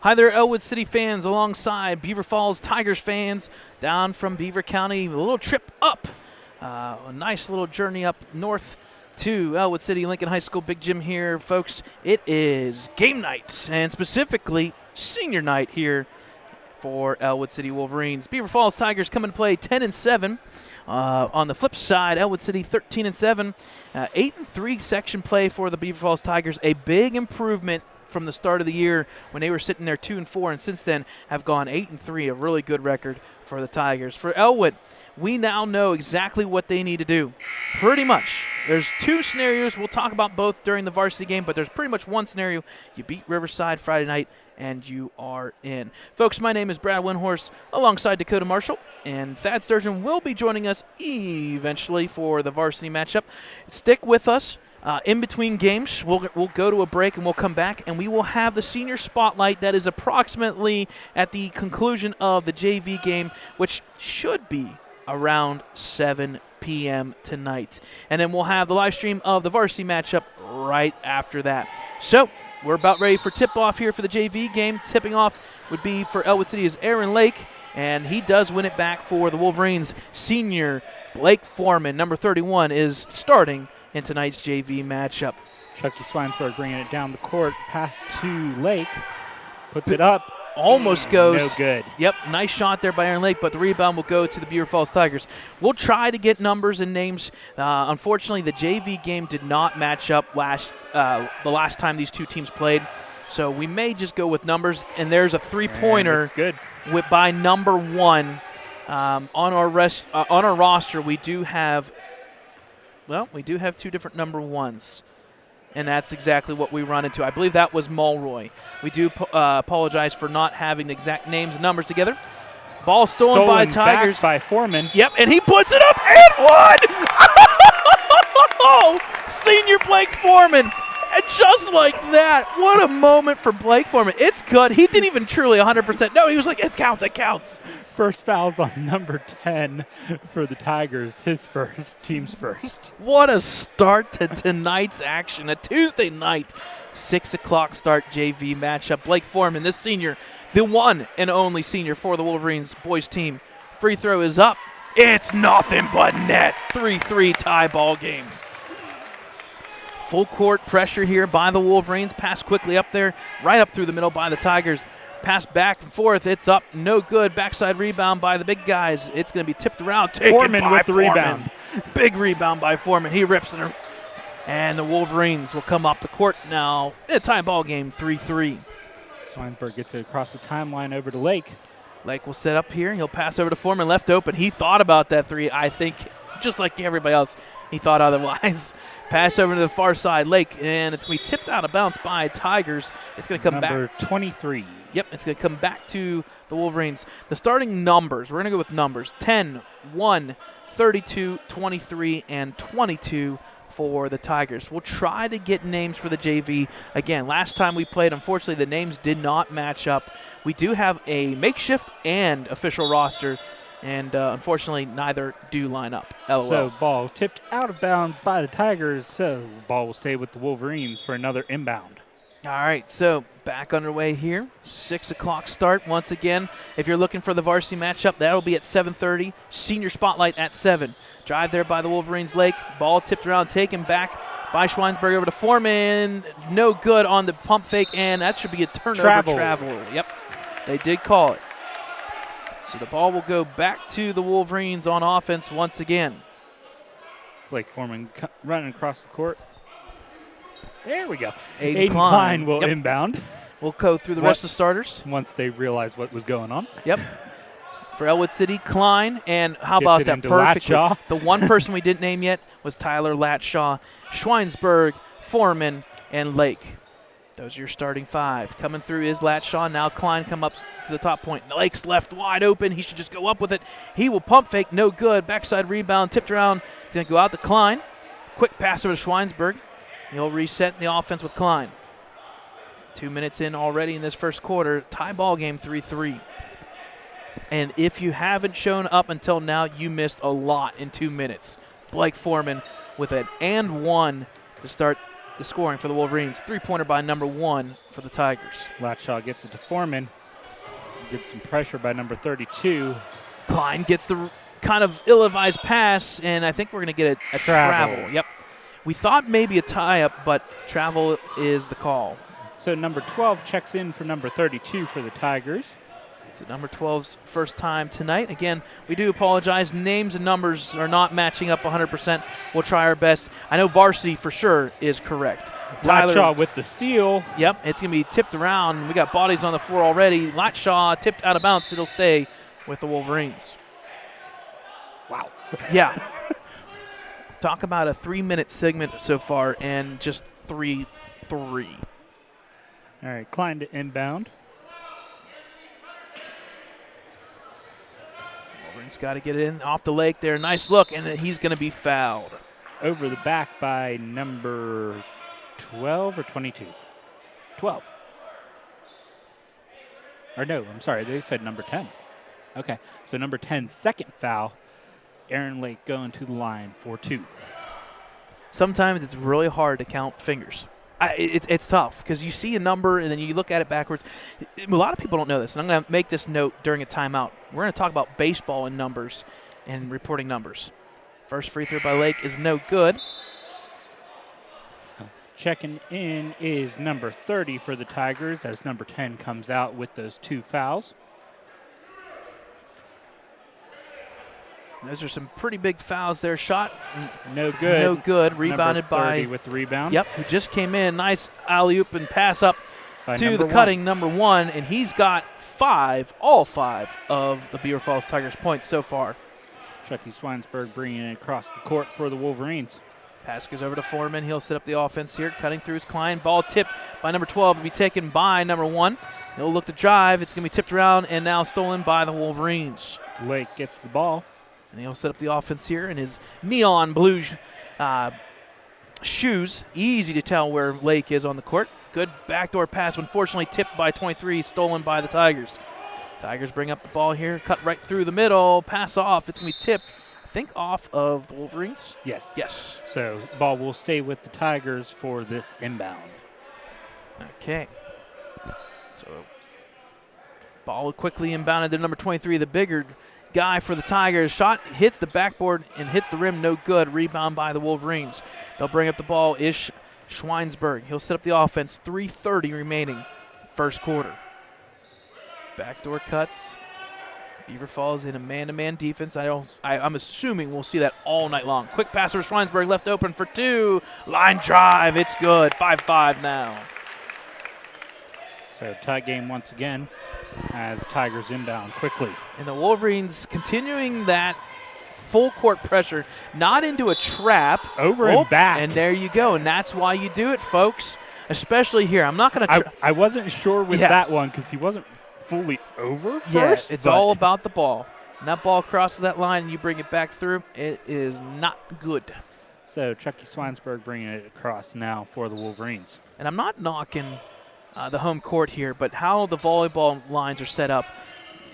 Hi there, Ellwood City fans, alongside Beaver Falls Tigers fans down from Beaver County. A little trip up, a nice little journey up north to Ellwood City, Lincoln High School, Big Gym here, folks. It is game night, and specifically senior night here for Ellwood City Wolverines. Beaver Falls Tigers come and play 10-7. On the flip side, Ellwood City 13-7. 8-3 section play for the Beaver Falls Tigers. A big improvement from the start of the year when they were sitting there 2-4, and since then have gone 8-3, a really good record for the Tigers. For Ellwood, we now know exactly what they need to do. Pretty much. There's two scenarios. We'll talk about both during the varsity game, but there's pretty much one scenario. You beat Riverside Friday night, and you are in. Folks, my name is Brad Windhorse, alongside Dakota Marshall, and Thad Sturgeon will be joining us eventually for the varsity matchup. Stick with us. In between games, we'll go to a break and we'll come back, and we will have the senior spotlight that is approximately at the conclusion of the JV game, which should be around 7 p.m. tonight. And then we'll have the live stream of the varsity matchup right after that. So we're about ready for tip-off here for the JV game. Tipping off would be for Ellwood City is Aaron Lake, and he does win it back for the Wolverines. Senior Blake Foreman, number 31, is starting in tonight's JV matchup. Chucky Swinesburg bringing it down the court, pass to Lake, puts it up. Almost goes. No good. Yep, nice shot there by Aaron Lake, but the rebound will go to the Beaver Falls Tigers. We'll try to get numbers and names. Unfortunately, the JV game did not match up the last time these two teams played, so we may just go with numbers. And there's a three-pointer by number 1 on our roster. We do have two different number 1s, and that's exactly what we run into. I believe that was Mulroy. We do apologize for not having the exact names and numbers together. Ball stolen by Tigers. Back by Foreman. Yep, and he puts it up and one! Senior Blake Foreman. And just like that, what a moment for Blake Foreman. It's good. He didn't even truly 100%. No, he was like, it counts, it counts. First foul's on number 10 for the Tigers. His first, team's first. What a start to tonight's action. A Tuesday night, 6 o'clock start JV matchup. Blake Foreman, this senior, the one and only senior for the Wolverines boys team. Free throw is up. It's nothing but net. 3-3 tie ball game. Full court pressure here by the Wolverines. Pass quickly up there, right up through the middle by the Tigers. Pass back and forth. It's up. No good. Backside rebound by the big guys. It's going to be tipped around. Foreman with the rebound. Big rebound by Foreman. He rips it. And the Wolverines will come up the court now in a tie ball game, 3-3. Swinesburg gets it across the timeline over to Lake. Lake will set up here. He'll pass over to Foreman. Left open. He thought about that three. I think just like everybody else, he thought otherwise. Pass over to the far side, Lake, and it's going to be tipped out of bounds by Tigers. It's going to come back. Number 23. Yep, it's going to come back to the Wolverines. The starting numbers, we're going to go with numbers, 10, 1, 32, 23, and 22 for the Tigers. We'll try to get names for the JV. Again, last time we played, unfortunately, the names did not match up. We do have a makeshift and official roster, and unfortunately, neither do line up. LOL. So ball tipped out of bounds by the Tigers, so ball will stay with the Wolverines for another inbound. All right, so back underway here. 6 o'clock start. Once again, if you're looking for the varsity matchup, that'll be at 7:30. Senior spotlight at 7. Drive there by the Wolverines Lake. Ball tipped around, taken back by Schweinsberg over to Foreman. No good on the pump fake, and that should be a turnover. Travel. Yep, they did call it. So the ball will go back to the Wolverines on offense once again. Blake Foreman running across the court. There we go. Aiden Klein will inbound. We'll go through the rest of the starters. Once they realize what was going on. Yep. For Ellwood City, Klein, and how about that perfectly? The one person we didn't name yet was Tyler Latshaw, Schweinsberg, Foreman, and Lake. Those are your starting 5. Coming through is Latshaw. Now Klein come up to the top point. Lake's left wide open. He should just go up with it. He will pump fake. No good. Backside rebound. Tipped around. It's going to go out to Klein. Quick pass over to Schweinsberg. He'll reset the offense with Klein. 2 minutes in already in this first quarter. Tie ball game 3-3. And if you haven't shown up until now, you missed a lot in 2 minutes. Blake Foreman with an and one to start the scoring for the Wolverines. Three-pointer by number 1 for the Tigers. Latshaw gets it to Foreman. Gets some pressure by number 32. Klein gets the kind of ill-advised pass, and I think we're going to get a travel. Yep. We thought maybe a tie-up, but travel is the call. So number 12 checks in for number 32 for the Tigers. It's number 12's first time tonight. Again, we do apologize. Names and numbers are not matching up 100%. We'll try our best. I know Varsity for sure is correct. Latshaw with the steal. Yep, it's going to be tipped around. We got bodies on the floor already. Latshaw tipped out of bounds. It'll stay with the Wolverines. Wow. Yeah. Talk about a 3-minute segment so far and just 3-3. All right, Klein to inbound. Wolverines got to get it in off the leg there. Nice look, and he's going to be fouled. Over the back by number 12 or 22? 12. Or no, I'm sorry, they said number 10. Okay, so number 10's second foul. Aaron Lake going to the line for 2. Sometimes it's really hard to count fingers. It's tough because you see a number and then you look at it backwards. A lot of people don't know this, and I'm going to make this note during a timeout. We're going to talk about baseball and numbers and reporting numbers. First free throw by Lake is no good. Checking in is number 30 for the Tigers as number 10 comes out with those 2 fouls. Those are some pretty big fouls there. Shot. No good. No good. Rebounded by by. with the rebound. Yep, who just came in. Nice alley-oop and pass up by to the cutting number 1, and he's got all 5 of the Beaver Falls Tigers points so far. Chucky Swinesburg bringing it across the court for the Wolverines. Pass goes over to Foreman. He'll set up the offense here. Cutting through his Klein. Ball tipped by number 12. Will be taken by number 1. He'll look to drive. It's going to be tipped around and now stolen by the Wolverines. Lake gets the ball. And he'll set up the offense here in his neon blue shoes. Easy to tell where Lake is on the court. Good backdoor pass, unfortunately tipped by 23, stolen by the Tigers. Tigers bring up the ball here, cut right through the middle, pass off. It's going to be tipped, I think, off of the Wolverines. Yes. Yes. So ball will stay with the Tigers for this inbound. Okay. So ball quickly inbounded to number 23, the bigger guy for the Tigers. Shot hits the backboard and hits the rim, no good. Rebound by the Wolverines. They'll bring up the ball. Schweinsberg. He'll set up the offense. 3:30 remaining, first quarter. Backdoor cuts. Beaver Falls in a man-to-man defense. I'm assuming we'll see that all night long. Quick pass for Schweinsberg, left open for 2. Line drive. It's good. 5-5 now. So tie game once again as Tigers inbound quickly. And the Wolverines continuing that full court pressure, not into a trap. Over and back. And there you go. And that's why you do it, folks, especially here. I'm not going to I wasn't sure with that one because he wasn't fully over first. Yes, it's all about the ball. And that ball crosses that line and you bring it back through, it is not good. So Chucky Swinesberg bringing it across now for the Wolverines. And I'm not knocking the home court here, but how the volleyball lines are set up,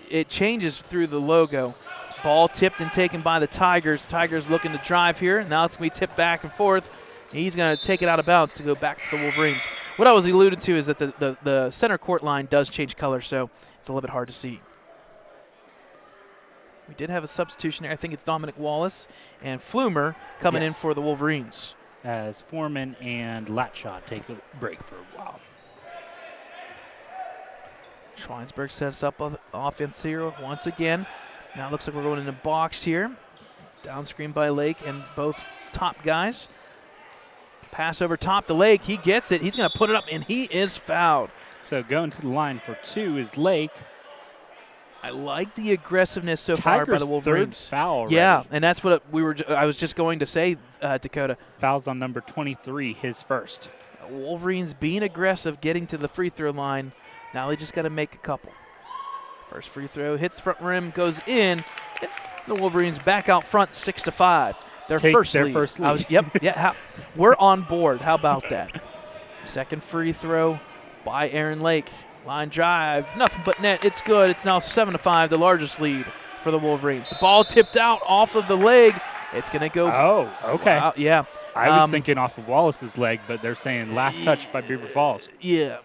it changes through the logo. Ball tipped and taken by the Tigers. Tigers looking to drive here. Now it's going to be tipped back and forth. He's going to take it out of bounds to go back to the Wolverines. What I was alluding to is that the center court line does change color, so it's a little bit hard to see. We did have a substitution there. I think it's Dominic Wallace and Flumer coming in for the Wolverines. As Foreman and Latshaw take a break for a while. Schweinsberg sets up offense here once again. Now it looks like we're going in the box here. Down screen by Lake and both top guys. Pass over top to Lake. He gets it. He's going to put it up, and he is fouled. So going to the line for 2 is Lake. I like the aggressiveness so far by the Wolverines. Third foul already. Yeah, and that's what I was just going to say, Dakota. Fouls on number 23, his first. Wolverines being aggressive, getting to the free throw line. Now they just got to make a couple. First free throw hits front rim, goes in. The Wolverines back out front, 6-5. Their first lead. We're on board. How about that? Second free throw by Aaron Lake. Line drive, nothing but net. It's good. It's now 7-5, the largest lead for the Wolverines. The ball tipped out off of the leg, It's going to go. Oh, okay. Wow, yeah. I was thinking off of Wallace's leg, but they're saying last touch by Beaver Falls. Yeah.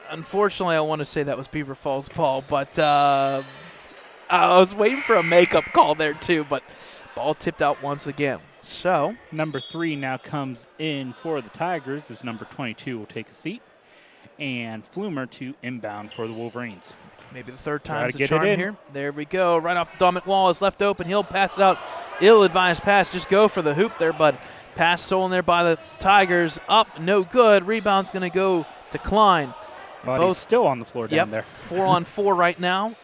Unfortunately, I want to say that was Beaver Falls' ball, but I was waiting for a makeup call there too, but ball tipped out once again. So number 3 now comes in for the Tigers as number 22 will take a seat, and Flumer to inbound for the Wolverines. Maybe the third time's the charm here. There we go. Right off the Dominic Wall is left open. He'll pass it out. Ill-advised pass. Just go for the hoop there, but pass stolen there by the Tigers. Up, no good. Rebound's going to go to Klein. Both still on the floor down there. 4-on-4 right now.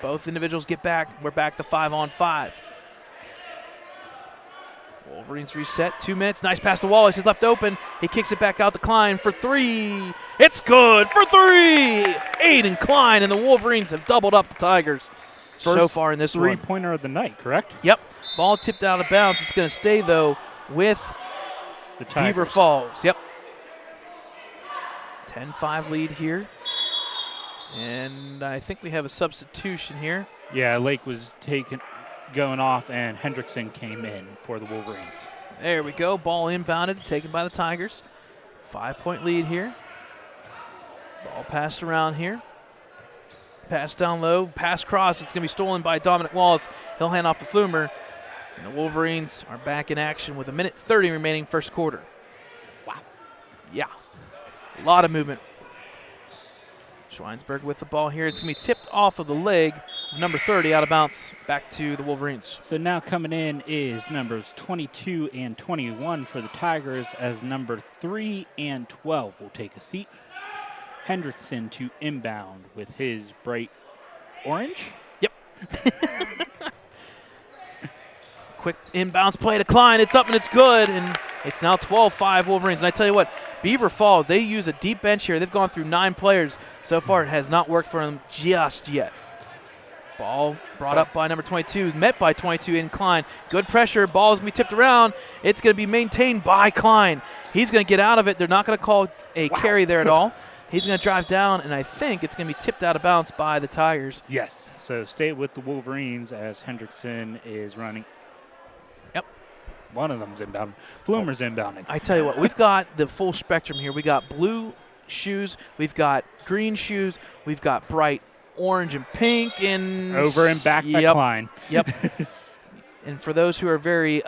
Both individuals get back. We're back to 5-on-5. Wolverines reset. 2 minutes. Nice pass to Wallace. He's left open. He kicks it back out to Klein for 3. It's good for 3. Aiden Klein and the Wolverines have doubled up the Tigers so far in this one. Three-pointer of the night, correct? Yep. Ball tipped out of bounds. It's going to stay, though, with the Tigers. Beaver Falls. Yep. 10-5 lead here. And I think we have a substitution here. Yeah, Lake was going off, and Hendrickson came in for the Wolverines. There we go. Ball inbounded, taken by the Tigers. 5-point lead here. Ball passed around here. Pass down low. Pass cross. It's going to be stolen by Dominic Wallace. He'll hand off to Flumer. And the Wolverines are back in action with 1:30 remaining first quarter. Wow. Yeah. A lot of movement. Schweinsberg with the ball here. It's going to be tipped off of the leg of number 30 out of bounds back to the Wolverines. So now coming in is numbers 22 and 21 for the Tigers as number 3 and 12 will take a seat. Hendrickson to inbound with his bright orange. Yep. Quick inbounds play to Klein. It's up and it's good. And it's now 12-5 Wolverines. And I tell you what, Beaver Falls, they use a deep bench here. They've gone through 9 players. So far, it has not worked for them just yet. Ball brought up by number 22, met by 22 in Klein. Good pressure. Ball is going to be tipped around. It's going to be maintained by Klein. He's going to get out of it. They're not going to call a carry there at all. He's going to drive down, and I think it's going to be tipped out of bounds by the Tigers. Yes. So stay with the Wolverines as Hendrickson is running. Yep. One of them's inbounding. Flumer's inbounding. I tell you what, we've got the full spectrum here. We got blue shoes, we've got green shoes, we've got bright orange and pink, and over and back by Klein. Yep. And for those who are very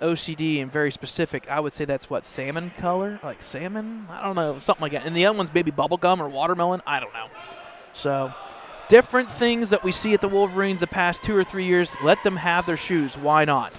OCD and very specific, I would say that's what, salmon color? Like salmon? I don't know, something like that. And the other one's maybe bubblegum or watermelon. I don't know. So different things that we see at the Wolverines the past 2 or 3 years. Let them have their shoes. Why not?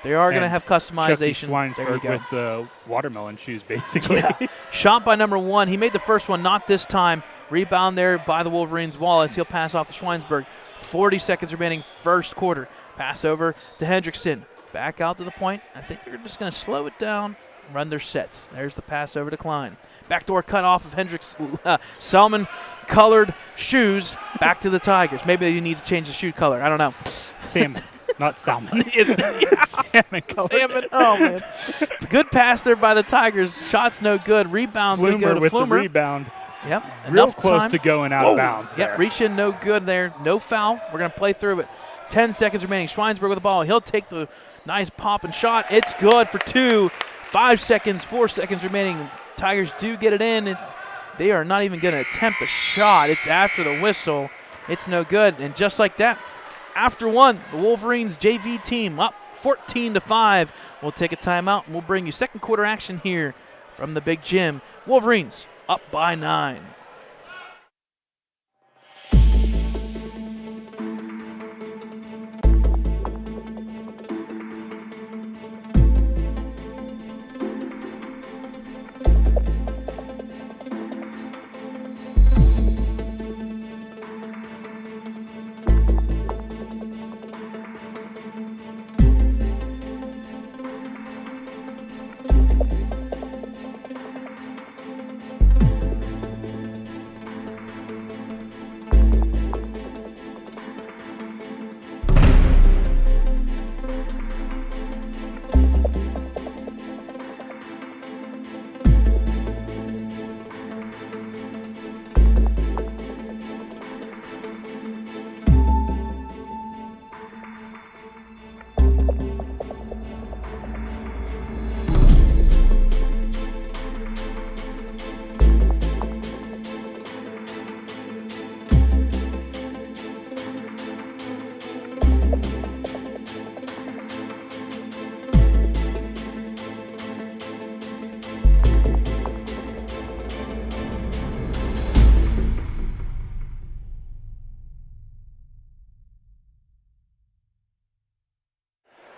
They are going to have customization. There you go. With the watermelon shoes, basically. Yeah. Shot by number 1. He made the first one, not this time. Rebound there by the Wolverines. Wallace, he'll pass off to Schweinsberg. 40 seconds remaining first quarter. Pass over to Hendrickson. Back out to the point. I think they're just going to slow it down, run their sets. There's the pass over to Klein. Backdoor cut off of Hendricks' salmon-colored shoes back to the Tigers. Maybe he needs to change the shoe color. I don't know. Salmon, not salmon. It's salmon color. Salmon. Oh, man. Good pass there by the Tigers. Shot's no good. Rebound's going to go to with Flumer. The rebound. Yep. Real close to going out of bounds there. Yep, reach in, no good there. No foul. We're going to play through it. 10 seconds remaining. Schweinsberg with the ball. He'll take the nice pop and shot. It's good for 2. 5 seconds, 4 seconds remaining. Tigers do get it in. They are not even going to attempt a shot. It's after the whistle. It's no good. And just like that, after one, the Wolverines JV team up 14-5. We'll take a timeout, and we'll bring you second quarter action here from the big gym. Wolverines up by 9.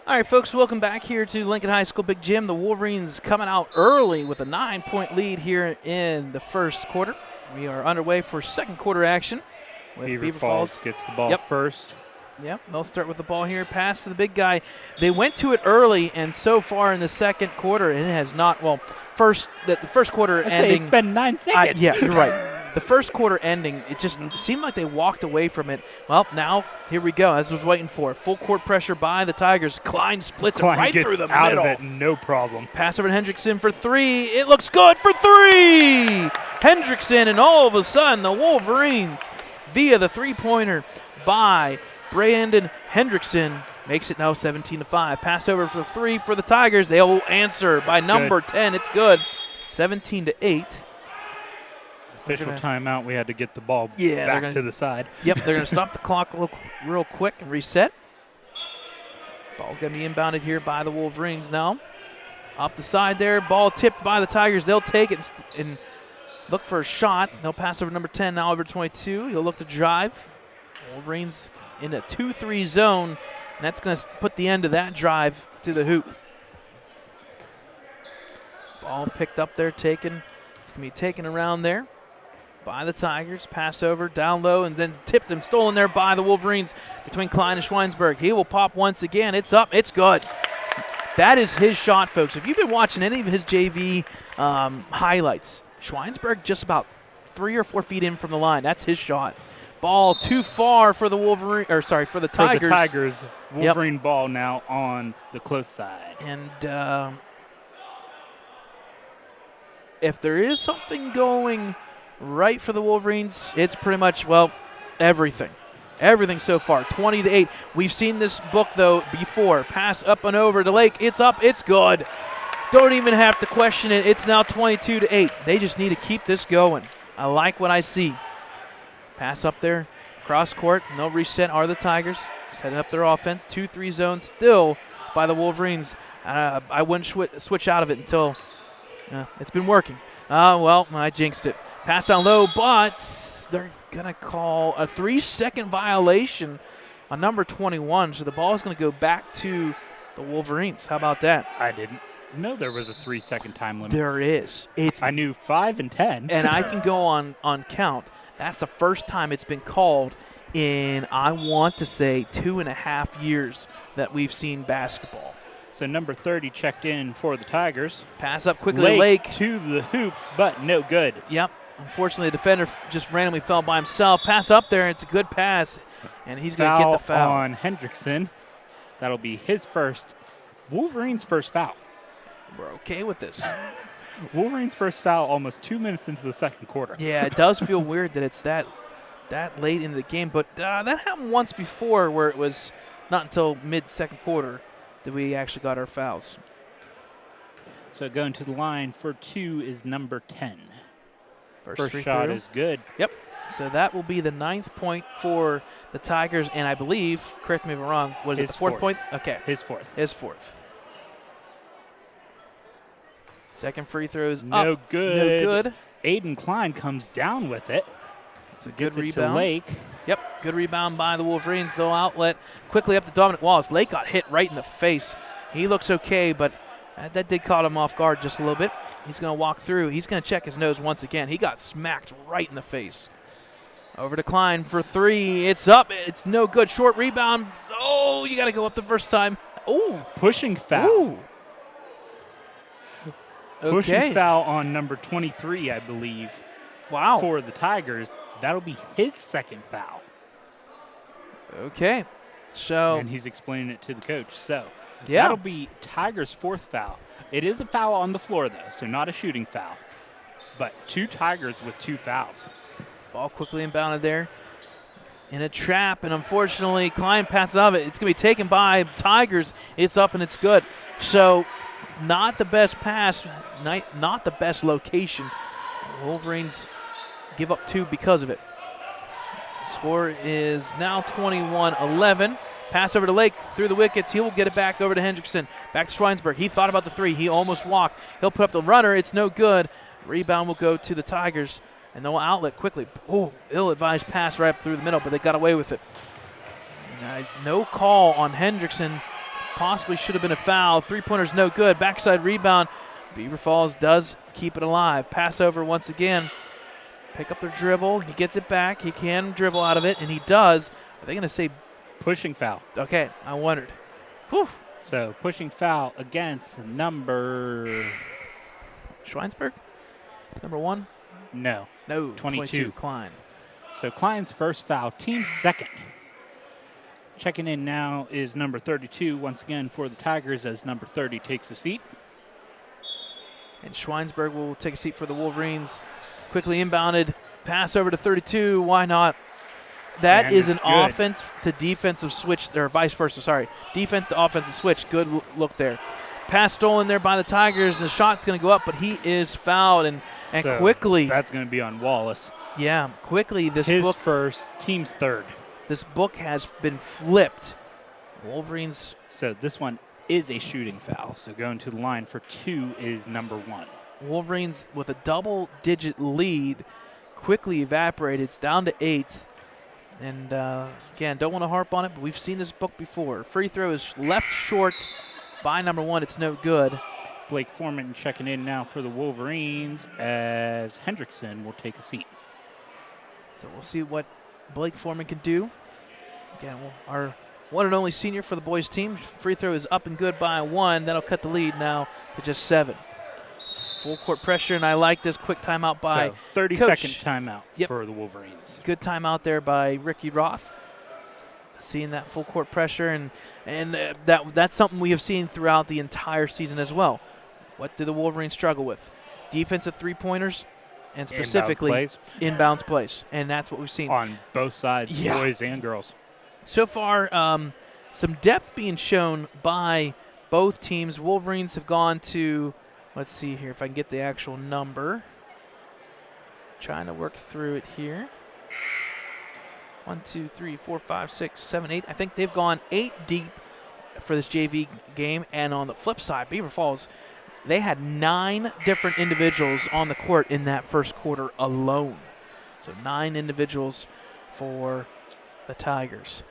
All right, folks, welcome back here to Lincoln High School Big Gym. The Wolverines coming out early with a 9-point lead here in the first quarter. We are underway for second quarter action with Beaver Falls gets the ball first. Yep, they'll start with the ball here. Pass to the big guy. They went to it early, and so far in the second quarter, it has not, well, the first quarter ending. It's been 9 seconds. Yeah, you're right. The first quarter ending, it just seemed like they walked away from it. Well, now, here we go, as I was waiting for. Full court pressure by the Tigers. Klein splits it right through the out middle. Of it, no problem. Pass over to Hendrickson for three. It looks good for three. Hendrickson, and all of a sudden, the Wolverines, via the three-pointer by Brandon Hendrickson, makes it now 17-5. Pass over for three for the Tigers. They will answer by number 10. It's good. 17-8. Official timeout. We had to get the ball back to the side. Yep, they're going to stop the clock real quick and reset. Ball going to be inbounded here by the Wolverines now. Off the side there, ball tipped by the Tigers. They'll take it and look for a shot. They'll pass over number 10, now over 22. He'll look to drive. Wolverines in a 2-3 zone, and that's going to put the end of that drive to the hoop. Ball picked up there, taken. It's going to be taken around there by the Tigers. Pass over, down low, and then tipped and stolen there by the Wolverines between Klein and Schweinsberg. He will pop once again. It's up. It's good. That is his shot, folks. If you've been watching any of his JV highlights, Schweinsberg just about 3 or 4 feet in from the line. That's his shot. Ball too far for the Tigers. For the Tigers, Wolverine ball now on the close side. And if there is something going right for the Wolverines, it's pretty much, well, everything. Everything so far, 20-8. We've seen this book, though, before. Pass up and over to Lake. It's up. It's good. Don't even have to question it. It's now 22-8. They just need to keep this going. I like what I see. Pass up there, cross court. No reset are the Tigers. Setting up their offense. 2-3 zone still by the Wolverines. I wouldn't switch out of it until it's been working. Well, I jinxed it. Pass down low, but they're going to call a 3-second violation on number 21. So the ball is going to go back to the Wolverines. How about that? I didn't know there was a 3-second time limit. There is. I knew 5 and 10. And I can go on count. That's the first time it's been called in, I want to say, 2.5 years that we've seen basketball. So number 30 checked in for the Tigers. Pass up quickly. Lake to the hoop, but no good. Yep. Unfortunately, the defender just randomly fell by himself. Pass up there. It's a good pass, and he's going to get the foul. On Hendrickson. That'll be his first. Wolverines' first foul. We're okay with this. Wolverines' first foul almost 2 minutes into the second quarter. Yeah, it does feel weird that it's that late into the game, but that happened once before where it was not until mid-second quarter that we actually got our fouls. So going to the line for 2 is number 10. First free shot throw is good. Yep. So that will be the 9th point for the Tigers, and I believe, correct me if I'm wrong, was it the 4th point? Okay. His 4th. His 4th. Second free throws no up. Good. No good. Aiden Klein comes down with it. It's a good rebound. It to Lake. Yep, good rebound by the Wolverines. They'll outlet quickly up to Dominic Wallace. Lake got hit right in the face. He looks okay, but that did caught him off guard just a little bit. He's going to walk through. He's going to check his nose once again. He got smacked right in the face. Over to Klein for 3. It's up. It's no good. Short rebound. Oh, you got to go up the first time. Oh. Pushing foul. Ooh. Okay. Pushing foul on number 23, I believe. Wow. For the Tigers. That'll be his second foul. Okay. So. And he's explaining it to the coach. So yeah. That'll be Tigers' 4th foul. It is a foul on the floor, though, so not a shooting foul. But 2 Tigers with 2 fouls. Ball quickly inbounded there. In a trap, and unfortunately, Klein passes out of it. It's going to be taken by Tigers. It's up, and it's good. So not the best pass, not the best location. Wolverines give up 2 because of it. Score is now 21-11. Pass over to Lake through the wickets. He will get it back over to Hendrickson. Back to Schweinsberg. He thought about the 3. He almost walked. He'll put up the runner. It's no good. Rebound will go to the Tigers, and they'll outlet quickly. Oh, ill-advised pass right up through the middle, but they got away with it. And no call on Hendrickson possibly should have been a foul. Three-pointer's no good. Backside rebound. Beaver Falls does keep it alive. Pass over once again. Pick up their dribble. He gets it back. He can dribble out of it, and he does. Are they going to say pushing foul? Okay, I wondered. Whew. So pushing foul against number Schweinsberg? Number 1? No. No, 22. Klein. So Klein's first foul, team second. Checking in now is number 32 once again for the Tigers as number 30 takes a seat. And Schweinsberg will take a seat for the Wolverines. Quickly inbounded. Pass over to 32. Why not? That is an offense to defensive switch, or vice versa, sorry. Defense to offensive switch. Good look there. Pass stolen there by the Tigers. The shot's going to go up, but he is fouled. And so quickly. That's going to be on Wallace. Yeah, quickly this His book. first, team's third. This book has been flipped. Wolverines. So this one is a shooting foul. So going to the line for 2 is number 1. Wolverines with a double-digit lead quickly evaporated. It's down to 8. And, again, don't want to harp on it, but we've seen this book before. Free throw is left short by number 1. It's no good. Blake Foreman checking in now for the Wolverines as Hendrickson will take a seat. So we'll see what Blake Foreman can do. Again, our one and only senior for the boys team. Free throw is up and good by 1. That'll cut the lead now to just 7. Full court pressure, and I like this quick timeout by 30-second timeout for the Wolverines. Good timeout there by Ricky Roth. Seeing that full court pressure, and that's something we have seen throughout the entire season as well. What do the Wolverines struggle with? Defensive three-pointers, and specifically inbounds plays, and that's what we've seen on both sides, boys and girls. So far, some depth being shown by both teams. Wolverines have gone to. Let's see here if I can get the actual number. Trying to work through it here. 1, 2, 3, 4, 5, 6, 7, 8. I think they've gone 8 deep for this JV game. And on the flip side, Beaver Falls, they had 9 different individuals on the court in that first quarter alone. So 9 individuals for the Tigers.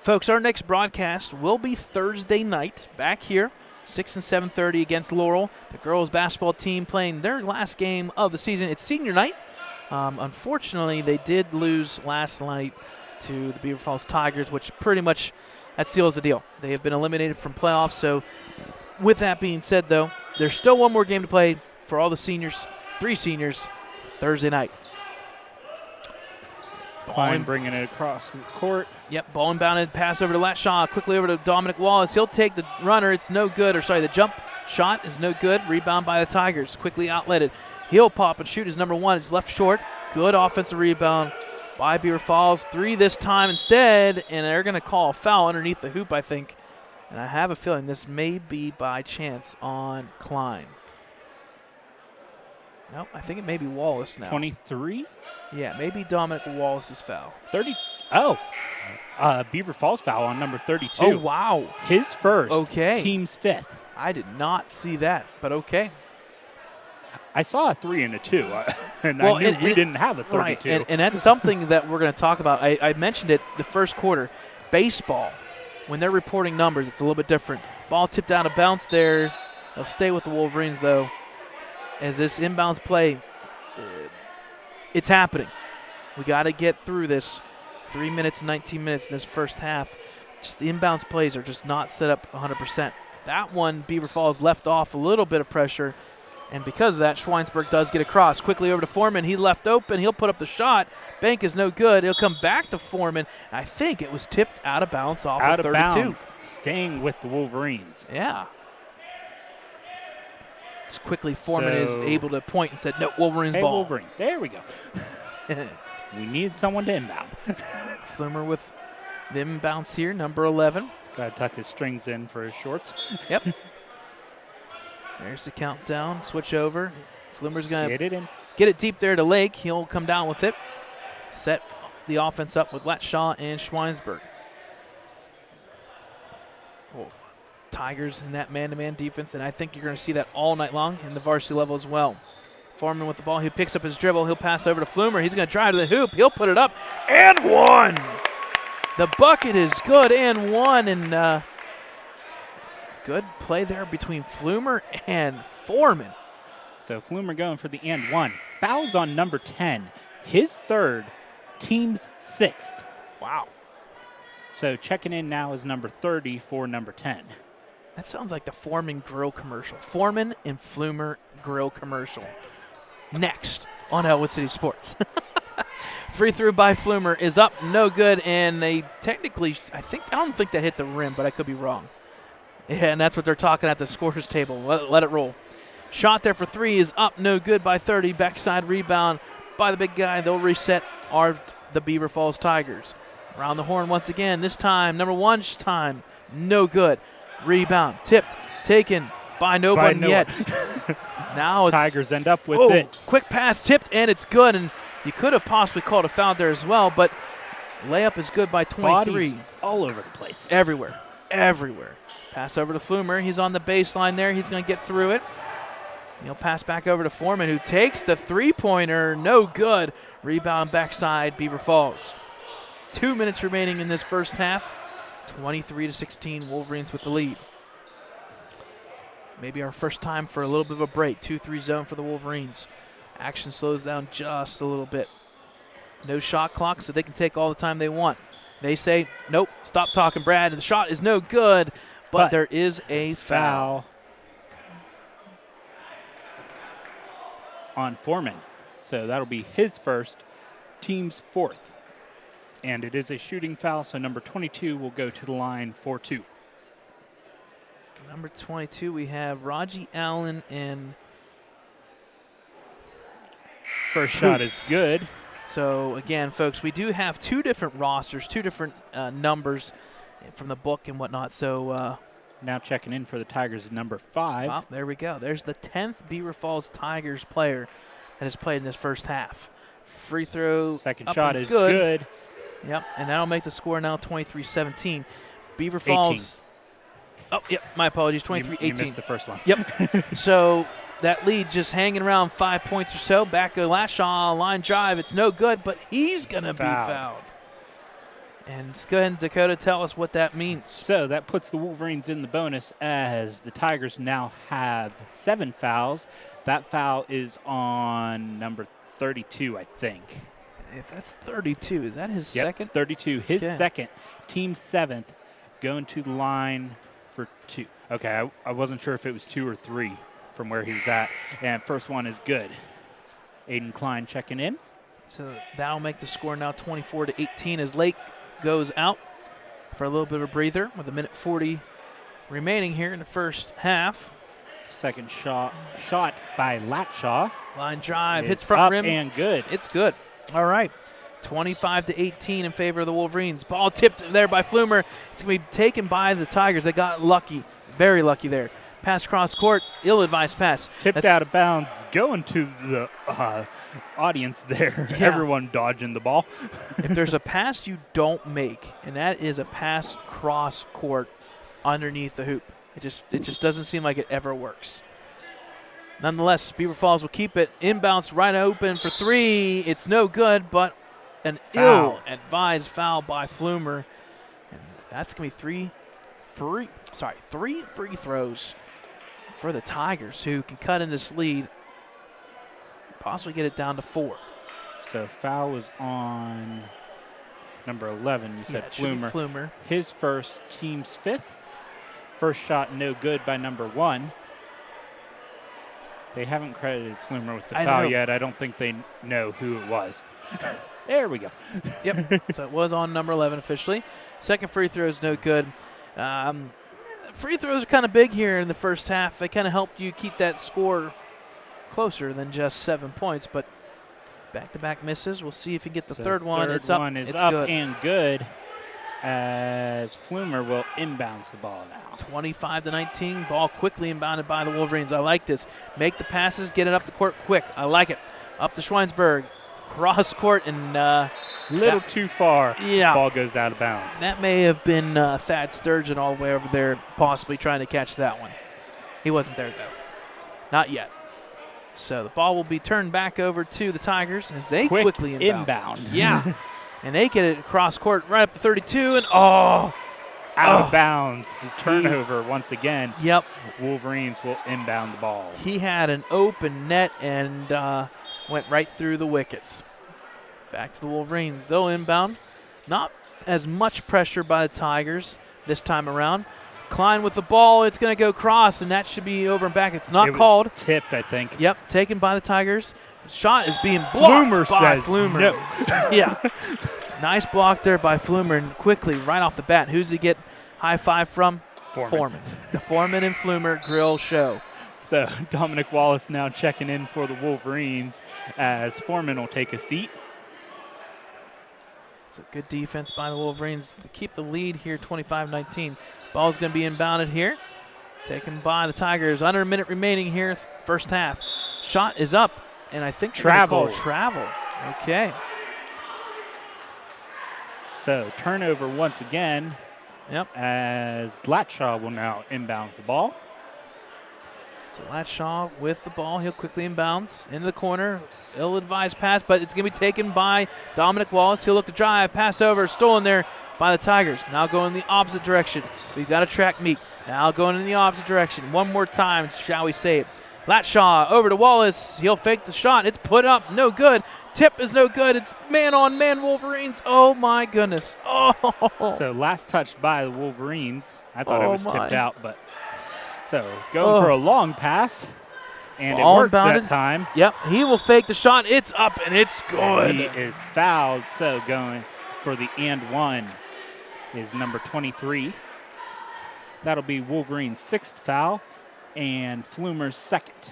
Folks, our next broadcast will be Thursday night back here. 6 and 7:30 against Laurel. The girls basketball team playing their last game of the season. It's senior night. Unfortunately, they did lose last night to the Beaver Falls Tigers, which pretty much that seals the deal. They have been eliminated from playoffs. So with that being said, though, there's still one more game to play for all the seniors, 3 seniors, Thursday night. Klein bringing it across the court. Yep, ball inbounded, pass over to Latshaw, quickly over to Dominic Wallace. He'll take the runner. It's no good, the jump shot is no good. Rebound by the Tigers, quickly outletted. He'll pop and shoot his number 1. It's left short. Good offensive rebound by Beaver Falls. 3 this time instead, and they're going to call a foul underneath the hoop, I think. And I have a feeling this may be by chance on Klein. Nope, I think it may be Wallace now. 23? Yeah, maybe Dominic Wallace's foul. 30. Oh, Beaver Falls foul on number 32. Oh, wow. His first. Okay. Team's 5th. I did not see that, but okay. I saw a 3 and a 2, and I knew we didn't have a 32. Right, and that's something that we're going to talk about. I mentioned it the first quarter. Baseball, when they're reporting numbers, it's a little bit different. Ball tipped out of bounds there. They'll stay with the Wolverines, though, as this inbounds play, it's happening. We got to get through this 3 minutes, 19 minutes in this first half. Just the inbounds plays are just not set up 100%. That one, Beaver Falls left off a little bit of pressure, and because of that, Schweinsberg does get across. Quickly over to Foreman. He left open. He'll put up the shot. Bank is no good. He'll come back to Foreman. I think it was tipped out of bounds off of 32. Out of bounds, staying with the Wolverines. Yeah. Just quickly, Foreman is able to point and said, no, Wolverines ball. Wolverine. There we go. We need someone to inbound. Flumer with the inbounds here, number 11. Got to tuck his strings in for his shorts. Yep. There's the countdown. Switch over. Flumer's going to get it deep there to Lake. He'll come down with it. Set the offense up with Latshaw and Schweinsberg. Oh, Tigers in that man-to-man defense, and I think you're going to see that all night long in the varsity level as well. Foreman with the ball. He picks up his dribble. He'll pass over to Flumer. He's going to drive to the hoop. He'll put it up and one. The bucket is good and one, and Good play there between Flumer and Foreman. So Flumer going for the and one. Fouls on number 10. His third, team's sixth. Wow. So checking in now is number 30 for number 10. That sounds like the Foreman Grill commercial. Foreman and Flumer Grill commercial. Next on Ellwood City Sports. Free throw by Flumer is up, no good, and they technically, I don't think that hit the rim, but I could be wrong. Yeah, and that's what they're talking at the scorers table. Let it roll. Shot there for three is up, no good by 30. Backside rebound by the big guy. They'll reset the Beaver Falls Tigers. Around the horn once again. This time, number one's time, no good. Rebound, tipped, taken by nobody yet. Now it's Tigers end up with it. Quick pass, tipped, and it's good. And you could have possibly called a foul there as well, but layup is good by 23. Bodies all over the place. Everywhere. Pass over to Flumer. He's on the baseline there. He's going to get through it. He'll pass back over to Foreman, who takes the three-pointer. No good. Rebound backside, Beaver Falls. 2 minutes remaining in this first half. 23-16, Wolverines with the lead. Maybe our first time for a little bit of a break. 2-3 zone for the Wolverines. Action slows down just a little bit. No shot clock, so they can take all the time they want. They say, nope, stop talking, Brad. The shot is no good, but there is a foul on Foreman. So that'll be his first, team's fourth. And it is a shooting foul, so number 22 will go to the line for two. Number 22, we have Raji Allen and first shot is good. So, again, folks, we do have two different rosters, two different numbers from the book and whatnot. So now checking in for the Tigers, number 5. Well, there we go. There's the 10th Beaver Falls Tigers player that has played in this first half. Free throw. Second shot is good. Yep, and that'll make the score now 23-17. Beaver Falls. 18. Oh, yep, my apologies, 23-18. You missed the first one. Yep. So that lead just hanging around 5 points or so. Back to Lashaw, line drive. It's no good, but he's going to be fouled. And let's go ahead and, Dakota, tell us what that means. So that puts the Wolverines in the bonus as the Tigers now have 7 fouls. That foul is on number 32, I think. If that's 32, is that his second? 32, his second, team 7th, going to the line for 2. Okay, I wasn't sure if it was 2 or 3 from where he was at. And first one is good. Aiden Klein checking in. So that'll make the score now 24-18 as Lake goes out for a little bit of a breather with 1:40 remaining here in the first half. Second shot by Latshaw. Line drive, it's hits front up rim. And good. It's good. All right. 25-18 in favor of the Wolverines. Ball tipped there by Flumer. It's going to be taken by the Tigers. They got lucky. Very lucky there. Pass cross court. Ill-advised pass. Tipped out of bounds. Going to the audience there. Yeah. Everyone dodging the ball. If there's a pass you don't make, and that is a pass cross court underneath the hoop. It just doesn't seem like it ever works. Nonetheless, Beaver Falls will keep it. Inbounds right open for 3. It's no good, but an ill-advised foul by Flumer. And that's going to be 3 free throws for the Tigers, who can cut in this lead, possibly get it down to 4. So foul was on number 11. You said Flumer. His first, team's 5th. First shot no good by number 1. They haven't credited Flumer with the foul yet. I don't think they know who it was. There we go. Yep. So it was on number 11 officially. Second free throw is no good. Free throws are kind of big here in the first half. They kind of helped you keep that score closer than just 7 points, but back-to-back misses. We'll see if you get the third one. It's up. One is it's up good. And good as Flumer will inbounds the ball now. 25-19. Ball quickly inbounded by the Wolverines. I like this. Make the passes. Get it up the court quick. I like it. Up to Schweinsberg. Cross court and little too far. Yeah. Ball goes out of bounds. That may have been Thad Sturgeon all the way over there, possibly trying to catch that one. He wasn't there, though. Not yet. So the ball will be turned back over to the Tigers as they quickly inbound. Inbound. Yeah. And they get it across court right up to 32, and out of bounds. Turnover once again. Yep. Wolverines will inbound the ball. He had an open net and went right through the wickets. Back to the Wolverines. They'll inbound. Not as much pressure by the Tigers this time around. Klein with the ball. It's going to go cross, and that should be over and back. It's not called. Tipped, I think. Yep, taken by the Tigers. Shot is being blocked by Flumer. No. Yeah. Nice block there by Flumer, and quickly, right off the bat, who's he get high five from? Foreman. The Foreman and Flumer grill show. So Dominic Wallace now checking in for the Wolverines as Foreman will take a seat. It's a good defense by the Wolverines to keep the lead here, 25-19. Ball's going to be inbounded here. Taken by the Tigers. Under a minute remaining here, first half. Shot is up, and I think travel. Okay. So turnover once again. Yep. As Latshaw will now inbound the ball. So Latshaw with the ball. He'll quickly inbounds into the corner. Ill-advised pass, but it's going to be taken by Dominic Wallace. He'll look to drive. Pass over. Stolen there by the Tigers. Now going the opposite direction. We've got a track meet. Now going in the opposite direction. One more time, shall we say it. Latshaw over to Wallace. He'll fake the shot. It's put up. No good. Tip is no good. It's man-on-man Wolverines. Oh, my goodness. Oh. So last touch by the Wolverines. I thought it was tipped out, but so going for a long pass, and ball it works inbounded. that time. Yep, he will fake the shot. It's up, and it's good. He is fouled, so going for the and one is number 23. That'll be Wolverine's 6th foul and Flumer's 2nd.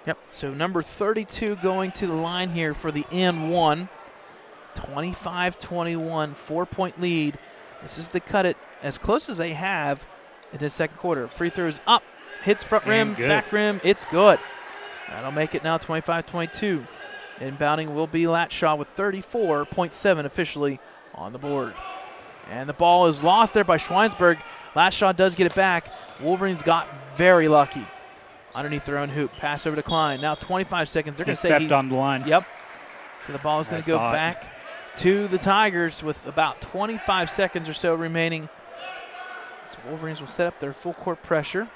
Yep, so number 32 going to the line here for the and one. 25-21, 4-point lead. This is to cut it as close as they have in the second quarter. Free throws up, hits front rim, back rim. It's good. That'll make it now 25-22. Inbounding will be Latshaw with 34.7 officially on the board. And the ball is lost there by Schweinsberg. Latshaw does get it back. Wolverines got very lucky. Underneath their own hoop. Pass over to Klein. Now 25 seconds. They're going to say stepped on the line. Yep. So the ball is going to go back to the Tigers with about 25 seconds or so remaining. So Wolverines will set up their full court pressure.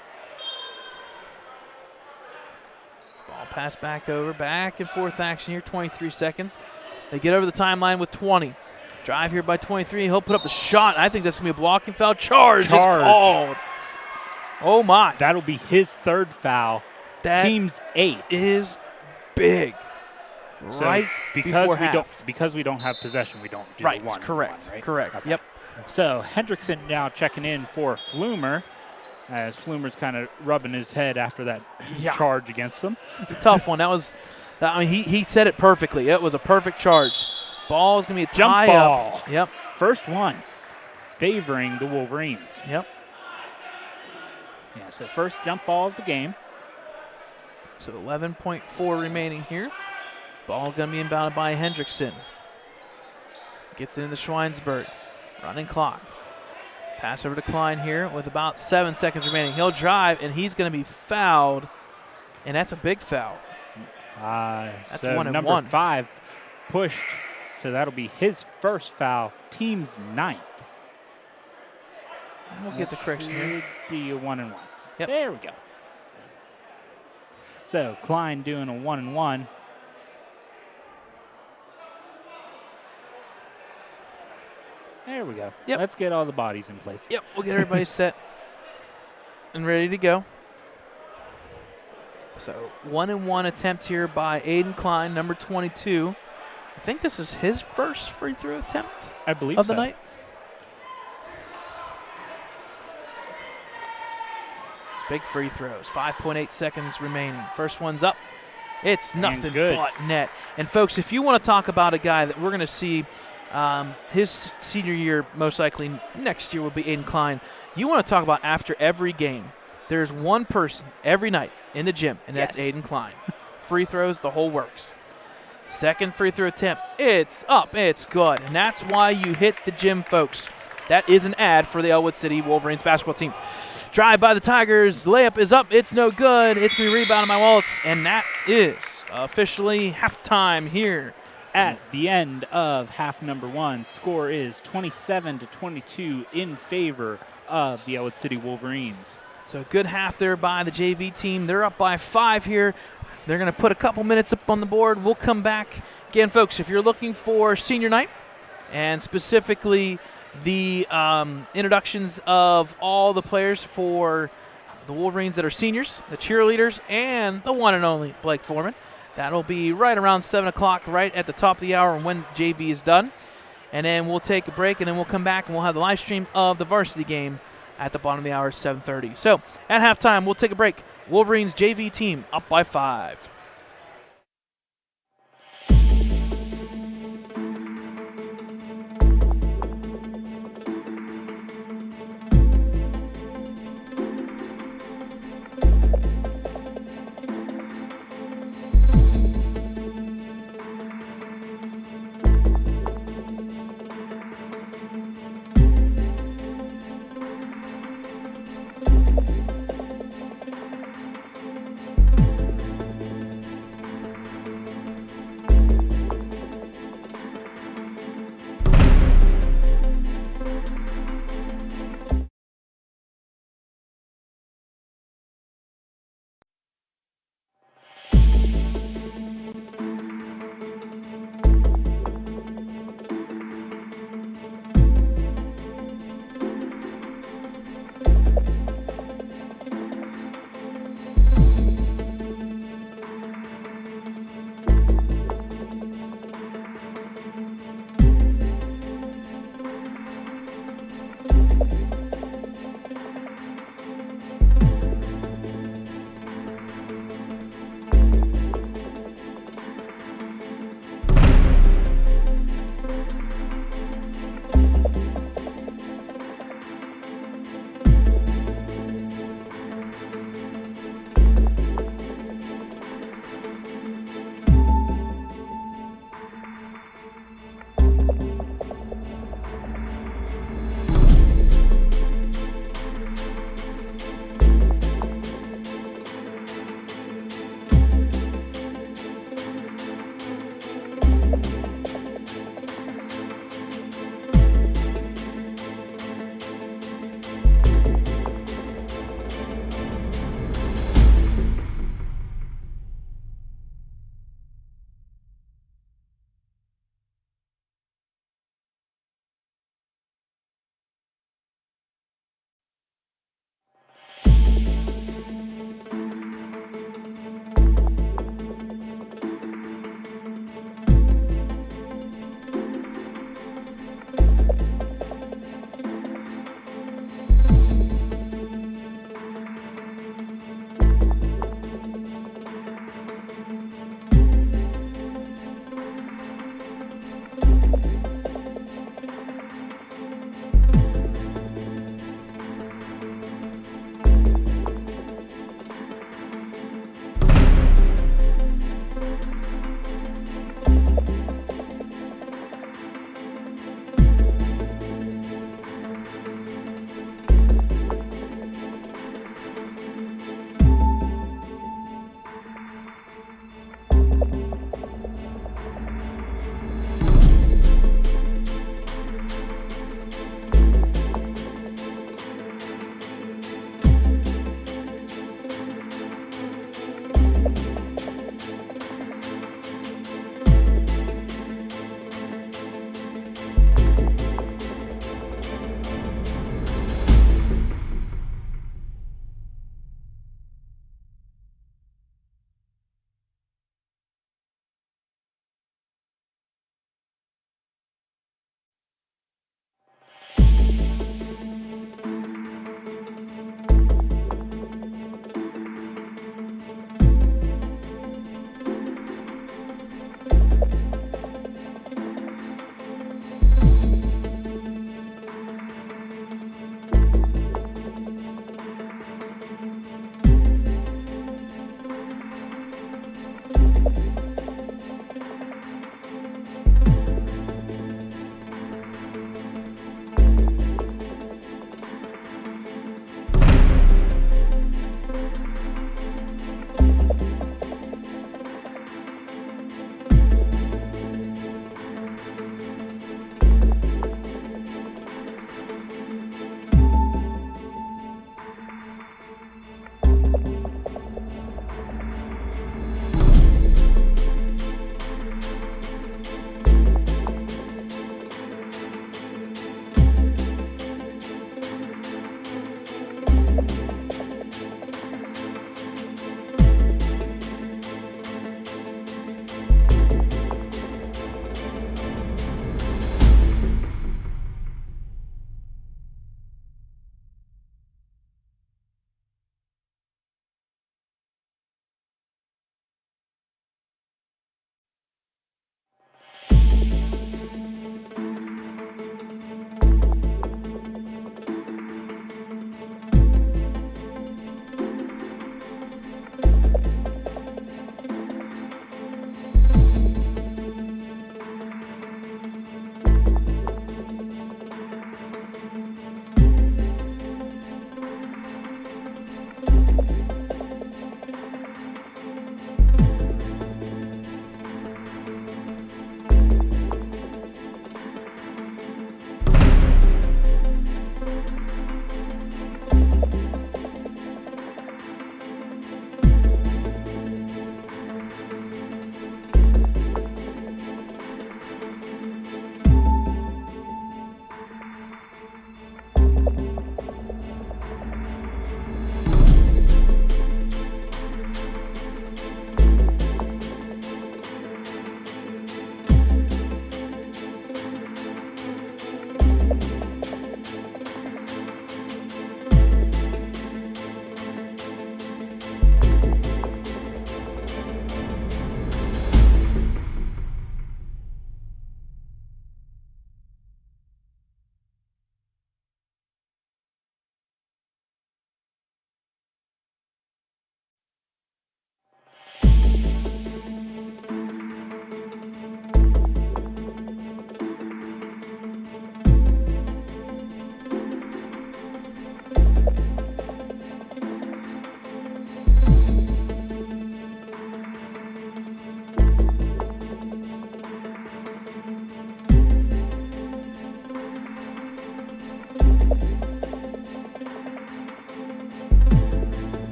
Ball pass back over. Back and forth action here. 23 seconds. They get over the timeline with 20. Drive here by 23. He'll put up the shot. I think that's going to be a blocking foul. Charge is called. Oh, my. That'll be his 3rd foul. That team's 8th. Is big. So right because we don't have possession, we don't do right, one. Correct. Right? Correct. Okay. Yep. So Hendrickson now checking in for Flumer, as Flumer's kind of rubbing his head after that charge against him. It's a tough one. He said it perfectly. It was a perfect charge. Ball is going to be a jump ball. Up. Yep. First one, favoring the Wolverines. Yep. Yeah. So first jump ball of the game. So 11.4 remaining here. Ball going to be inbounded by Hendrickson. Gets it into Schweinsberg. Running clock. Pass over to Klein here with about 7 seconds remaining. He'll drive, and he's going to be fouled, and that's a big foul. That's so 1 and number 1. 5 pushed, so that'll be his 1st foul, team's 9th. We'll get the correction here. Should be a 1 and 1. Yep. There we go. So Klein doing a 1 and 1. There we go. Yep. Let's get all the bodies in place. Yep, we'll get everybody set and ready to go. So 1 and 1 attempt here by Aiden Klein, number 22. I think this is his first free throw attempt I believe of the night. Big free throws. 5.8 seconds remaining. First one's up. It's nothing but net. And folks, if you want to talk about a guy that we're going to see his senior year, most likely next year, will be Aiden Klein. You want to talk about after every game, there's one person every night in the gym, and that's Aiden Klein. Free throws, the whole works. Second free throw attempt. It's up. It's good. And that's why you hit the gym, folks. That is an ad for the Ellwood City Wolverines basketball team. Drive by the Tigers. Layup is up. It's no good. It's going to be rebounded by Wallace. And that is officially halftime here. At the end of half number 1, score is 27-22 in favor of the Ellwood City Wolverines. So a good half there by the JV team. They're up by 5 here. They're going to put a couple minutes up on the board. We'll come back. Again, folks, if you're looking for senior night and specifically the introductions of all the players for the Wolverines that are seniors, the cheerleaders, and the one and only Blake Foreman, that'll be right around 7 o'clock, right at the top of the hour when JV is done. And then we'll take a break, and then we'll come back, and we'll have the live stream of the varsity game at the bottom of the hour, 7:30. So at halftime, we'll take a break. Wolverines JV team up by 5.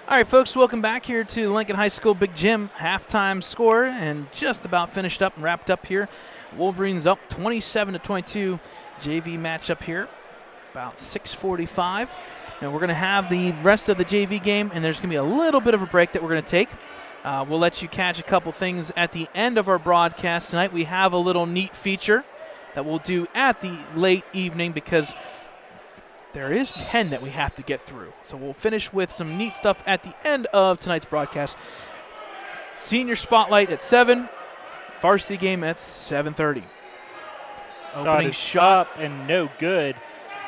All right, folks, welcome back here to Lincoln High School Big Gym. Halftime score and just about finished up and wrapped up here. Wolverines up 27-22. JV matchup here, about 6:45. And we're going to have the rest of the JV game, and there's going to be a little bit of a break that we're going to take. We'll let you catch a couple things at the end of our broadcast tonight. We have a little neat feature that we'll do at the late evening because there is 10 that we have to get through. So we'll finish with some neat stuff at the end of tonight's broadcast. Senior Spotlight at 7. Varsity game at 7:30. Opening shot up and no good.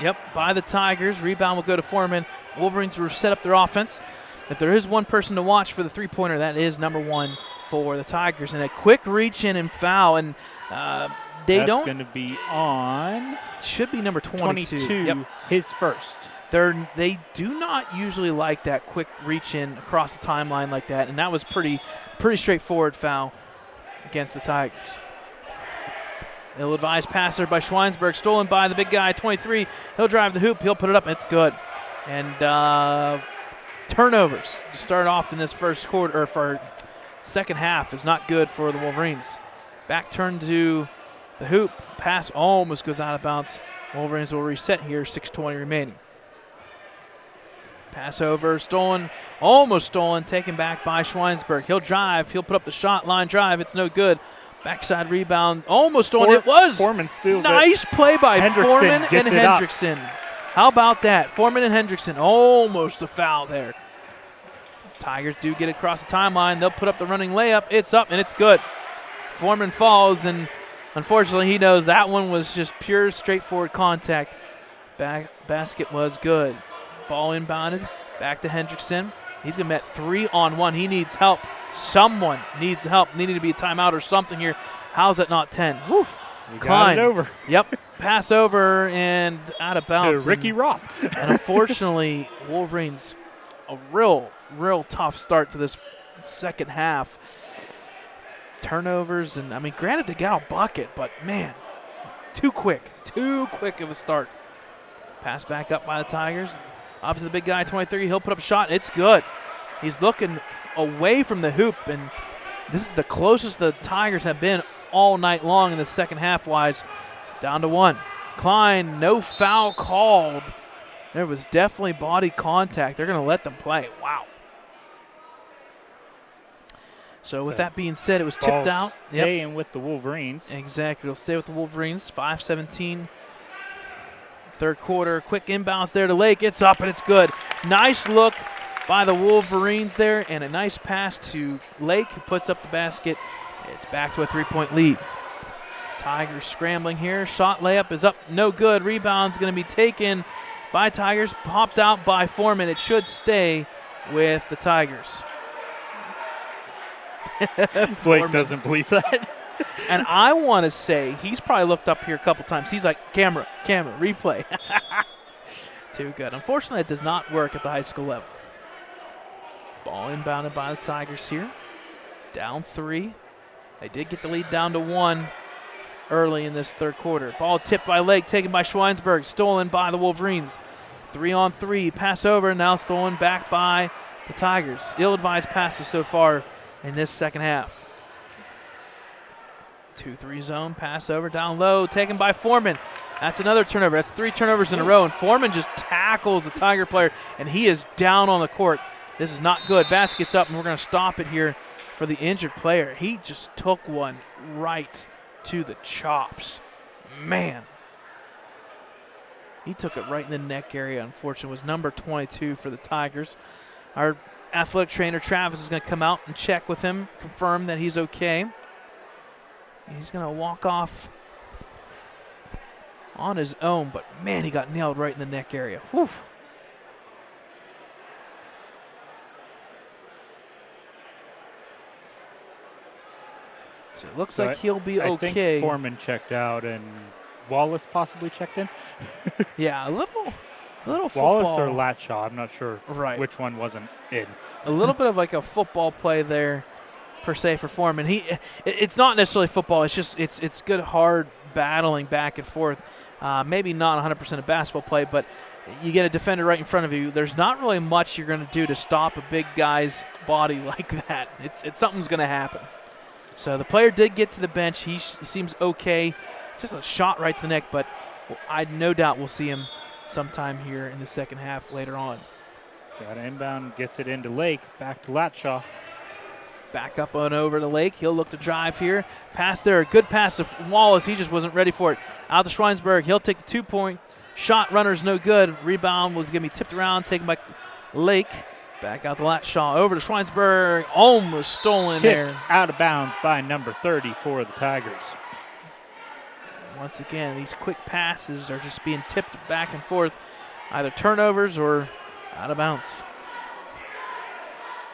Yep, by the Tigers. Rebound will go to Foreman. Wolverines will set up their offense. If there is one person to watch for the three-pointer, that is number 1 for the Tigers. And a quick reach in and foul. And That's going to be on. Should be number 22. Yep. His first. They do not usually like that quick reach in across the timeline like that, and that was pretty straightforward foul against the Tigers. Ill-advised pass there by Schweinsberg, stolen by the big guy, 23. He'll drive the hoop. He'll put it up. It's good. And turnovers to start off in this first quarter, or for second half, is not good for the Wolverines. Back turn to the hoop. Pass almost goes out of bounds. Wolverines will reset here, 6:20 remaining. Pass over, stolen, almost stolen, taken back by Schweinsberg. He'll drive. He'll put up the shot, line drive. It's no good. Backside rebound, almost stolen. It was. Foreman steals it. Nice play by Foreman and up. Hendrickson. How about that? Foreman and Hendrickson, almost a foul there. Tigers do get across the timeline. They'll put up the running layup. It's up, and it's good. Foreman falls, and unfortunately he knows that one was just pure, straightforward contact. Basket was good. Ball inbounded. Back to Hendrickson. He's going to met 3-on-1. He needs help. Someone needs help. Needing to be a timeout or something here. How's that not 10? Whew. Got it over. Yep. Pass over and out of bounds. To Ricky Roth. And unfortunately, Wolverines, a real tough start to this second half. Turnovers, and I mean, granted they got a bucket, but man, too quick of a start. Pass back up by the Tigers. Up to the big guy, 23. He'll put up a shot. It's good. He's looking away from the hoop, and this is the closest the Tigers have been all night long in the second half-wise. Down to 1. Klein, no foul called. There was definitely body contact. They're going to let them play. Wow. So with that being said, it was tipped out. Staying with the Wolverines. Exactly. It'll stay with the Wolverines. 5:17. Third quarter. Quick inbounds there to Lake. It's up, and it's good. Nice look by the Wolverines there, and a nice pass to Lake, who puts up the basket It's back to a 3-point lead. Tigers scrambling here. Shot layup is up, no good. Rebound's going to be taken by Tigers. Popped out by Foreman. It should stay with the Tigers. Blake doesn't believe that. And I want to say he's probably looked up here a couple times. He's like, camera, replay. Too good. Unfortunately, it does not work at the high school level. Ball inbounded by the Tigers here. Down 3. They did get the lead down to 1 early in this third quarter. Ball tipped by Lake, taken by Schweinsberg, stolen by the Wolverines. 3-on-3, pass over, now stolen back by the Tigers. Ill-advised passes so far in this second half. 2-3 zone, pass over, down low, taken by Foreman. That's another turnover. That's 3 turnovers in a row, and Foreman just tackles the Tiger player, and he is down on the court. This is not good. Basket's up, and we're going to stop it here for the injured player. He just took one right to the chops. Man. He took it right in the neck area, unfortunately. It was number 22 for the Tigers. Our athletic trainer, Travis, is going to come out and check with him, confirm that he's okay. He's going to walk off on his own, but man, he got nailed right in the neck area. Whew. So it looks like he'll be okay. I think Foreman checked out and Wallace possibly checked in. Yeah, a little football. Wallace or Latshaw, I'm not sure which one wasn't in. A little bit of like a football play there per se for Foreman. It's not necessarily football. It's just it's good hard battling back and forth. Maybe not 100% a basketball play, but you get a defender right in front of you. There's not really much you're going to do to stop a big guy's body like that. It's something's going to happen. So the player did get to the bench. He seems okay. Just a shot right to the neck, but I no doubt we'll see him sometime here in the second half later on. Got inbound, gets it into Lake, back to Latshaw. Back up and over to Lake. He'll look to drive here. Pass there. Good pass to Wallace. He just wasn't ready for it. Out to Schweinsberg. He'll take the 2-point shot. Runner's no good. Rebound was going to be tipped around, taken by Lake. Back out to Latshaw. Over to Schweinsberg. Almost stolen there. Out of bounds by number 30 for the Tigers. Once again, these quick passes are just being tipped back and forth. Either turnovers or out of bounds.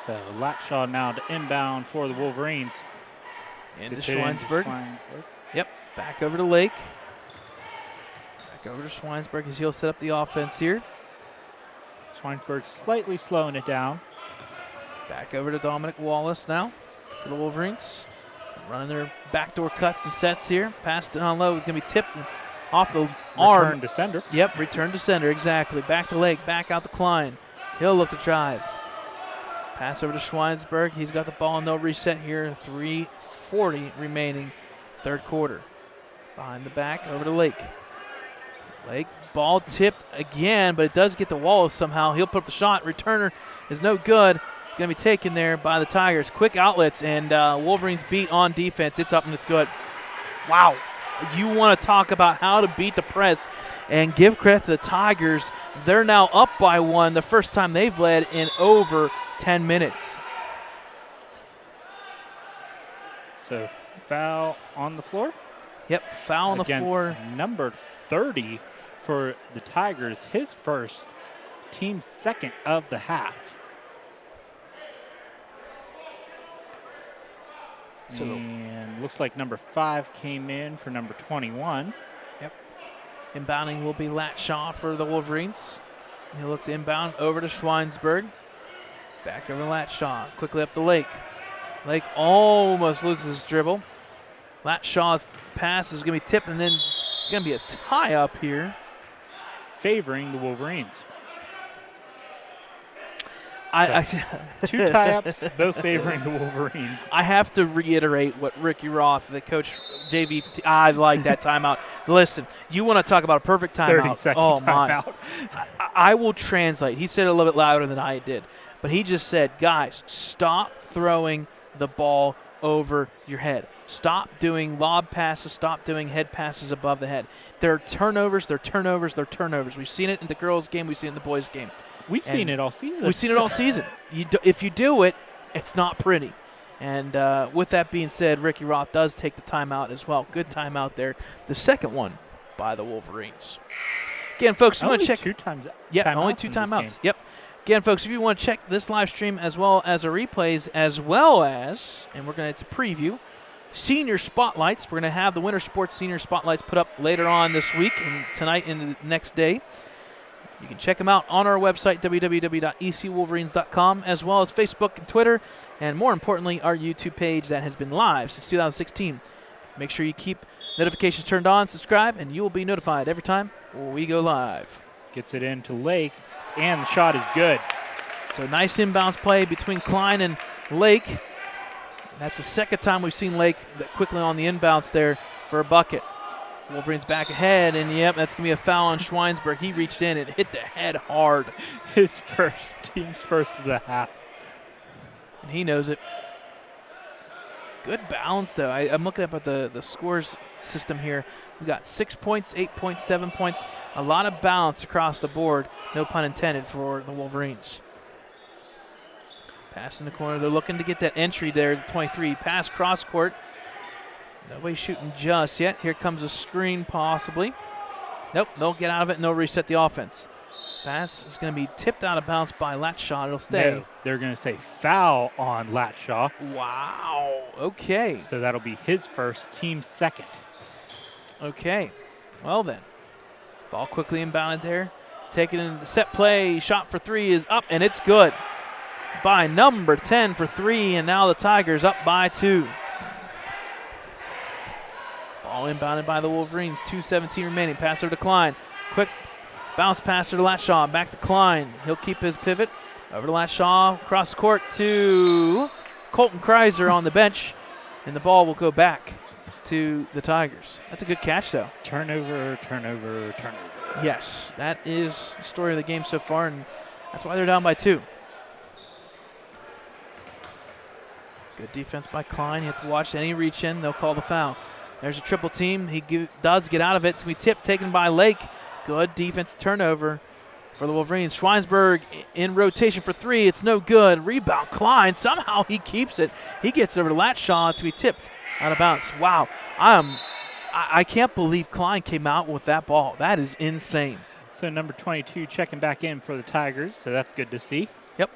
So Latshaw now to inbound for the Wolverines. Into Schweinsberg. Yep, back over to Lake. Back over to Schweinsberg as he'll set up the offense here. Schweinsberg slightly slowing it down. Back over to Dominic Wallace now for the Wolverines. Running their backdoor cuts and sets here. Pass down low. It's going to be tipped off the arm. Return to sender. Yep, return to sender, exactly. Back to Lake, back out to Klein. He'll look to drive. Pass over to Schweinsberg. He's got the ball, no reset here. 3:40 remaining, third quarter. Behind the back, over to Lake. Lake, ball tipped again, but it does get to Wallace somehow. He'll put up the shot. Returner is no good. Going to be taken there by the Tigers. Quick outlets, and Wolverines beat on defense. It's up and it's good. Wow. You want to talk about how to beat the press and give credit to the Tigers. They're now up by 1, the first time they've led in over 10 minutes. So foul on the floor? Yep, foul on the floor. Number 30 for the Tigers, his first, team second of the half. So, and looks like number 5 came in for number 21. Yep. Inbounding will be Latshaw for the Wolverines. He'll look to inbound over to Schweinsberg. Back over to Latshaw. Quickly up the Lake. Lake almost loses his dribble. Latshaw's pass is going to be tipped, and then it's going to be a tie up here. Favoring the Wolverines. Two tie-ups, both favoring the Wolverines. I have to reiterate what Ricky Roth, the coach, JV. I like that timeout. Listen, you want to talk about a perfect timeout? 30-second timeout. I will translate. He said it a little bit louder than I did, but he just said, "Guys, stop throwing the ball over your head. Stop doing lob passes. Stop doing head passes above the head. They're turnovers. They're turnovers. They're turnovers. We've seen it in the girls' game. We've seen it in the boys' game." We've seen it all season. We've seen it all season. If you do it, it's not pretty. And with that being said, Ricky Roth does take the timeout as well. Good timeout there. The second one by the Wolverines. Again, folks, if you want to check. Only two timeouts. Yep. Again, folks, if you want to check this live stream as well as our replays, as well as, and it's a preview, senior spotlights. We're going to have the Winter Sports Senior Spotlights put up later on this week and tonight and the next day. You can check them out on our website, www.ecwolverines.com, as well as Facebook and Twitter, and more importantly, our YouTube page that has been live since 2016. Make sure you keep notifications turned on, subscribe, and you will be notified every time we go live. Gets it into Lake, and the shot is good. So nice inbounds play between Klein and Lake. That's the second time we've seen Lake quickly on the inbounds there for a bucket. Wolverines back ahead, and yep, that's going to be a foul on Schweinsberg. He reached in and hit the head hard. His team's first of the half. And he knows it. Good balance, though. I'm looking up at the scores system here. We got 6 points, 8 points, 7 points. A lot of balance across the board, no pun intended, for the Wolverines. Pass in the corner. They're looking to get that entry there, the 23. Pass cross court. Nobody shooting just yet. Here comes a screen possibly. Nope, they'll get out of it and they'll reset the offense. Pass is going to be tipped out of bounds by Latshaw. It'll stay. No, they're going to say foul on Latshaw. Wow. Okay. So that'll be his first, team's second. Okay. Well then. Ball quickly inbounded there. Taken in the set play. Shot for three is up, and it's good. By number 10 for three, and now the Tigers up by 2. Ball inbounded by the Wolverines. 2:17 remaining. Pass over to Klein. Quick bounce pass to Latshaw. Back to Klein. He'll keep his pivot. Over to Latshaw. Cross court to Colton Kreiser on the bench. And the ball will go back to the Tigers. That's a good catch, though. Turnover, turnover, turnover. Yes, that is the story of the game so far, and that's why they're down by 2. Good defense by Klein. You have to watch any reach in. They'll call the foul. There's a triple team. He does get out of it. It's going to be tipped, taken by Lake. Good defensive turnover for the Wolverines. Schweinsberg in rotation for 3. It's no good. Rebound, Klein. Somehow he keeps it. He gets over to Latshaw. It's going to be tipped out of bounds. Wow. I can't believe Klein came out with that ball. That is insane. So number 22 checking back in for the Tigers, so that's good to see. Yep.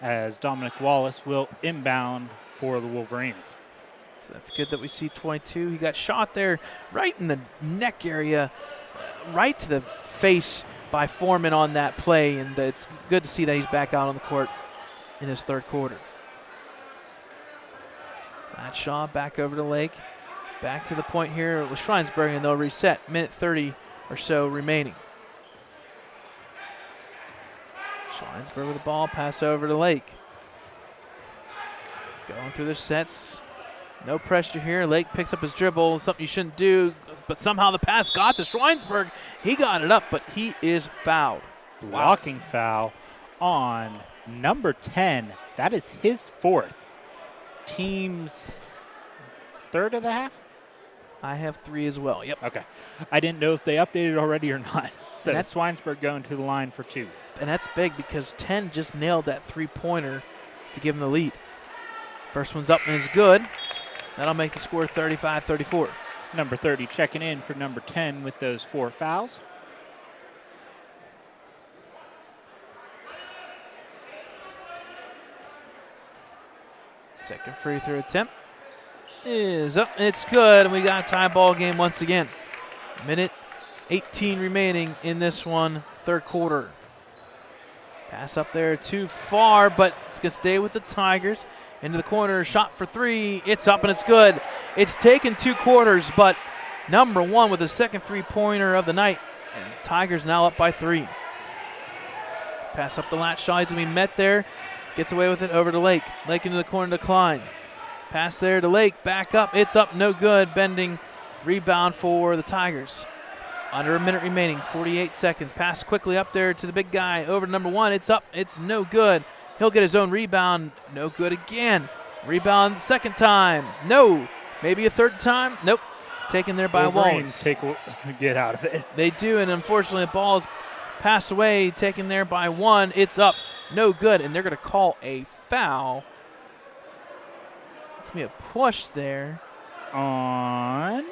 As Dominic Wallace will inbound for the Wolverines. So that's good that we see 22. He got shot there right in the neck area, right to the face by Foreman on that play, and it's good to see that he's back out on the court in his third quarter. Latshaw back over to Lake. Back to the point here with Schweinsberg, and they'll reset. Minute 30 or so remaining. Schweinsberg with the ball, pass over to Lake. Going through their sets. No pressure here. Lake picks up his dribble, something you shouldn't do, but somehow the pass got to Schweinsberg. He got it up, but he is fouled. Blocking foul on number 10. That is his 4th. Team's third of the half? I have 3 as well. Yep. Okay. I didn't know if they updated already or not. So that's Schweinsberg going to the line for 2. And that's big because 10 just nailed that 3-pointer to give him the lead. First one's up and is good. That'll make the score 35-34. Number 30 checking in for number 10 with those 4 fouls. Second free throw attempt is up, and it's good, and we got a tie ball game once again. Minute 18 remaining in this one, third quarter. Pass up there too far, but it's going to stay with the Tigers. Into the corner, shot for 3. It's up, and it's good. It's taken 2 quarters, but number 1 with the second 3-pointer of the night, and Tigers now up by 3. Pass up the Latshaw. He's going to be met there. Gets away with it over to Lake. Lake into the corner to Klein. Pass there to Lake. Back up. It's up. No good. Bending. Rebound for the Tigers. Under a minute remaining. 48 seconds. Pass quickly up there to the big guy. Over to number 1. It's up. It's no good. He'll get his own rebound. No good again. Rebound the second time. No. Maybe a third time. Nope. Taken there by Wallace. Get out of it. They do, and unfortunately the ball is passed away. Taken there by 1. It's up. No good, and they're going to call a foul It's going to be a push there. On.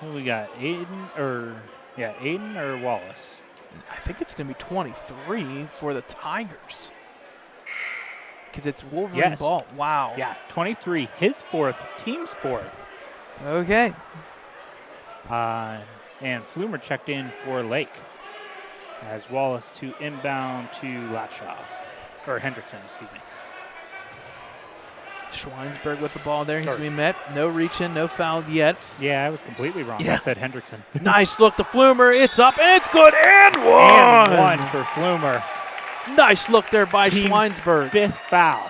What we got? Aiden or Wallace? I think it's going to be 23 for the Tigers. Because it's Wolverine ball. Wow. Yeah, 23. His fourth, team's fourth. Okay. And Flumer checked in for Lake. As Wallace to inbound to Latshaw. Or Hendrickson, excuse me. Schweinsberg with the ball there. He's going to be met. No reach in, no foul yet. Yeah, I was completely wrong. Yeah. I said Hendrickson. Nice look to Flumer. It's up and it's good. And one. And one for Flumer. Nice look there by Team's Schweinsberg. Fifth foul.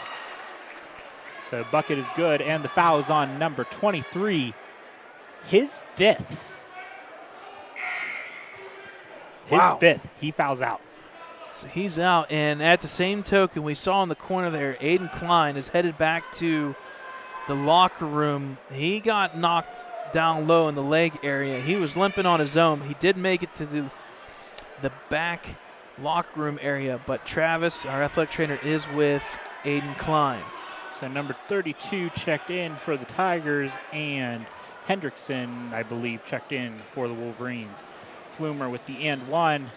So bucket is good, and the foul is on number 23. His fifth. His fifth. He fouls out. So he's out, and at the same token, we saw in the corner there, Aiden Klein is headed back to the locker room. He got knocked down low in the leg area. He was limping on his own. He did make it to the back locker room area, but Travis, our athletic trainer, is with Aiden Klein. So number 32 checked in for the Tigers, and Hendrickson, I believe, checked in for the Wolverines. Flumer with the and one.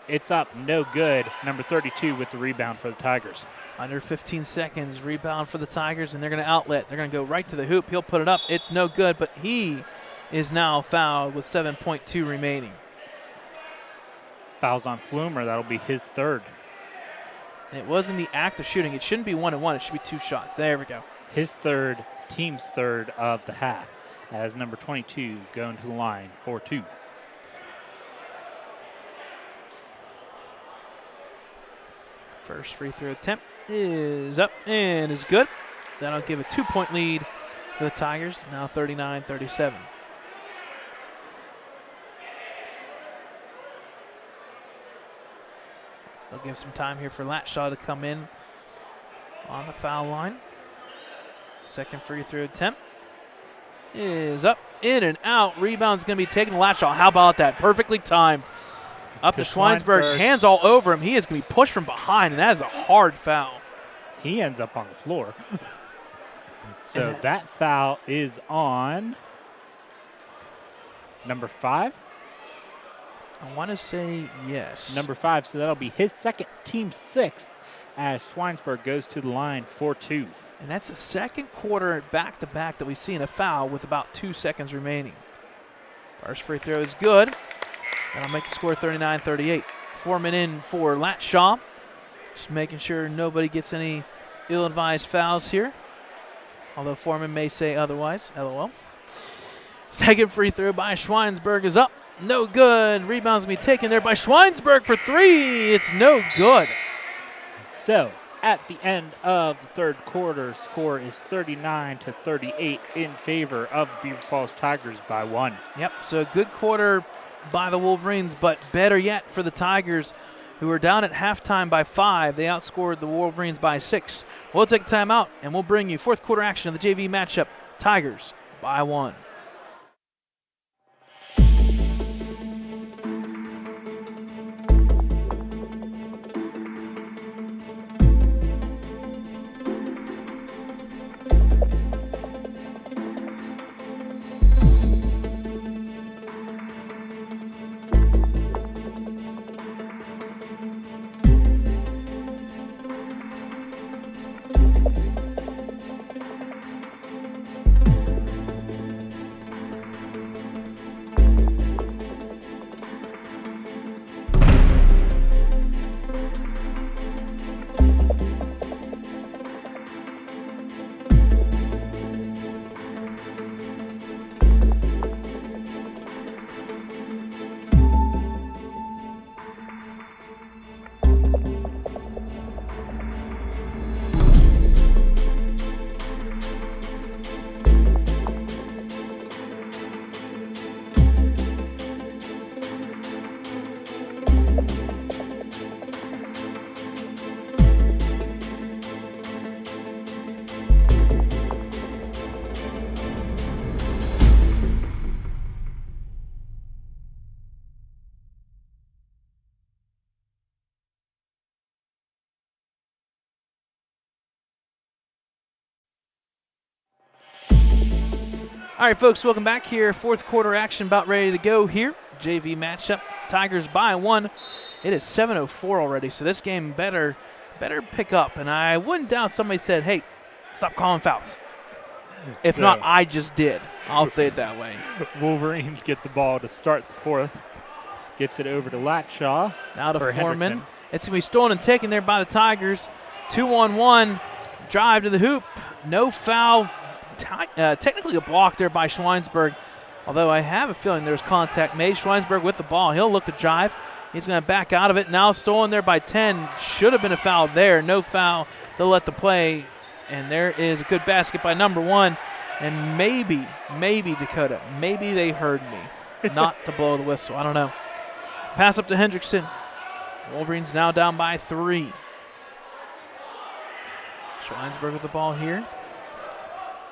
It's up, no good. Number 32 with the rebound for the Tigers. Under 15 seconds, rebound for the Tigers, and they're going to outlet. They're going to go right to the hoop. He'll put it up. It's no good, but he is now fouled with 7.2 remaining. Fouls on Flumer. That'll be his third. It was in the act of shooting. It shouldn't be 1-1. It should be 2 shots. There we go. His third, team's third of the half, as number 22 going to the line for 2. First free throw attempt is up and is good. That'll give a 2-point lead for the Tigers, now 39-37. They'll give some time here for Latshaw to come in on the foul line. Second free throw attempt is up, in and out. Rebound's going to be taken to Latshaw. How about that? Perfectly timed. Up to Schweinsberg, hands all over him. He is going to be pushed from behind, and that is a hard foul. He ends up on the floor. So that foul is on number 5. I want to say yes. Number 5, so that'll be his second, team 6th, as Schweinsberg goes to the line for 2. And that's the second quarter back-to-back that we've seen a foul with about 2 seconds remaining. First free throw is good. That'll make the score 39-38. Foreman in for Latshaw. Just making sure nobody gets any ill-advised fouls here. Although Foreman may say otherwise. LOL. Second free throw by Schweinsberg is up. No good. Rebound's going to be taken there by Schweinsberg for 3. It's no good. So at the end of the third quarter, score is 39-38 in favor of the Beaver Falls Tigers by 1. Yep, so a good quarter by the Wolverines, but better yet for the Tigers, who were down at halftime by 5. They outscored the Wolverines by 6. We'll take a timeout, and we'll bring you fourth quarter action of the JV matchup. Tigers by 1. All right, folks, welcome back here. Fourth quarter action about ready to go here. JV matchup. Tigers by 1. It is 7:04 already, so this game better pick up. And I wouldn't doubt somebody said, hey, stop calling fouls. If not, I just did. I'll say it that way. Wolverines get the ball to start the fourth. Gets it over to Latshaw. Now to Foreman. Hendrickson. It's going to be stolen and taken there by the Tigers. 2-on-1. Drive to the hoop. No foul. Technically a block there by Schweinsberg, although I have a feeling there was contact made. Schweinsberg with the ball. He'll look to drive. He's going to back out of it. Now stolen there by 10. Should have been a foul there. No foul. They'll let the play. And there is a good basket by number 1. And maybe Dakota, maybe they heard me not to blow the whistle. I don't know. Pass up to Hendrickson. Wolverines now down by 3. Schweinsberg with the ball here.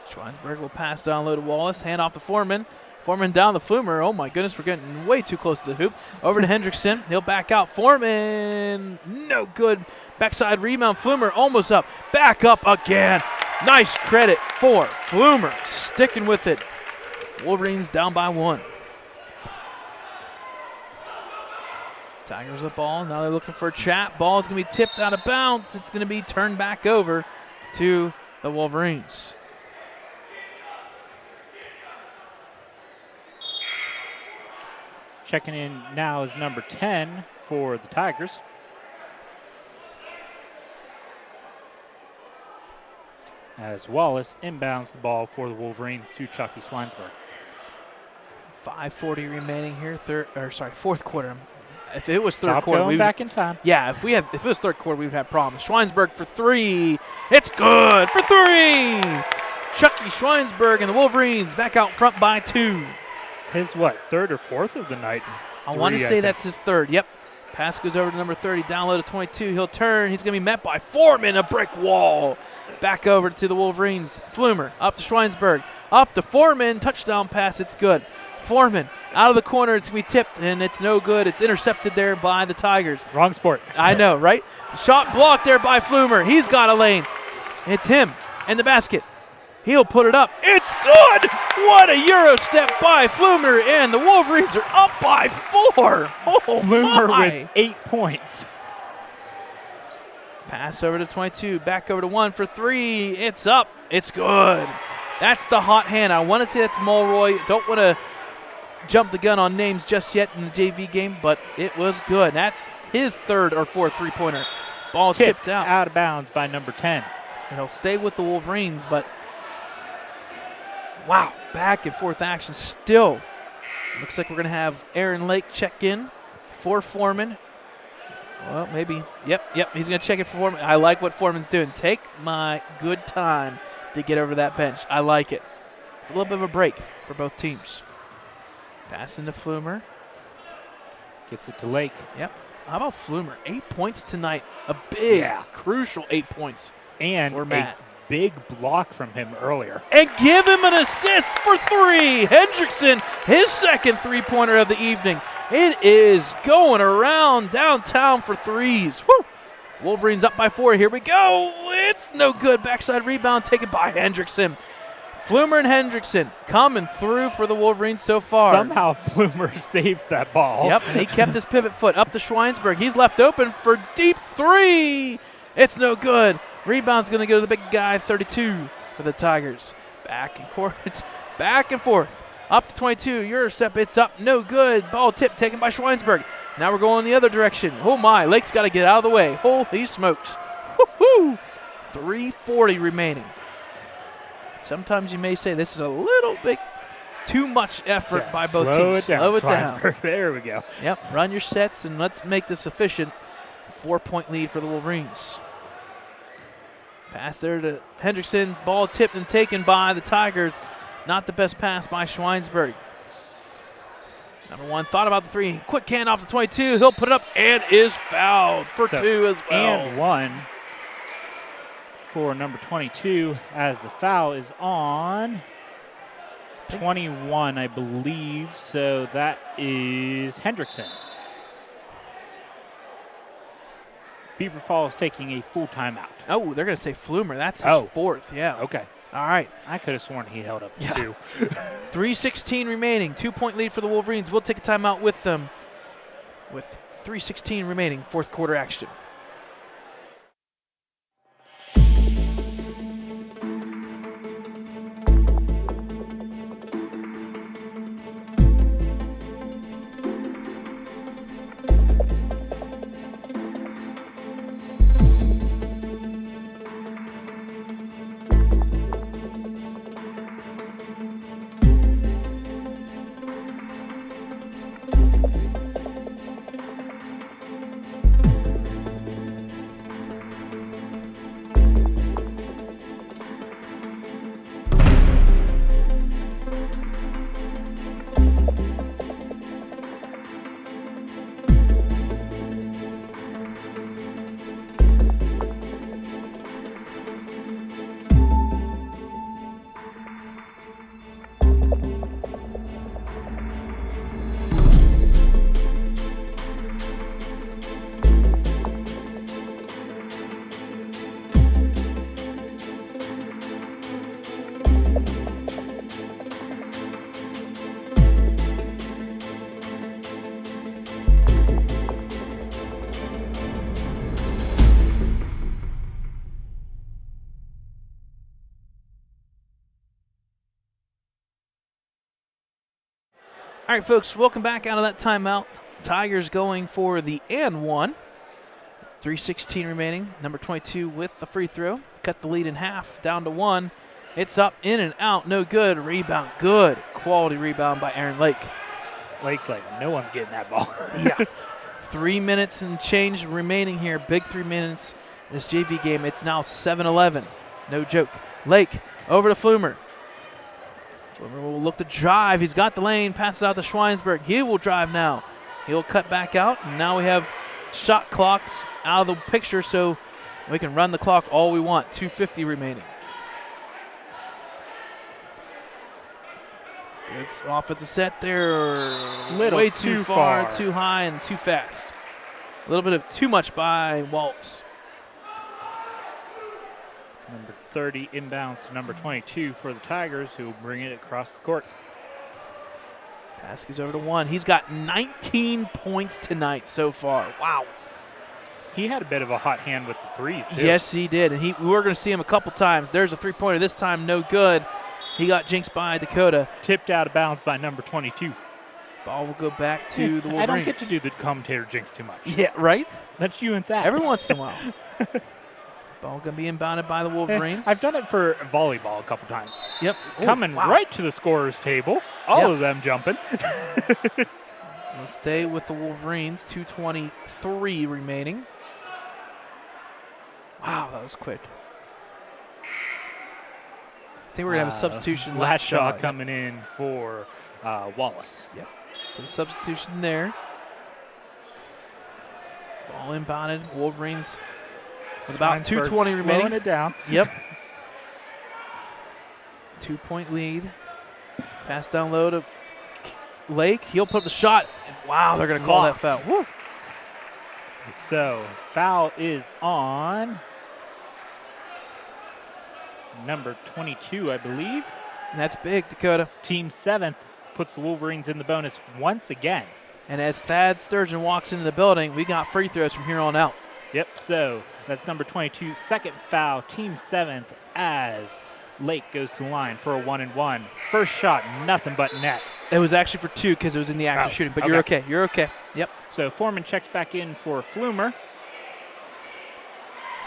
Schweinsberg will pass down low to Wallace. Hand off to Foreman. Foreman down the Flumer. Oh, my goodness, we're getting way too close to the hoop. Over to Hendrickson. He'll back out. Foreman, no good. Backside rebound. Flumer almost up. Back up again. Nice credit for Flumer. Sticking with it. Wolverines down by 1. Tigers with the ball. Now they're looking for a trap. Ball is going to be tipped out of bounds. It's going to be turned back over to the Wolverines. Checking in now is number 10 for the Tigers. As Wallace inbounds the ball for the Wolverines to Chucky Schweinsberg. 5:40 remaining here. Fourth quarter. If it was third Stop quarter, going back in time. Yeah, if it was third quarter, we would have problems. Schweinsberg for 3. It's good for 3. Chucky Schweinsberg and the Wolverines back out front by 2. His third or fourth of the night? I want to say that's his third. Yep. Pass goes over to number 30, down low to 22. He'll turn. He's going to be met by Foreman, a brick wall. Back over to the Wolverines. Flumer up to Schweinsberg. Up to Foreman. Touchdown pass. It's good. Foreman out of the corner. It's going to be tipped, and it's no good. It's intercepted there by the Tigers. Wrong sport. I know, right? Shot blocked there by Flumer. He's got a lane. It's him and the basket. He'll put it up. It's good! What a Euro step by Flumer, and the Wolverines are up by 4. Oh, Flumer my. with 8 points. Pass over to 22, back over to 1 for 3. It's up. It's good. That's the hot hand. I want to say that's Mulroy. Don't want to jump the gun on names just yet in the JV game, but it was good. That's his third or fourth three-pointer. Ball tipped out of bounds by number 10. And he'll stay with the Wolverines, but wow, back and forth action still. Looks like we're going to have Aaron Lake check in for Foreman. Well, maybe. Yep, he's going to check it for Foreman. I like what Foreman's doing. Take my good time to get over that bench. I like it. It's a little bit of a break for both teams. Pass into Flumer. Gets it to Lake. Yep. How about Flumer? 8 points tonight. A big, crucial 8 points. And for Matt. Big block from him earlier. And give him an assist for 3. Hendrickson, his second three-pointer of the evening. It is going around downtown for 3s. Woo! Wolverines up by 4. Here we go. It's no good. Backside rebound taken by Hendrickson. Flumer and Hendrickson coming through for the Wolverines so far. Somehow Flumer saves that ball. Yep, and he kept his pivot foot up to Schweinsberg. He's left open for deep 3. It's no good. Rebound's going to go to the big guy, 32, for the Tigers. Back and forth. Up to 22. Euro step. It's up. No good. Ball tip taken by Schweinsberg. Now we're going the other direction. Oh, my. Lake's got to get out of the way. Holy smokes. Woo-hoo. 3:40 remaining. Sometimes you may say this is a little bit too much effort by both teams. Slow it down. There we go. Yep. Run your sets, and let's make this efficient. 4-point lead for the Wolverines. Pass there to Hendrickson. Ball tipped and taken by the Tigers. Not the best pass by Schweinsberg. Number 1 thought about the 3. Quick hand off the 22. He'll put it up and is fouled for 2 as well. And 1 for number 22 as the foul is on 21, I believe. So that is Hendrickson. Beaver Falls taking a full timeout. Oh, they're going to say Flumer. That's his 4th, yeah. Okay. All right. I could have sworn he held up Yeah. 2. 3:16 remaining. 2-point lead for the Wolverines. We'll take a timeout with them with 3:16 remaining, fourth quarter action. All right, folks, welcome back out of that timeout. Tigers going for the and one. 3:16 remaining. Number 22 with the free throw. Cut the lead in half, down to 1. It's up, in and out, no good. Rebound, good. Quality rebound by Aaron Lake. Lake's like, no one's getting that ball. Yeah. 3 minutes and change remaining here. Big 3 minutes in this JV game. It's now 7-11. No joke. Lake over to Flumer. Flumer will look to drive. He's got the lane. Passes out to Schweinsberg. He will drive now. He'll cut back out. And now we have shot clocks out of the picture, so we can run the clock all we want. 2:50 remaining. Good offensive set there. Little way too far, far. too high, and too fast. A little bit of too much by Wallace. Number 30 inbounds to number 22 for the Tigers, who will bring it across the court. Pass goes over to 1. He's got 19 points tonight so far. Wow. He had a bit of a hot hand with the threes, too. Yes, he did. And we were going to see him a couple times. There's a three-pointer. This time, no good. He got jinxed by Dakota. Tipped out of bounds by number 22. Ball will go back to the Wolverines. I don't get to do the commentator jinx too much. Yeah, right? That's you and that. Every once in a while. Ball going to be inbounded by the Wolverines. I've done it for volleyball a couple times. Yep. Coming right to the scorer's table. All of them jumping. So stay with the Wolverines. 2:23 remaining. Wow, that was quick. I think we're going to have a substitution. Latshaw coming in for Wallace. Yep. So substitution there. Ball inbounded. Wolverines with about 2:20 remaining. Slowing it down. Yep. 2-point lead. Pass down low to Lake. He'll put up the shot. Wow, they're going to call that foul. Woo. So foul is on number 22, I believe. And that's big, Dakota. Team 7th puts the Wolverines in the bonus once again. And as Thad Sturgeon walks into the building, we got free throws from here on out. Yep, so that's number 22's second foul, Team 7th, as Lake goes to the line for a 1-and-1. First shot, nothing but net. It was actually for 2 because it was in the act of shooting, but you're okay. You're okay. Yep. So Foreman checks back in for Flumer.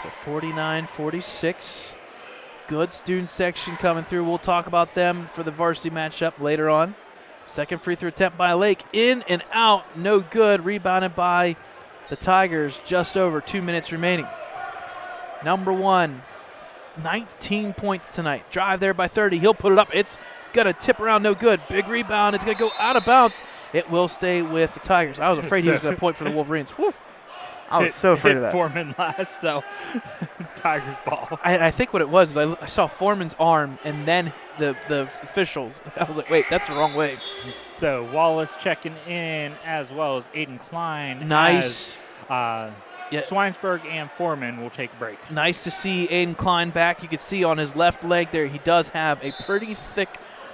So 49-46. Good student section coming through. We'll talk about them for the varsity matchup later on. Second free throw attempt by Lake. In and out. No good. Rebounded by the Tigers. Just over 2 minutes remaining. Number 1, 19 points tonight. Drive there by 30. He'll put it up. It's going to tip around. No good. Big rebound. It's going to go out of bounds. It will stay with the Tigers. I was afraid he was going to point for the Wolverines. Whew. I was so afraid of that. Foreman last, so Tigers ball. I think what it was is I saw Foreman's arm and then the officials. I was like, wait, that's the wrong way. So Wallace checking in as well as Aiden Klein. Nice. Yeah. Swinesburg and Foreman will take a break. Nice to see Aiden Klein back. You can see on his left leg there, he does have a pretty thick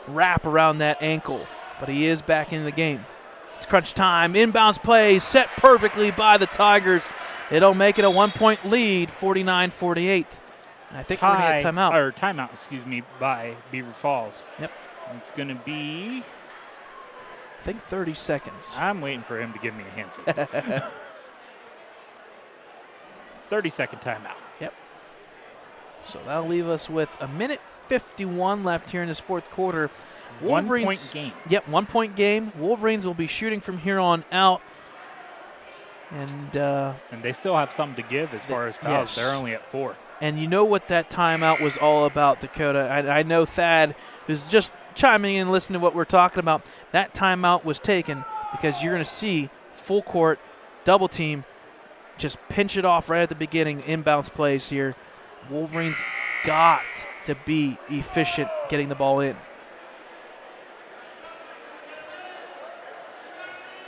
wrap around that ankle, but he is back in the game. It's crunch time. Inbounds play set perfectly by the Tigers. It'll make it a 1-point lead, 49-48. And I think we're going to get timeout. Or timeout, by Beaver Falls. Yep. It's going to be, I think 30 seconds. I'm waiting for him to give me a hand signal. 30-second timeout. Yep. So that'll leave us with a minute 51 left here in this fourth quarter. Wolverines, 1 point game. Yep, 1 point game. Wolverines will be shooting from here on out. And they still have something to give as far as fouls. Yes. They're only at 4. And you know what that timeout was all about, Dakota. I know Thad, who's just chiming in and listening to what we're talking about, that timeout was taken because you're going to see full court, double team, just pinch it off right at the beginning, inbounds plays here. Wolverines got to be efficient getting the ball in.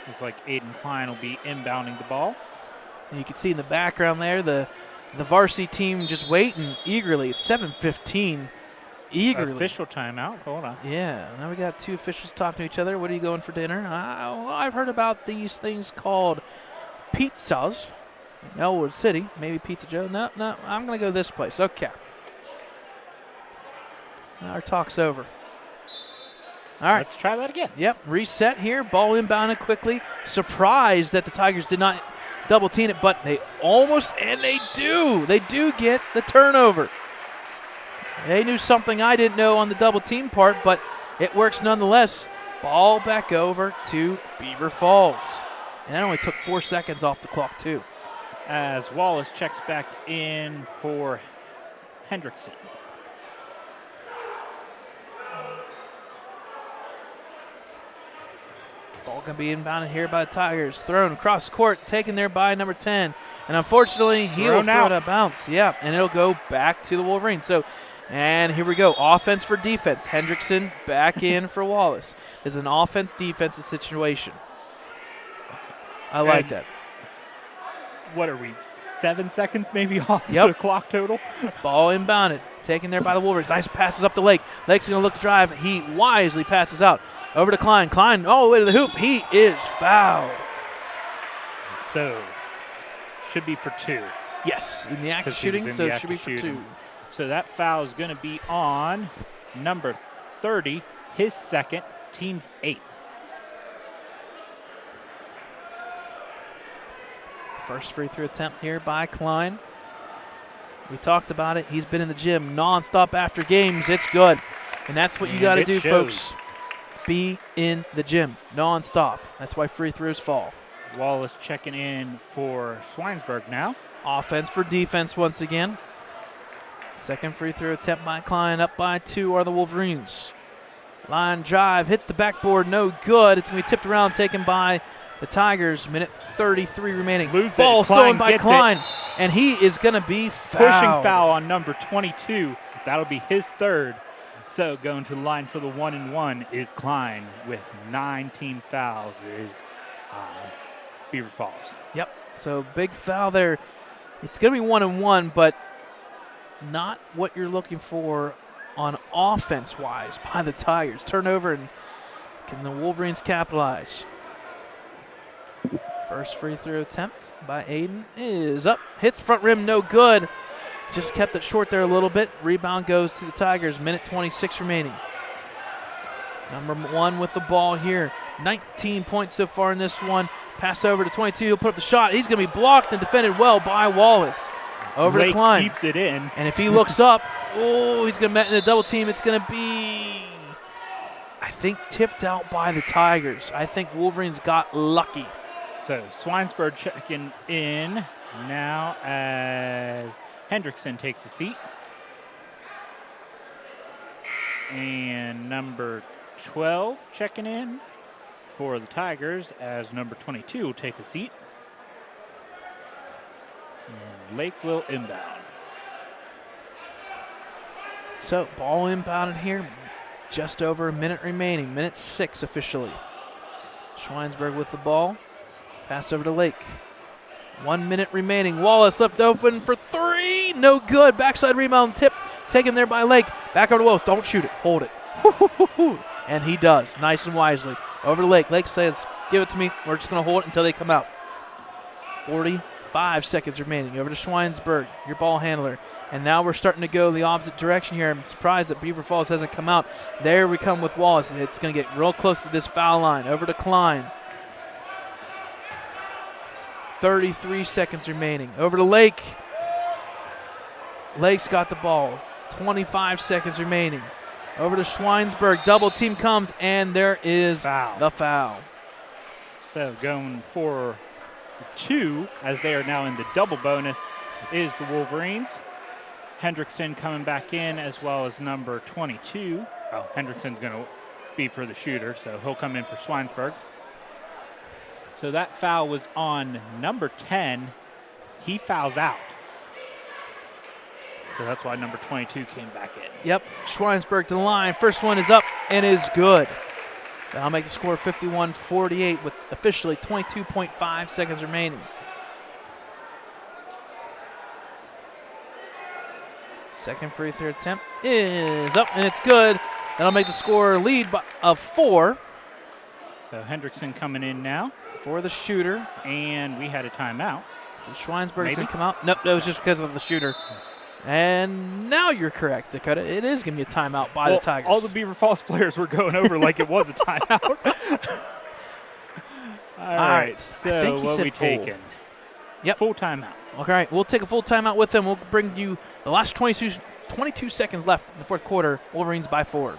Looks like Aiden Klein will be inbounding the ball. And you can see in the background there the varsity team just waiting eagerly. It's 7:15. Eagerly. Official timeout. Hold on. Yeah, now we got two officials talking to each other. What are you going for dinner? Well, I've heard about these things called pizzas in Ellwood City. Maybe Pizza Joe. No, I'm going to go this place. Okay. Now our talk's over. All right. Let's try that again. Yep, reset here. Ball inbounded quickly. Surprised that the Tigers did not double team it, but they almost, and they do. They do get the turnover. They knew something I didn't know on the double team part, but it works nonetheless. Ball back over to Beaver Falls. And that only took 4 seconds off the clock, too. As Wallace checks back in for Hendrickson. Ball going to be inbounded here by the Tigers. Thrown across court, taken there by number 10. And unfortunately, he will throw it out of bounds. Yeah, and it'll go back to the Wolverines. So, and here we go. Offense for defense. Hendrickson back in for Wallace. It's an offense-defense situation. I like that. What are we, 7 seconds maybe off the clock total? Ball inbounded, taken there by the Wolverines. Nice passes up the Lake. Lake's going to look to drive. He wisely passes out. Over to Klein. Klein all the way to the hoop. He is fouled. So, should be for 2. Yes, in the act of shooting, so it should be for 2. So that foul is going to be on number 30, his second, team's 8th. First free throw attempt here by Klein. We talked about it. He's been in the gym nonstop after games. It's good. And that's what you got to do, folks. Be in the gym nonstop. That's why free throws fall. Wallace checking in for Swinesburg now. Offense for defense once again. Second free throw attempt by Klein. Up by 2 are the Wolverines. Line drive. Hits the backboard. No good. It's going to be tipped around, taken by the Tigers. Minute 33 remaining. Ball stolen by Klein. And he is going to be fouled. Pushing foul on number 22. That'll be his 3rd. So going to the line for the 1-and-1 is Klein with 9 team fouls is Beaver Falls. Yep. So big foul there. It's going to be 1-and-1, but not what you're looking for on offense-wise by the Tigers. Turnover, and can the Wolverines capitalize? First free throw attempt by Aiden is up. Hits front rim, no good. Just kept it short there a little bit. Rebound goes to the Tigers. Minute 26 remaining. Number 1 with the ball here. 19 points so far in this one. Pass over to 22. He'll put up the shot. He's going to be blocked and defended well by Wallace. Over to Klein. Keeps it in. And if he looks up, he's going to met in a double team. It's going to be, I think, tipped out by the Tigers. I think Wolverines got lucky. So Swinesburg checking in now as Hendrickson takes a seat. And number 12 checking in for the Tigers as number 22 will take a seat. And Lake will inbound. So ball inbounded here. Just over a minute remaining. Minute 6 officially. Schweinsberg with the ball. Passed over to Lake. 1 minute remaining. Wallace left open for three. No good. Backside rebound tip taken there by Lake. Back over to Wallace. Don't shoot it. Hold it. And he does, nice and wisely. Over to Lake. Lake says, give it to me. We're just going to hold it until they come out. 45 seconds remaining. Over to Schweinsberg, your ball handler. And now we're starting to go the opposite direction here. I'm surprised that Beaver Falls hasn't come out. There we come with Wallace. It's going to get real close to this foul line. Over to Klein. 33 seconds remaining. Over to Lake. Lake's got the ball. 25 seconds remaining. Over to Schweinsberg. Double team comes, and there is the foul. So going for 2, as they are now in the double bonus, is the Wolverines. Hendrickson coming back in, as well as number 22. Oh, Hendrickson's going to be for the shooter, so he'll come in for Schweinsberg. So that foul was on number 10. He fouls out. So that's why number 22 came back in. Yep, Schweinsberg to the line. First one is up and is good. That'll make the score 51-48 with officially 22.5 seconds remaining. Second free throw attempt is up and it's good. That'll make the score lead of 4. So Hendrickson coming in now. For the shooter. And we had a timeout. So Schweinsberg's going to come out. Nope, that was just because of the shooter. And now you're correct, Dakota. It is going to be a timeout by the Tigers. All the Beaver Falls players were going over like it was a timeout. All right, so I think he what said we full. taking? Yep. Full timeout. All right, we'll take a full timeout with them. We'll bring you the last 22 seconds left in the fourth quarter. Wolverines by 4.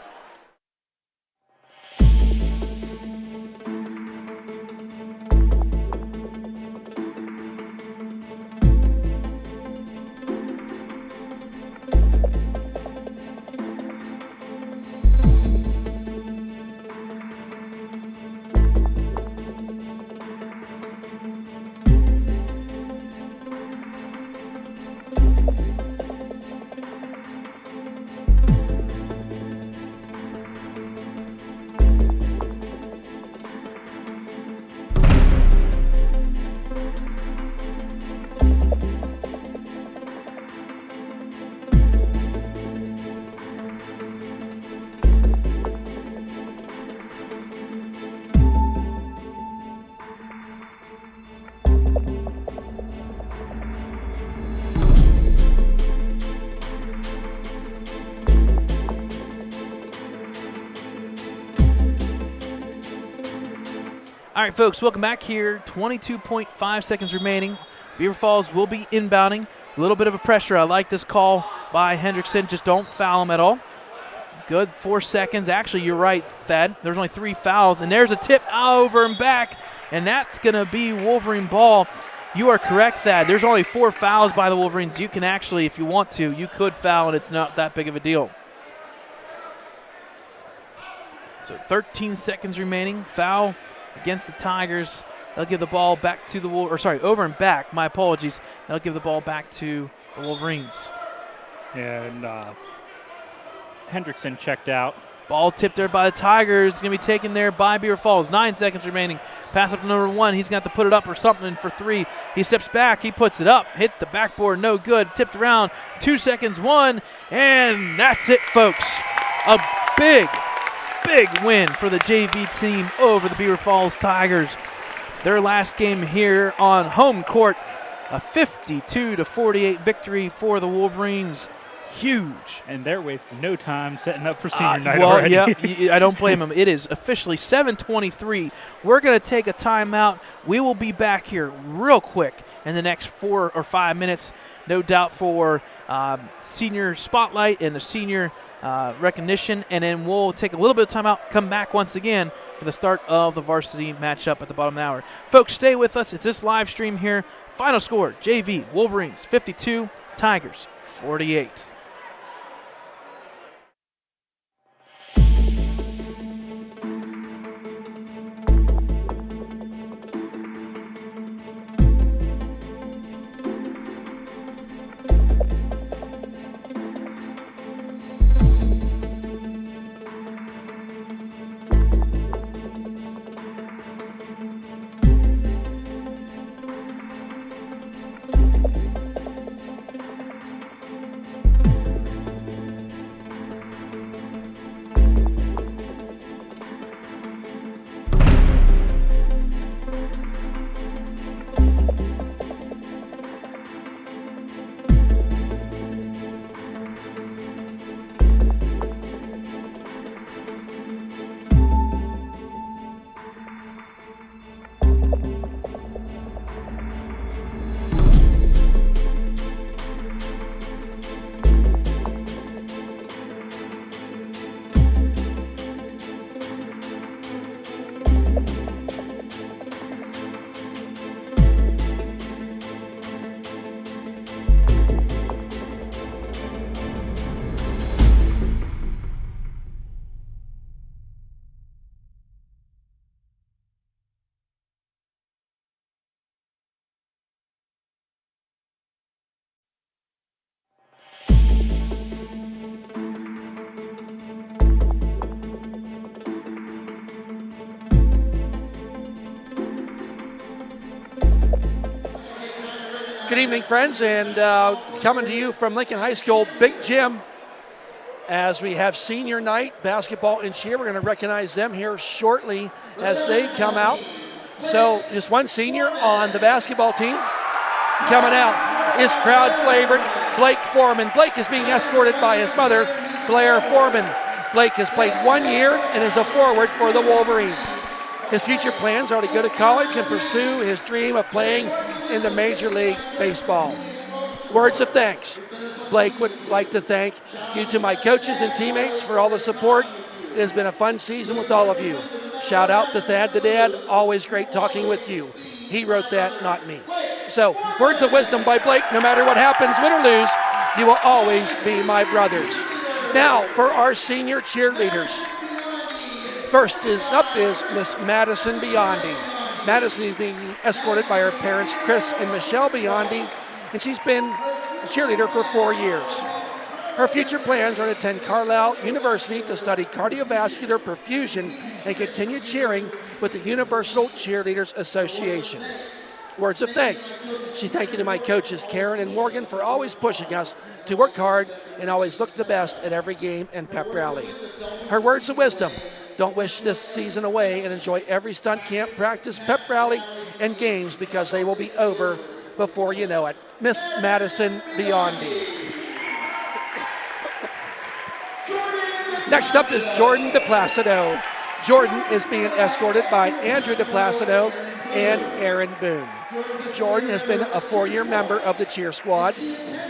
All right, folks, welcome back here. 22.5 seconds remaining. Beaver Falls will be inbounding. A little bit of a pressure. I like this call by Hendrickson. Just don't foul him at all. Good 4 seconds. Actually, you're right, Thad. There's only 3 fouls, and there's a tip over and back, and that's going to be Wolverine ball. You are correct, Thad. There's only 4 fouls by the Wolverines. You can actually, if you want to, you could foul, and it's not that big of a deal. So 13 seconds remaining. Foul against the Tigers. They'll give the ball back to the over and back. My apologies. They'll give the ball back to the Wolverines. And Hendrickson checked out. Ball tipped there by the Tigers. It's going to be taken there by Beaver Falls. 9 seconds remaining. Pass up to number 1. He's going to have to put it up or something for 3. He steps back. He puts it up. Hits the backboard. No good. Tipped around. 2 seconds. 1. And that's it, folks. A big win for the JV team over the Beaver Falls Tigers. Their last game here on home court, a 52-48 victory for the Wolverines. Huge. And they're wasting no time setting up for senior night already. Yeah, I don't blame them. It is officially 7:23. We're going to take a timeout. We will be back here real quick in the next 4 or 5 minutes, no doubt, for senior spotlight and the senior recognition, and then we'll take a little bit of time out, come back once again for the start of the varsity matchup at the bottom of the hour. Folks, stay with us. It's this live stream here. Final score, JV Wolverines 52, Tigers 48. Good evening, friends, and coming to you from Lincoln High School Big Gym as we have senior night basketball and cheer. We're going to recognize them here shortly as they come out. So just one senior on the basketball team. Coming out is crowd favorite Blake Foreman. Blake is being escorted by his mother, Blair Foreman. Blake has played 1 year and is a forward for the Wolverines. His future plans are to go to college and pursue his dream of playing in the Major League Baseball. Words of thanks. Blake would like to thank you to my coaches and teammates for all the support. It has been a fun season with all of you. Shout out to Thad the Dad. Always great talking with you. He wrote that, not me. So, words of wisdom by Blake. No matter what happens, win or lose, you will always be my brothers. Now, for our senior cheerleaders. First is Miss Madison Biondi. Madison is being escorted by her parents, Chris and Michelle Biondi, and she's been a cheerleader for 4 years. Her future plans are to attend Carlisle University to study cardiovascular perfusion and continue cheering with the Universal Cheerleaders Association. Words of thanks. She thanked you to my coaches, Karen and Morgan, for always pushing us to work hard and always look the best at every game and pep rally. Her words of wisdom. Don't wish this season away and enjoy every stunt camp, practice, pep rally, and games because they will be over before you know it. Miss Madison Biondi. Next up is Jordan DePlacido. Jordan is being escorted by Andrew DePlacido and Aaron Boone. Jordan has been a 4-year member of the cheer squad.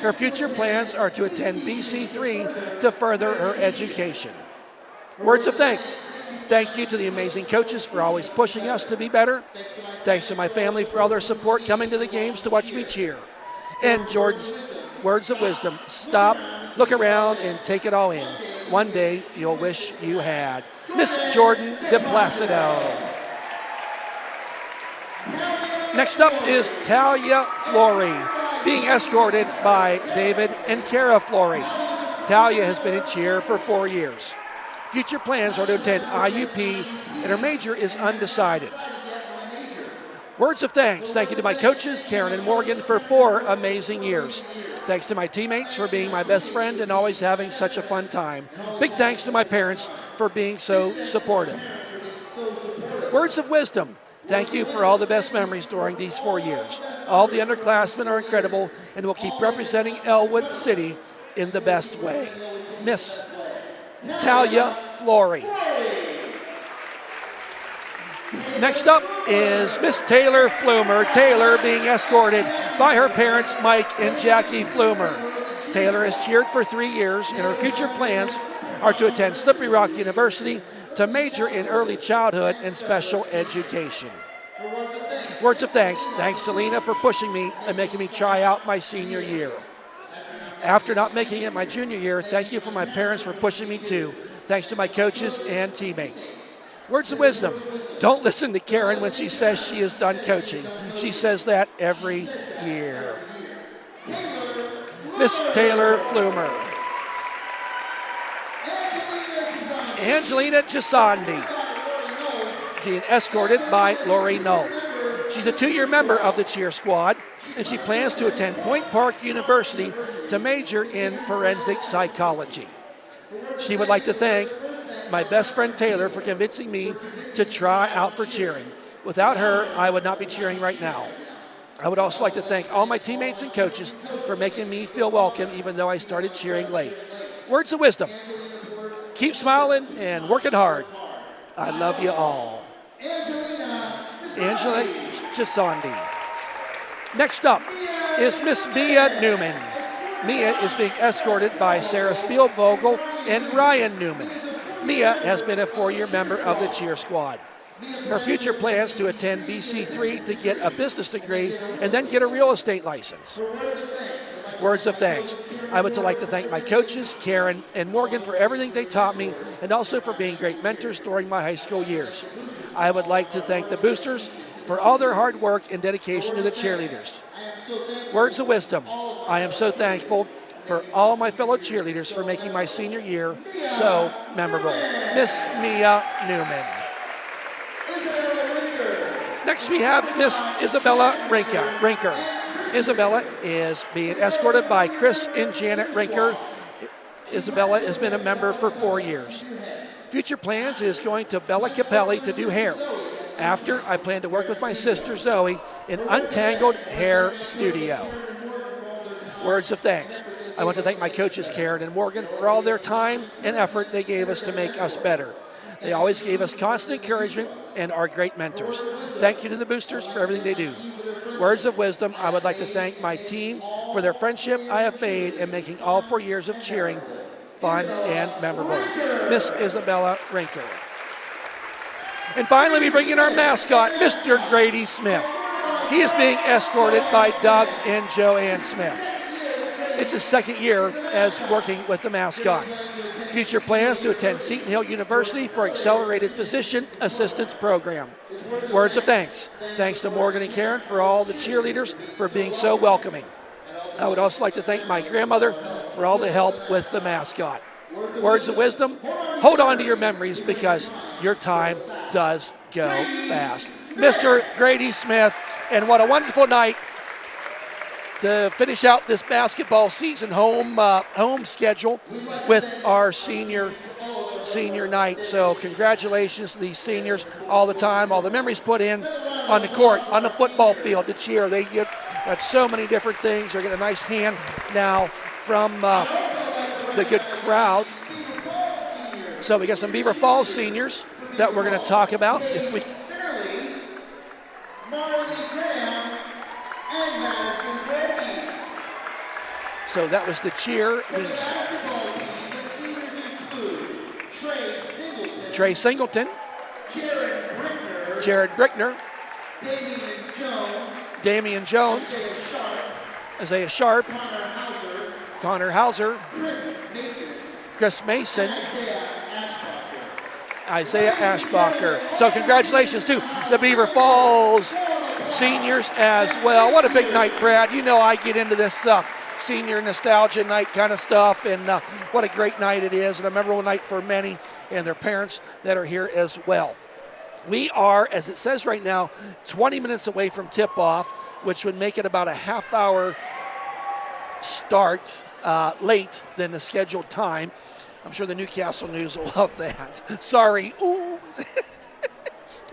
Her future plans are to attend BC3 to further her education. Words of thanks. Thank you to the amazing coaches for always pushing us to be better. Thanks to my family for all their support coming to the games to watch me cheer. And Jordan's words of wisdom. Stop, look around, and take it all in. One day you'll wish you had. Miss Jordan DePlacido. Next up is Talia Flory, being escorted by David and Kara Flory. Talia has been in cheer for 4 years. Future plans are to attend IUP, and her major is undecided. Words of thanks. Thank you to my coaches, Karen and Morgan, for 4 amazing years. Thanks to my teammates for being my best friend and always having such a fun time. Big thanks to my parents for being so supportive. Words of wisdom. Thank you for all the best memories during these 4 years. All the underclassmen are incredible and will keep representing Ellwood City in the best way. Miss Talia Flory. Next up is Miss Taylor Flumer. Taylor being escorted by her parents, Mike and Jackie Flumer. Taylor has cheered for 3 years, and her future plans are to attend Slippery Rock University to major in early childhood and special education. Words of thanks. Thanks to Lena for pushing me and making me try out my senior year. After not making it my junior year, thank you for my parents for pushing me too. Thanks to my coaches and teammates. Words of wisdom. Don't listen to Karen when she says she is done coaching. She says that every year. Miss Taylor Flumer. Angelina Gisandi. Being escorted by Lori Nolf. She's a 2-year member of the cheer squad, and she plans to attend Point Park University to major in forensic psychology. She would like to thank my best friend Taylor for convincing me to try out for cheering. Without her, I would not be cheering right now. I would also like to thank all my teammates and coaches for making me feel welcome even though I started cheering late. Words of wisdom. Keep smiling and working hard. I love you all. Angela Gisandi. Next up is Miss Mia Newman. Mia is being escorted by Sarah Spielvogel and Ryan Newman. Mia has been a 4-year member of the cheer squad. Her future plans to attend BC3 to get a business degree and then get a real estate license. Words of thanks. I would like to thank my coaches, Karen and Morgan, for everything they taught me and also for being great mentors during my high school years. I would like to thank the boosters for all their hard work and dedication to the cheerleaders. Words of wisdom. I am so thankful for all my fellow cheerleaders for making my senior year so memorable. Miss Mia Newman. Next we have Miss Isabella Rinker. Isabella is being escorted by Chris and Janet Rinker. Isabella has been a member for 4 years. Future plans is going to Bella Capelli to do hair. After, I plan to work with my sister Zoe in Untangled Hair Studio. Words of thanks. I want to thank my coaches Karen and Morgan for all their time and effort they gave us to make us better. They always gave us constant encouragement and are great mentors. Thank you to the boosters for everything they do. Words of wisdom, I would like to thank my team for their friendship I have made in making all 4 years of cheering fun and memorable. Miss Isabella Rinker. And finally, we bring in our mascot, Mr. Grady Smith. He is being escorted by Doug and Joanne Smith. It's his second year as working with the mascot. Future plans to attend Seton Hill University for Accelerated Physician Assistance Program. Words of thanks. Thanks to Morgan and Karen for all the cheerleaders for being so welcoming. I would also like to thank my grandmother for all the help with the mascot. Words of wisdom, hold on to your memories because your time does go fast. Mr. Grady Smith, and what a wonderful night to finish out this basketball season home schedule with our senior night. So congratulations to these seniors all the time, all the memories put in on the court, on the football field, the cheer. They get so many different things. They're getting a nice hand now from the good crowd. So we got some Beaver Falls seniors that we're going to talk about. So that was the cheer. Trey Singleton, Jared Brickner, Damian Jones, Isaiah Sharp, Connor Hauser, Chris Mason, Isaiah Ashbacher. So congratulations to the Beaver Falls seniors as well. What a big night, Brad. You know I get into this senior nostalgia night kind of stuff, and what a great night it is, and a memorable night for many and their parents that are here as well. We are, as it says right now, 20 minutes away from tip-off, which would make it about a half-hour start late than the scheduled time. I'm sure the Newcastle News will love that. Sorry. Ooh.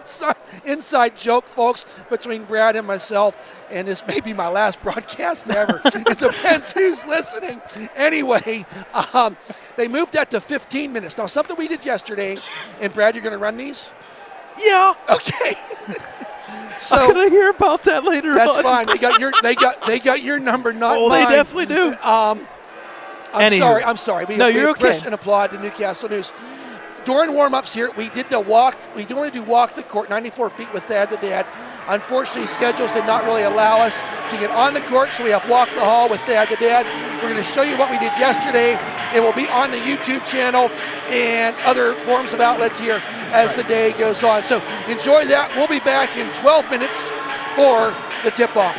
Sorry. Inside joke, folks, between Brad and myself, and this may be my last broadcast ever. It depends who's listening. Anyway, they moved that to 15 minutes. Now, something we did yesterday, and Brad, you're going to run these? Yeah. Okay. So I'm gonna hear about that later that's on. fine. They got your number, not oh, mine. they definitely do. I'm sorry. We you're okay. Press and applaud to Newcastle News. During warm-ups here, we did the walk. We wanted to walk the court 94 feet with Thad the Dad. Unfortunately, schedules did not really allow us to get on the court, so we have walked the hall with Thad the Dad. We're going to show you what we did yesterday. It will be on the YouTube channel and other forms of outlets here as the day goes on. So enjoy that. We'll be back in 12 minutes for the tip-off.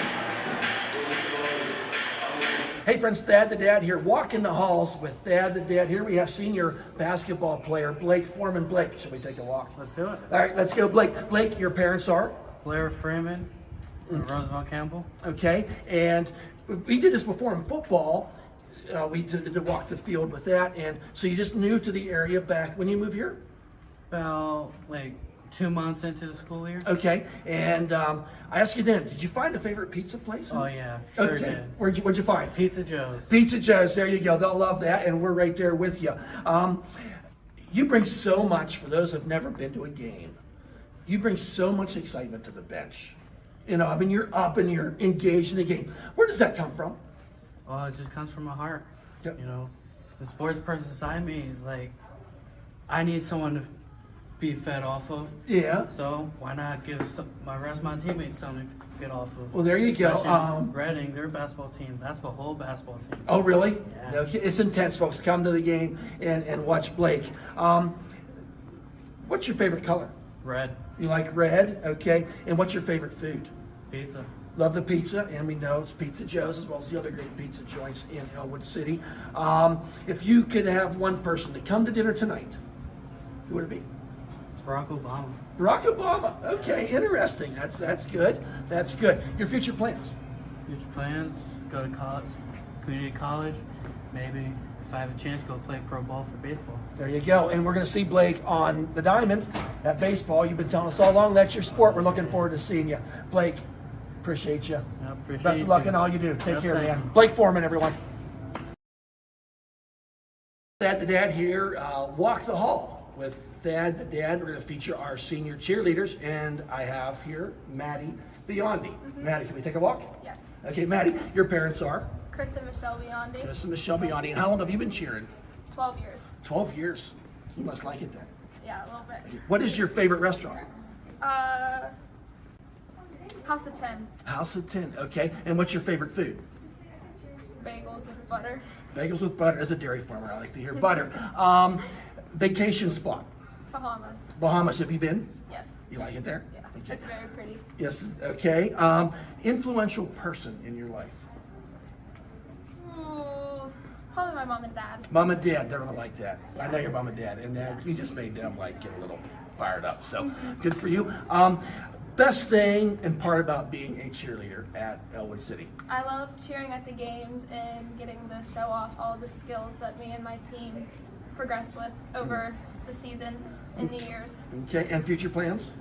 Hey friends, Thad the Dad here, walking the halls with Thad the Dad. Here we have senior basketball player Blake Foreman. Blake, should we take a walk? Let's do it. All right, let's go, Blake. Blake, your parents are? Blair Freeman and Roosevelt Campbell. Okay, and we did this before in football. We did to walk the field with that, and so you just new to the area back when you moved here? About 2 months into the school year. Okay, and I asked you then, did you find a favorite pizza place? Oh yeah, sure okay. did. What'd you find? Pizza Joe's. Pizza Joe's, there you go. They'll love that, and we're right there with you. You bring so much, for those who've never been to a game, you bring so much excitement to the bench. You know, I mean, you're up and you're engaged in the game. Where does that come from? Oh, it just comes from my heart. Yep. You know, the sports person inside me is like, I need someone to be fed off of. Yeah. So why not give my rest of my teammates something to get off of? Well, there you go. Especially Reading, their basketball team, that's the whole basketball team. Oh, really? Yeah. Okay. It's intense, folks. Come to the game and watch Blake. What's your favorite color? Red. You like red? Okay. And what's your favorite food? Pizza. Love the pizza, and we know it's Pizza Joe's as well as the other great pizza joints in Ellwood City. If you could have one person to come to dinner tonight, who would it be? Barack Obama. Barack Obama. Okay, interesting. That's good. That's good. Your future plans? Future plans, go to college, community college, maybe if I have a chance, go play pro ball for baseball. There you go. And we're going to see Blake on the diamond at baseball. You've been telling us all along that's your sport. We're looking forward to seeing you. Blake, appreciate you. I appreciate Best you of luck too. in all you do. Take Yep, care, thank man. you. Blake Foreman, everyone. Thad the Dad here. Walk the Hall with Thad the Dad. We're going to feature our senior cheerleaders, and I have here Maddie Biondi. Maddie, can we take a walk? Yes. Okay, Maddie, your parents are? Chris and Michelle Biondi. Chris and Michelle Biondi. And how long have you been cheering? 12 years. 12 years. You must like it then. Yeah, a little bit. What is your favorite restaurant? House of 10. House of 10. Okay. And what's your favorite food? Bagels with butter. Bagels with butter. As a dairy farmer, I like to hear butter. Vacation spot. Bahamas. Bahamas. Have you been? Yes. You like it there? Yeah. Okay. It's very pretty. Yes. Okay. Influential person in your life. Ooh, probably my mom and dad. Mom and Dad. They're gonna like that. I know your mom and Dad, and you just made them like get a little fired up. So good for you. Best thing and part about being a cheerleader at Ellwood City. I love cheering at the games and getting to show off all the skills that me and my team progressed with over the season and the years. Okay. And future plans?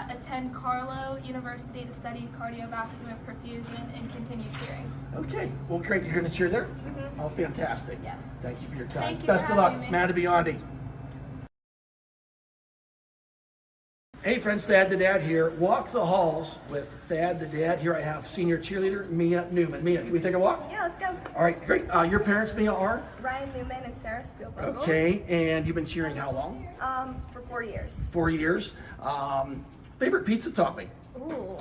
Attend Carlo University to study cardiovascular perfusion and continue cheering. Okay. Well, great. You're going to cheer there? Oh, fantastic. Yes. Thank you for your time. Thank you Best for of luck, having me. Maddie Biondi. Hey friends, Thad the Dad here. Walk the halls with Thad the Dad. Here I have senior cheerleader Mia Newman. Mia, can we take a walk? Yeah, let's go. All right, great. Your parents, Mia, are? Ryan Newman and Sarah Spielberg. Okay, and you've been cheering how long? For 4 years. 4 years. Favorite pizza topping? Ooh,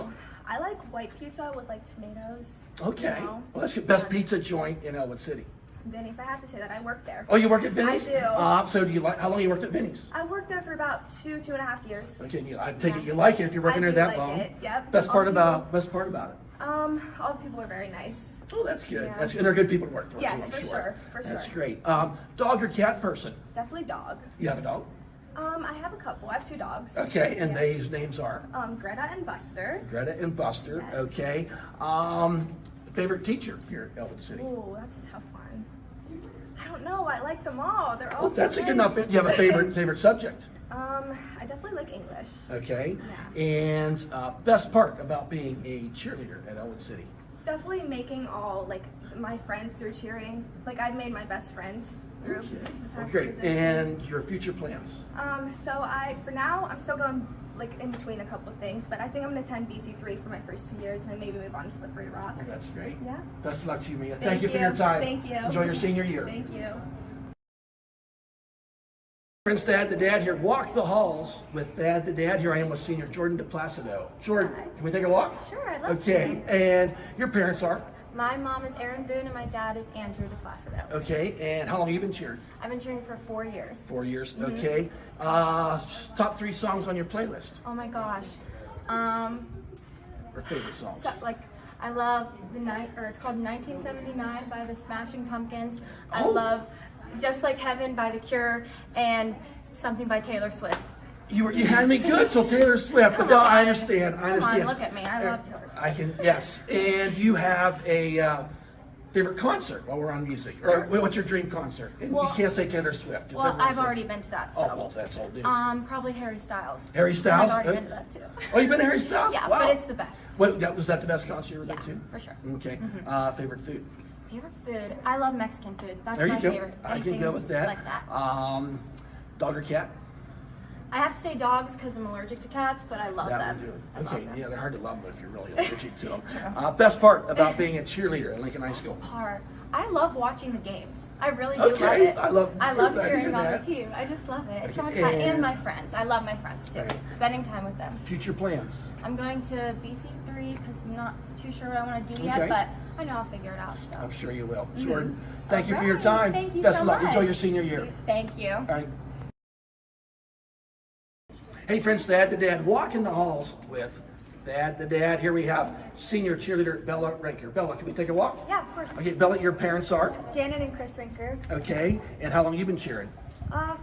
I like white pizza with like tomatoes. Okay. You know? Well, that's good. Best pizza joint in Ellwood City. Vinny's, I have to say that I work there. Oh, you work at Vinny's? I do. So do you like? How long you worked at Vinny's? I worked there for about 2.5 years. Okay, I take it you like it if you're working I there do that like long. it, yep. Best All part the about it. All the people are very nice. Oh, that's good. Yeah. That's good. And they're good people to work for. Yes, too, I'm for sure, for That's sure. great. Dog or cat person? Definitely dog. You have a dog? I have a couple. I have 2 dogs. Okay, and Yes. these names are? Greta and Buster. Greta and Buster. Yes. Okay. Favorite teacher here at Ellwood City? Ooh, that's a tough one. I don't know. I like them all. They're all. Oh, so that's a good nice. enough. Do you have a favorite subject? I definitely like English. Okay. Yeah. And best part about being a cheerleader at Ellwood City? Definitely making all like my friends through cheering. Like I've made my best friends through Okay. the Well, past great. season. And your future plans? So for now I'm still going like in between a couple of things, but I think I'm gonna attend BC3 for my first 2 years and then maybe move on to Slippery Rock. Oh, that's great. Yeah. Best of luck to you, Mia. Thank Thank you for you. your time. Thank you. Enjoy your senior year. Thank you. Friends, Thad the Dad here. Walk the halls with Thad the Dad. Here I am with senior Jordan DePlacido. Jordan, Hi. can we take a walk? Sure, I'd love Okay, and your parents are? My mom is Erin Boone and my dad is Andrew DePlacido. Okay, and how long have you been cheering? I've been cheering for 4 years. 4 years, Mm-hmm. okay. Top 3 songs on your playlist, Oh my gosh. or favorite songs? So, like, I love it's called 1979 by the Smashing Pumpkins. I Oh. love Just Like Heaven by The Cure and something by Taylor Swift. You had me good till Taylor Swift, but Come no, on. I understand. I Come understand. on, look at me. I love Taylor Swift. I can, yes. And you have a favorite concert while we're on music, or what's your dream concert? And Well- you can't say Taylor Swift. 'cause Well, everyone I've says- already been to that, Oh, so. well, that's old news. Probably Harry Styles. Harry Styles? I've already Oh. been to that too. Oh, you've been to Harry Styles? Yeah, Wow. but it's the best. Was that the best concert you ever Yeah, been to? for sure. Okay. Favorite food? Favorite food? I love Mexican food. That's There my you go. favorite. I can Anything go with that. Like that. Dog or cat? I have to say dogs because I'm allergic to cats, but I love That them. would do it. I love Okay, them. yeah, they're hard to love them if you're really allergic to them. Best part about being a cheerleader at Lincoln High School? Part. I love watching the games. I really do Okay, love it. I love- I love glad to cheering hear on the that. team. I just love it. It's so much Okay, fun. and- And my friends. I love my friends too. Right. Spending time with them. Future plans? I'm going to BC3 because I'm not too sure what I want to do Okay. yet, but I know I'll figure it out. So. I'm sure you will. Jordan, thank you for your Alright, time. Thank you Best so of luck. much. Enjoy your senior year. Thank you. All right. Hey friends, Thad the Dad. Walk in the halls with Thad the Dad. Here we have senior cheerleader Bella Ranker. Bella, can we take a walk? Yeah, of course. Okay, Bella, your parents are? Janet and Chris Rinker. Okay, and how long have you been cheering?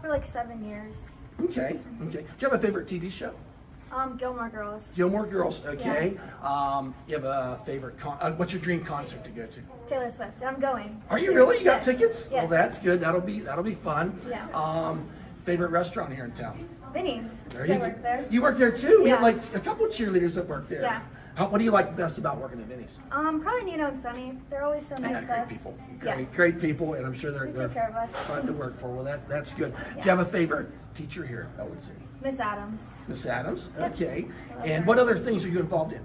For like 7 years. Okay, okay. Do you have a favorite TV show? Gilmore Girls. Gilmore Girls, okay. You have a favorite, what's your dream concert to go to? Taylor Swift. And I'm going. Are you soon. really? You got Yes. tickets? Yes. Well, that's good. That'll be fun. Yeah. Favorite restaurant here in town? Vinny's. There I you work there. You work there too? We have Yeah. like a couple of cheerleaders that work there. Yeah. What do you like best about working at Vinny's? Probably Nino and Sunny. They're always so nice to Great us. people. Yeah. Great people, and I'm sure they're They take care of us. fun to work for. Well, that's good. Do Yeah. you have a favorite teacher here at Ellwood City? Miss Adams. Miss Adams? Yep. Okay. I love And her. what other things are you involved in?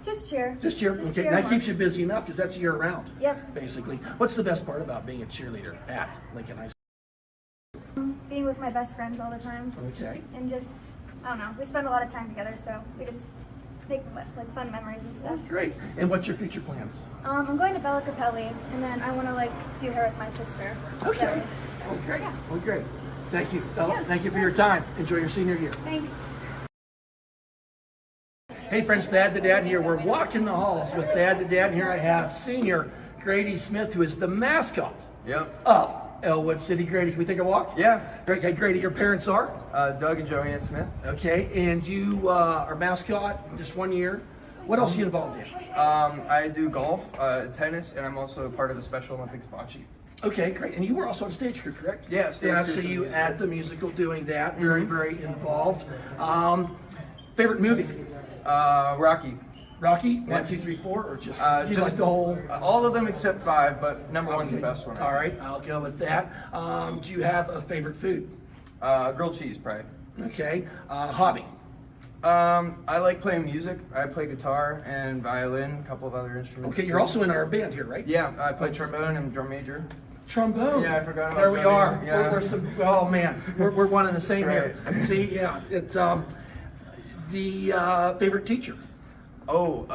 Just cheer. Just cheer. Just Okay, cheer that more. keeps you busy enough because that's year round. Yep. Basically. What's the best part about being a cheerleader at Lincoln High Being with my best friends all the time. School? Okay. And just, I don't know, we spend a lot of time together, so we just make like fun memories and stuff. Great. And what's your future plans? I'm going to Bella Capelli, and then I want to like do hair with my sister. Okay. So, Well, great. Yeah. Well, great. Thank you, Bella. Yeah, Thank you for your yes. time. Enjoy your senior year. thanks. Hey friends, Thad the Dad here. We're walking the halls with Thad the Dad, and here I have senior Grady Smith, who is the mascot Yep. of Ellwood City. Grady, can we take a walk? Yeah. Great. Hey, Grady, your parents are? Doug and Joanne Smith. Okay, and you are mascot just 1 year. What else are you involved in? I do golf, tennis, and I'm also a part of the Special Olympics bocce. Okay, great. And you were also on stage crew, correct? Yeah, stage Yeah, I crew see for the you musical. at the musical doing that. Very, very involved. Favorite movie? Rocky. Rocky? 1, 2, 3, 4, or just, do you Just like the whole? all of them except 5, but number one's the best one. All right, I'll go with that. Do you have a favorite food? Grilled cheese, probably. Okay. Hobby? I like playing music. I play guitar and violin, a couple of other instruments. Okay, you're too. also in our band here, right? Yeah, I play trombone and drum major. Trombone. Yeah, I forgot about There we drumming. are. Yeah. We're some, oh man, we're one and the same That's here. See, yeah, it's the favorite teacher. Oh,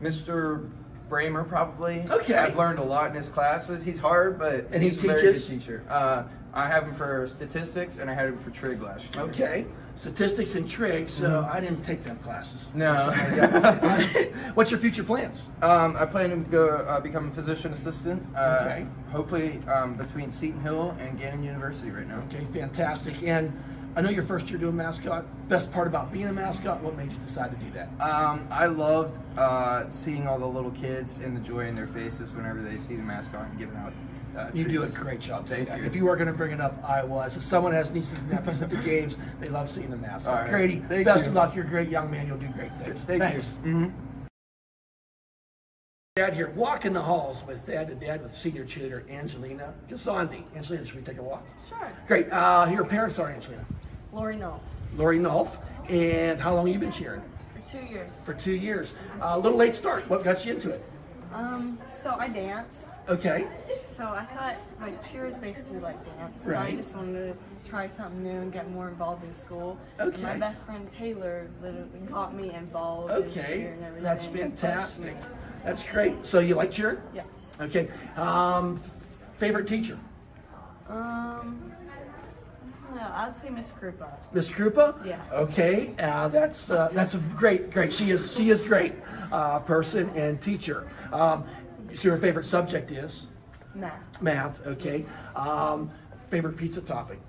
Mr. Bramer, probably. Okay. I've learned a lot in his classes. He's hard, but And he he's a very teaches? good teacher. I have him for statistics, and I had him for trig last year. Okay. Statistics and trig, so I didn't take them classes. No. What's your future plans? I plan to go become a physician assistant. Okay. Hopefully between Seton Hill and Gannon University right now. Okay, fantastic. And I know your first year doing mascot. Best part about being a mascot, what made you decide to do that? I loved seeing all the little kids and the joy in their faces whenever they see the mascot and giving out You do a treats. great job. Thank doing that. you. If you were going to bring it up, I was. If someone has nieces and nephews at the games, they love seeing the mascot. All right. Grady, Thank best you. of luck. You're a great young man. You'll do great things. Thanks. You. Mm-hmm. Dad here, walking the halls with Thad the Dad with senior cheerleader Angelina Gasandi. Angelina, should we take a walk? Sure. Great. Your parents are Angelina. Lori Knoll. Lori Nolf. And how long have you been cheering? For 2 years. For 2 years. A little late start. What got you into it? So I dance. Okay. So I thought like cheer is basically like dance. So Right. I just wanted to try something new and get more involved in school. Okay. And my best friend Taylor literally got me involved in cheer Okay. and everything. That's and pushed fantastic. me. That's great. So you like cheering? Yes. Okay. Favorite teacher? No, I'd say Miss Krupa. Miss Krupa? Yeah. Okay, that's a great. She is great person and teacher. So your favorite subject is Math. math. Okay. Favorite pizza topping?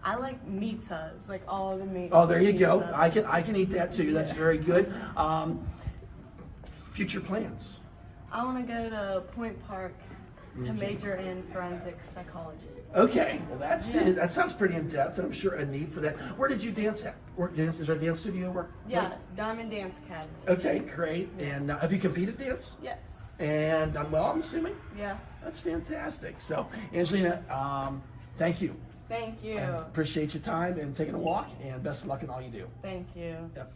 I like pizzas, like all the meat. Oh, there you go. pizza. I can eat that too. That's very good. Future plans? I want to go to Point Park to major in forensic psychology. Okay. Well, that Yeah. sounds pretty in depth, and I'm sure a need for that. Where did you dance at? Is there a dance studio where? Yeah, Diamond Dance Academy. Okay, great. And have you competed dance? Yes. And done well, I'm assuming? Yeah. That's fantastic. So, Angelina, thank you. Thank you. And appreciate your time and taking a walk, and best of luck in all you do. Thank you. Yep.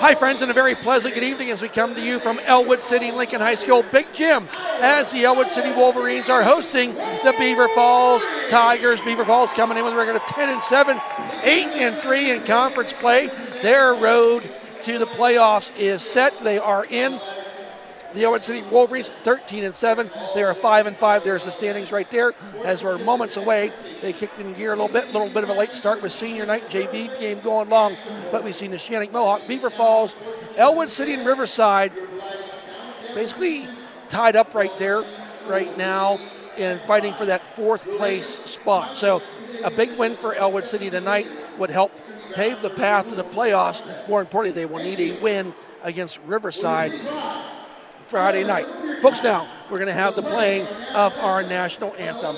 Hi, friends, and a very pleasant good evening as we come to you from Ellwood City Lincoln High School Big Gym as the Ellwood City Wolverines are hosting the Beaver Falls Tigers. Beaver Falls coming in with a record of 10-7, 8-3 in conference play. Their road to the playoffs is set. They are in. The Ellwood City Wolverines 13-7. They are 5-5. There's the standings right there. As we're moments away, they kicked in gear a little bit of a late start with senior night JV game going long. But we've seen the Shannick Mohawk, Beaver Falls, Ellwood City, and Riverside basically tied up right there, right now, and fighting for that fourth place spot. So a big win for Ellwood City tonight would help pave the path to the playoffs. More importantly, they will need a win against Riverside Friday night. Folks, now we're going to have the playing of our national anthem.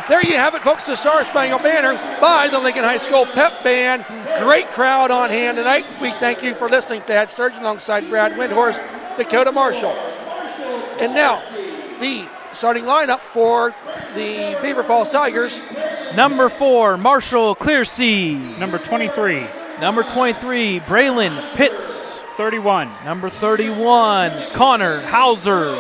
There you have it, folks, the Star Spangled Banner by the Lincoln High School Pep Band. Great crowd on hand tonight. We thank you for listening. Thad Sturgeon alongside Brad Windhorst, Dakota Marshall. And now, the starting lineup for the Beaver Falls Tigers. Number 4, Marshall Clearsea. Number 23. Number 23, Braylon Pitts. 31. Number 31, Connor Hauser.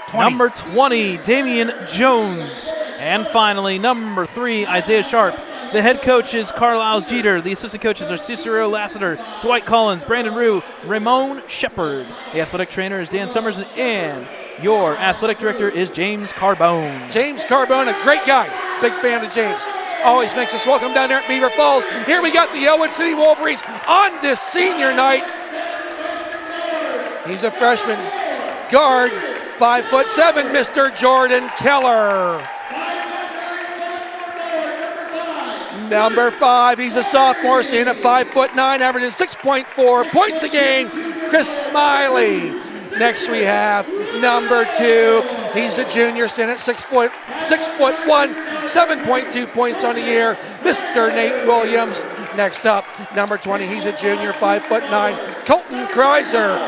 20. Number 20, Damian Jones. And finally, number 3, Isaiah Sharp. The head coach is Carlisle Jeter. The assistant coaches are Cicero Lassiter, Dwight Collins, Brandon Rue, Ramon Shepard. The athletic trainer is Dan Summers, and your athletic director is James Carbone. James Carbone, a great guy. Big fan of James. Always makes us welcome down there at Beaver Falls. Here we got the Ellwood City Wolverines on this senior night. He's a freshman guard, 5'7", Mr. Jordan Keller. Number 5, he's a sophomore, sitting at 5'9", averaging 6.4 points a game, Chris Smiley. Next we have number 2, he's a junior, sitting at 6'1", 7.2 points on the year, Mr. Nate Williams. Next up, number 20, he's a junior, 5'9", Colton Kreiser.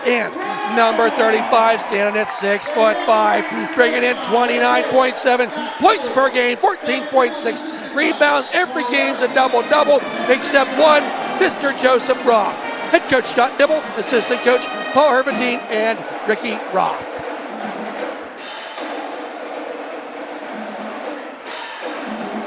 And number 35, standing at 6'5", bringing in 29.7 points per game, 14.6 rebounds. Every game's a double-double except one, Mr. Joseph Roth. Head coach Scott Dibble, assistant coach Paul Herventine, and Ricky Roth.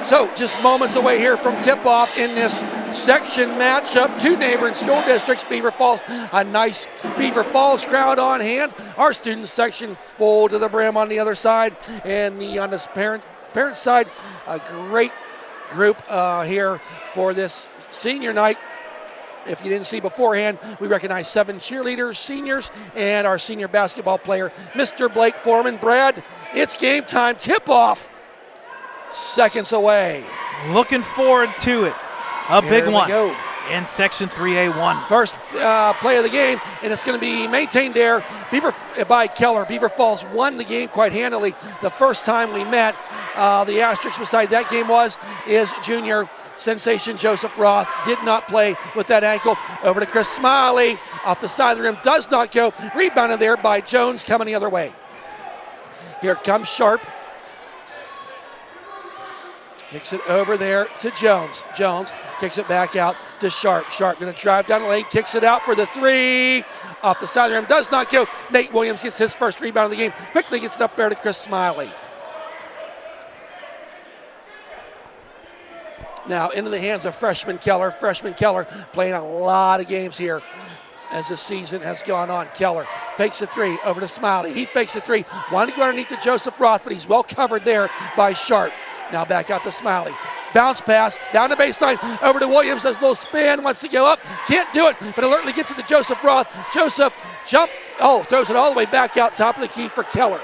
So just moments away here from tip-off in this section matchup. Two neighboring school districts, Beaver Falls, a nice Beaver Falls crowd on hand. Our student section full to the brim on the other side. And on this parent side, a great group here for this senior night. If you didn't see beforehand, we recognize 7 cheerleaders, seniors, and our senior basketball player, Mr. Blake Foreman. Brad, it's game time. Tip-off. Seconds away. Looking forward to it. A big one go. in Section 3A1. First play of the game, and it's going to be maintained there by Keller. Beaver Falls won the game quite handily the first time we met. The asterisk beside that game is junior sensation Joseph Roth did not play with that ankle. Over to Chris Smiley off the side of the rim, does not go. Rebounded there by Jones, coming the other way. Here comes Sharp. Kicks it over there to Jones. Jones kicks it back out to Sharp. Sharp going to drive down the lane, kicks it out for the three. Off the side of the rim, does not go. Nate Williams gets his first rebound of the game. Quickly gets it up there to Chris Smiley. Now into the hands of freshman Keller. Freshman Keller playing a lot of games here as the season has gone on. Keller fakes a three over to Smiley. He fakes a three. Wanted to go underneath to Joseph Roth, but he's well covered there by Sharp. Now back out to Smiley. Bounce pass, down the baseline, over to Williams, does a little spin, wants to go up, can't do it, but alertly gets it to Joseph Roth. Joseph, jump, throws it all the way back out, top of the key for Keller.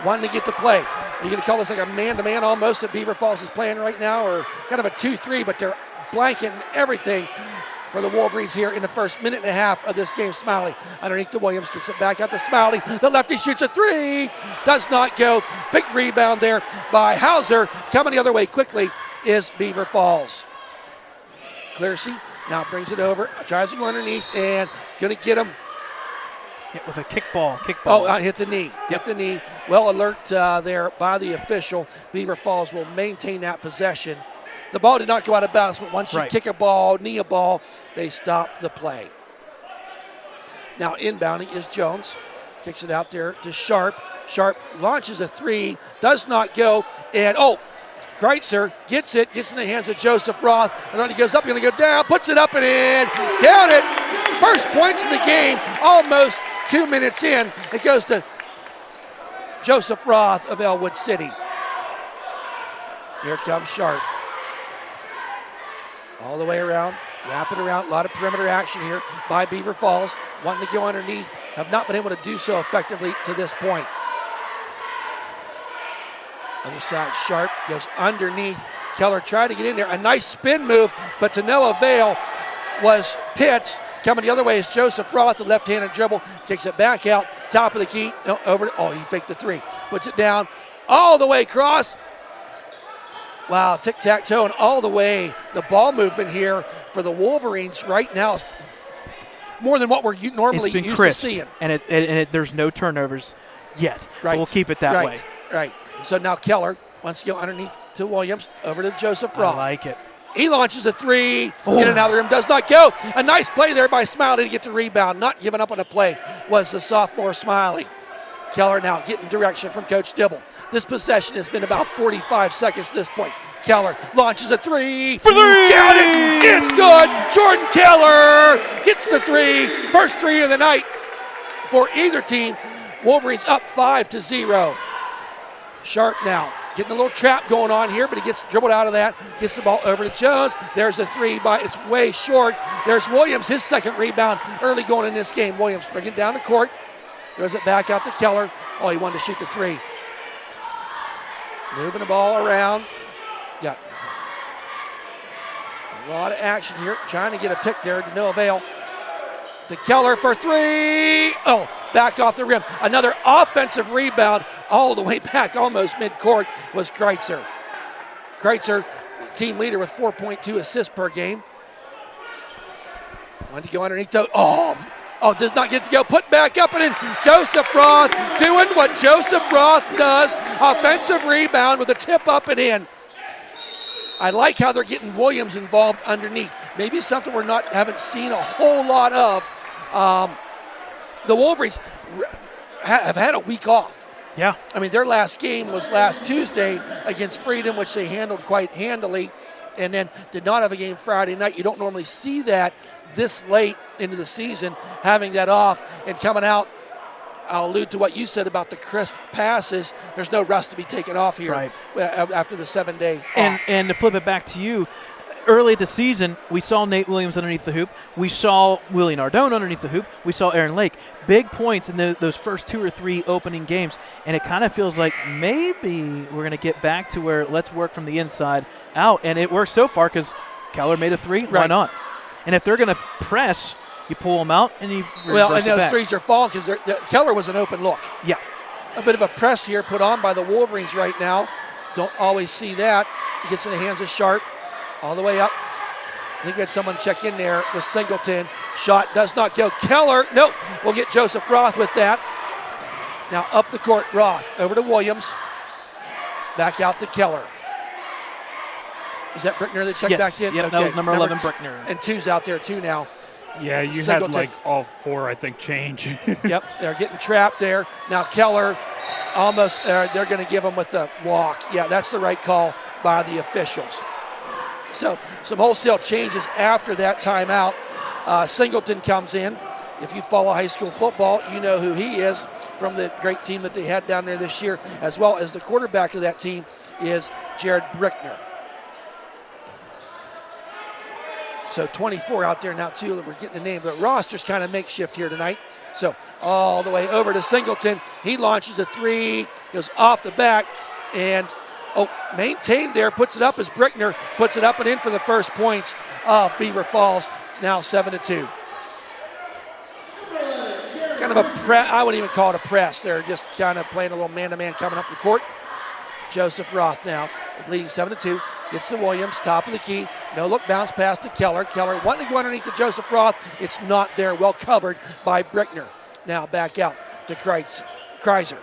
Wanting to get the play. You're going to call this like a man-to-man almost that Beaver Falls is playing right now, or kind of a 2-3, but they're blanketing everything for the Wolverines here in the first minute and a half of this game. Smiley underneath to Williams, kicks it back out to Smiley. The lefty shoots a three, does not go. Big rebound there by Hauser. Coming the other way quickly is Beaver Falls. Clearsey now brings it over, tries to go underneath, and going to get him. Yeah, with a kickball. Hit the knee. Hit the knee. Well alert there by the official. Beaver Falls will maintain that possession. The ball did not go out of bounds, but once you kick a ball, knee a ball, they stop the play. Now inbounding is Jones. Kicks it out there to Sharp. Sharp launches a three, does not go, and Kreitzer gets in the hands of Joseph Roth, and then he goes up, going to go down, puts it up and in. Count it. First points of the game, almost 2 minutes in. It goes to Joseph Roth of Ellwood City. Here comes Sharp. All the way around, wrap it around. A lot of perimeter action here by Beaver Falls. Wanting to go underneath, have not been able to do so effectively to this point. Other side, Sharp goes underneath. Keller tried to get in there. A nice spin move, but to no avail was Pitts. Coming the other way is Joseph Roth, the left-handed dribble. Kicks it back out, top of the key. He faked the three. Puts it down all the way across. Wow, tic-tac-toe and all the way. The ball movement here for the Wolverines right now is more than what we're normally used to seeing. And there's no turnovers yet. Right. We'll keep it that way. Right. So now Keller wants to go underneath to Williams, over to Joseph Roth. I like it. He launches a three, in and out of the rim, does not go. A nice play there by Smiley to get the rebound. Not giving up on the play was the sophomore Smiley. Keller now getting direction from Coach Dibble. This possession has been about 45 seconds at this point. Keller launches a three. For three! Count it! It's good! Jordan Keller gets the three. First three of the night for either team. Wolverines up 5-0. Sharp now getting a little trap going on here, but he gets dribbled out of that. Gets the ball over to Jones. There's a three, but it's way short. There's Williams, his second rebound early going in this game. Williams bringing it down the court. Throws it back out to Keller. He wanted to shoot the three. Moving the ball around. Got a lot of action here. Trying to get a pick there to no avail. To Keller for three. Back off the rim. Another offensive rebound all the way back, almost mid-court, was Kreitzer. Kreitzer, team leader with 4.2 assists per game. Wanted to go underneath. Does not get to go. Put back up and in. Joseph Roth doing what Joseph Roth does. Offensive rebound with a tip up and in. I like how they're getting Williams involved underneath. Maybe something haven't seen a whole lot of. The Wolverines have had a week off. Yeah. I mean, their last game was last Tuesday against Freedom, which they handled quite handily, and then did not have a game Friday night. You don't normally see that this late into the season, having that off and coming out. I'll allude to what you said about the crisp passes. There's no rust to be taken off here after the 7-day off. And to flip it back to you, early the season, we saw Nate Williams underneath the hoop. We saw Willie Nardone underneath the hoop. We saw Aaron Lake. Big points in those first 2 or 3 opening games. And it kind of feels like maybe we're going to get back to where let's work from the inside out. And it works so far because Keller made a three. Why not? And if they're going to press, you pull them out and you reverse those back. threes are falling because Keller was an open look. Yeah. A bit of a press here put on by the Wolverines right now. Don't always see that. He gets in the hands of Sharp. All the way up. I think we had someone check in there with Singleton. Shot does not go. Keller, nope. We'll get Joseph Roth with that. Now up the court, Roth over to Williams. Back out to Keller. Is that Brickner that checked back in? Yep, Okay. that was number 11, Brickner. And 2's out there too now. Yeah, you Singleton. had like all 4, I think, change. Yep, they're getting trapped there. Now Keller almost, they're going to give him with the walk. Yeah, that's the right call by the officials. So some wholesale changes after that timeout. Singleton comes in. If you follow high school football, you know who he is from the great team that they had down there this year, as well as the quarterback of that team is Jared Brickner. So 24 out there now, too, that we're getting the name. But roster's kind of makeshift here tonight. So all the way over to Singleton. He launches a 3, goes off the back, and maintained there, puts it up as Brickner puts it up and in for the first points of Beaver Falls, now 7-2. Kind of a press, I wouldn't even call it a press. They're just kind of playing a little man-to-man coming up the court. Joseph Roth now leading 7-2. Gets to Williams, top of the key. No look bounce pass to Keller. Keller wanting to go underneath to Joseph Roth. It's not there. Well covered by Brickner. Now back out to Kreiser.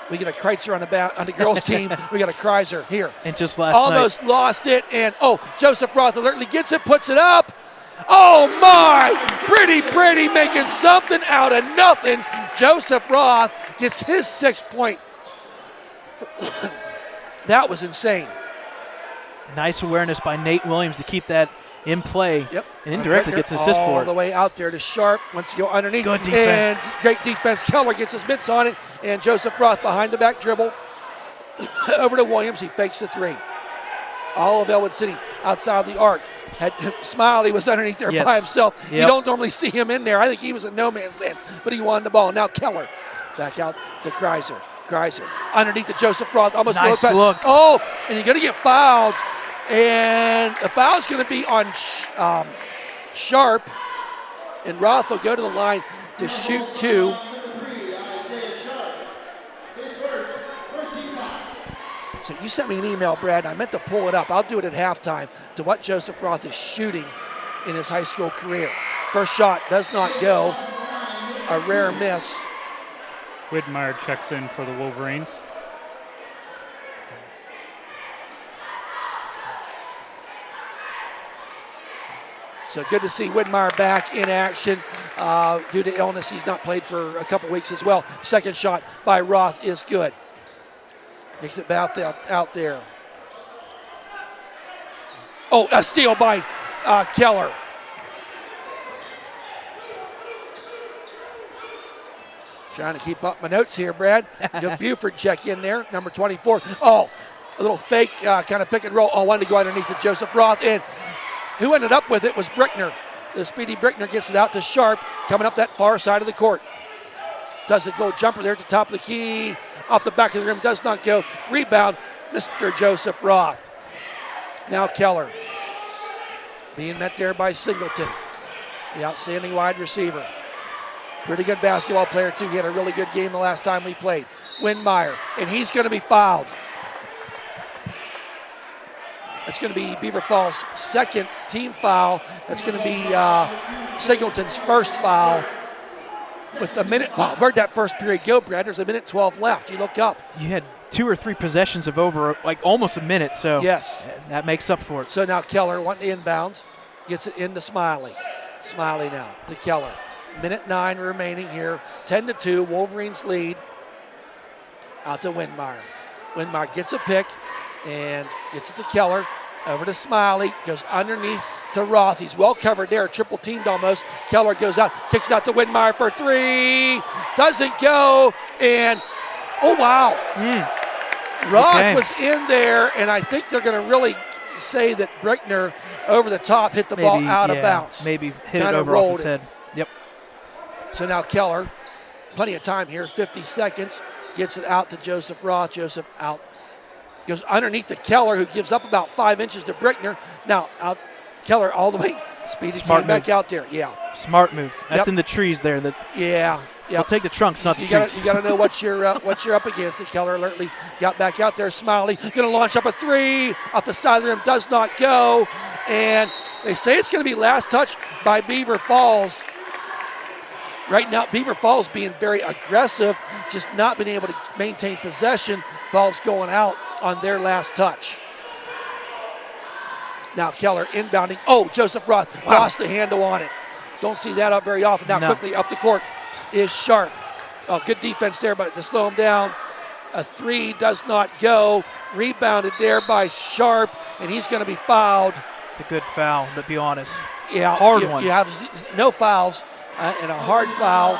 We get a Kreitzer on the girls' team. We got a Kreiser here. And just last almost lost it. And Joseph Roth alertly gets it, puts it up. Oh my! Pretty making something out of nothing. Joseph Roth gets his 6th point. That was insane. Nice awareness by Nate Williams to keep that in play. Yep. And indirectly gets assist for all it. the way out there to Sharp. Wants to go underneath. Good defense. And great defense. Keller gets his mitts on it. And Joseph Roth behind the back dribble. Over to Williams. He fakes the 3. All of Ellwood City outside the arc. Smiley was underneath there by himself. Yep. You don't normally see him in there. I think he was in no man's land, but he won the ball. Now Keller back out to Kreiser. Underneath to Joseph Roth. Almost nice look. Oh, and you're going to get fouled. And the foul's going to be on Sharp. And Roth will go to the line to shoot 2. So you sent me an email, Brad. I meant to pull it up. I'll do it at halftime to what Joseph Roth is shooting in his high school career. First shot does not go. A rare miss. Widmeyer checks in for the Wolverines. So good to see Widmeyer back in action. Due to illness, he's not played for a couple weeks as well. Second shot by Roth is good. Makes it out there. Oh, a steal by Keller. Trying to keep up my notes here, Brad. Buford check in there, number 24. Oh, a little fake kind of pick and roll. Oh, wanted to go underneath it, Joseph Roth. And who ended up with it was Brickner. The speedy Brickner gets it out to Sharp, coming up that far side of the court. Does a little jumper there at the top of the key. Off the back of the rim, does not go. Rebound, Mr. Joseph Roth. Now Keller. Being met there by Singleton, the outstanding wide receiver. Pretty good basketball player, too. He had a really good game the last time we played. Widmeyer, and he's going to be fouled. It's going to be Beaver Falls' second team foul. That's going to be Singleton's first foul. With a minute, wow, where'd that first period go, Brad? There's a minute 12 left. You look up. You had 2 or 3 possessions of over almost a minute, so yes, that makes up for it. So now Keller wanting to inbound, gets it into Smiley. Smiley now to Keller. Minute 9 remaining here. 10-2, Wolverines lead. Out to Widmeyer. Widmeyer gets a pick and gets it to Keller. Over to Smiley, goes underneath to Roth. He's well covered there, triple teamed almost. Keller goes out, kicks it out to Widmeyer for 3. Doesn't go, and oh wow. Roth was in there, and I think they're going to really say that Brickner over the top hit the ball out of bounds. Maybe hit it over off his head. Yep. So now Keller, plenty of time here, 50 seconds, gets it out to Joseph Roth. Joseph out. Goes underneath to Keller, who gives up about 5 inches to Brickner. Now out Keller all the way. Speedy came back out there. Yeah. Smart move. That's in the trees there. Yeah. We'll take the trunks, not the trees. You got to know what you're up against. And Keller alertly got back out there. Smiley going to launch up a 3 off the side of the rim. Does not go. And they say it's going to be last touch by Beaver Falls. right now, Beaver Falls being very aggressive, just not being able to maintain possession. Ball's going out on their last touch. Now Keller inbounding. Oh, Joseph Roth lost the handle on it. Don't see that up very often. Now quickly up the court is Sharp. Oh, good defense there, but to slow him down. A three does not go. Rebounded there by Sharp, and he's going to be fouled. It's a good foul, to be honest. Yeah, hard one. You have no fouls and a hard foul.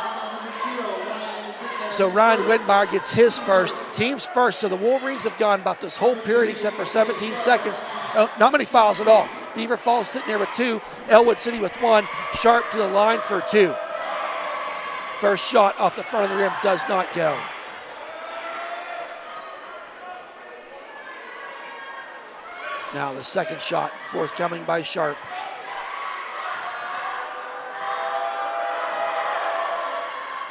So Ryan Widmeyer gets his first, team's first. So the Wolverines have gone about this whole period except for 17 seconds. Not many fouls at all. Beaver Falls sitting there with 2. Ellwood City with 1. Sharp to the line for 2. First shot off the front of the rim does not go. Now the second shot forthcoming by Sharp.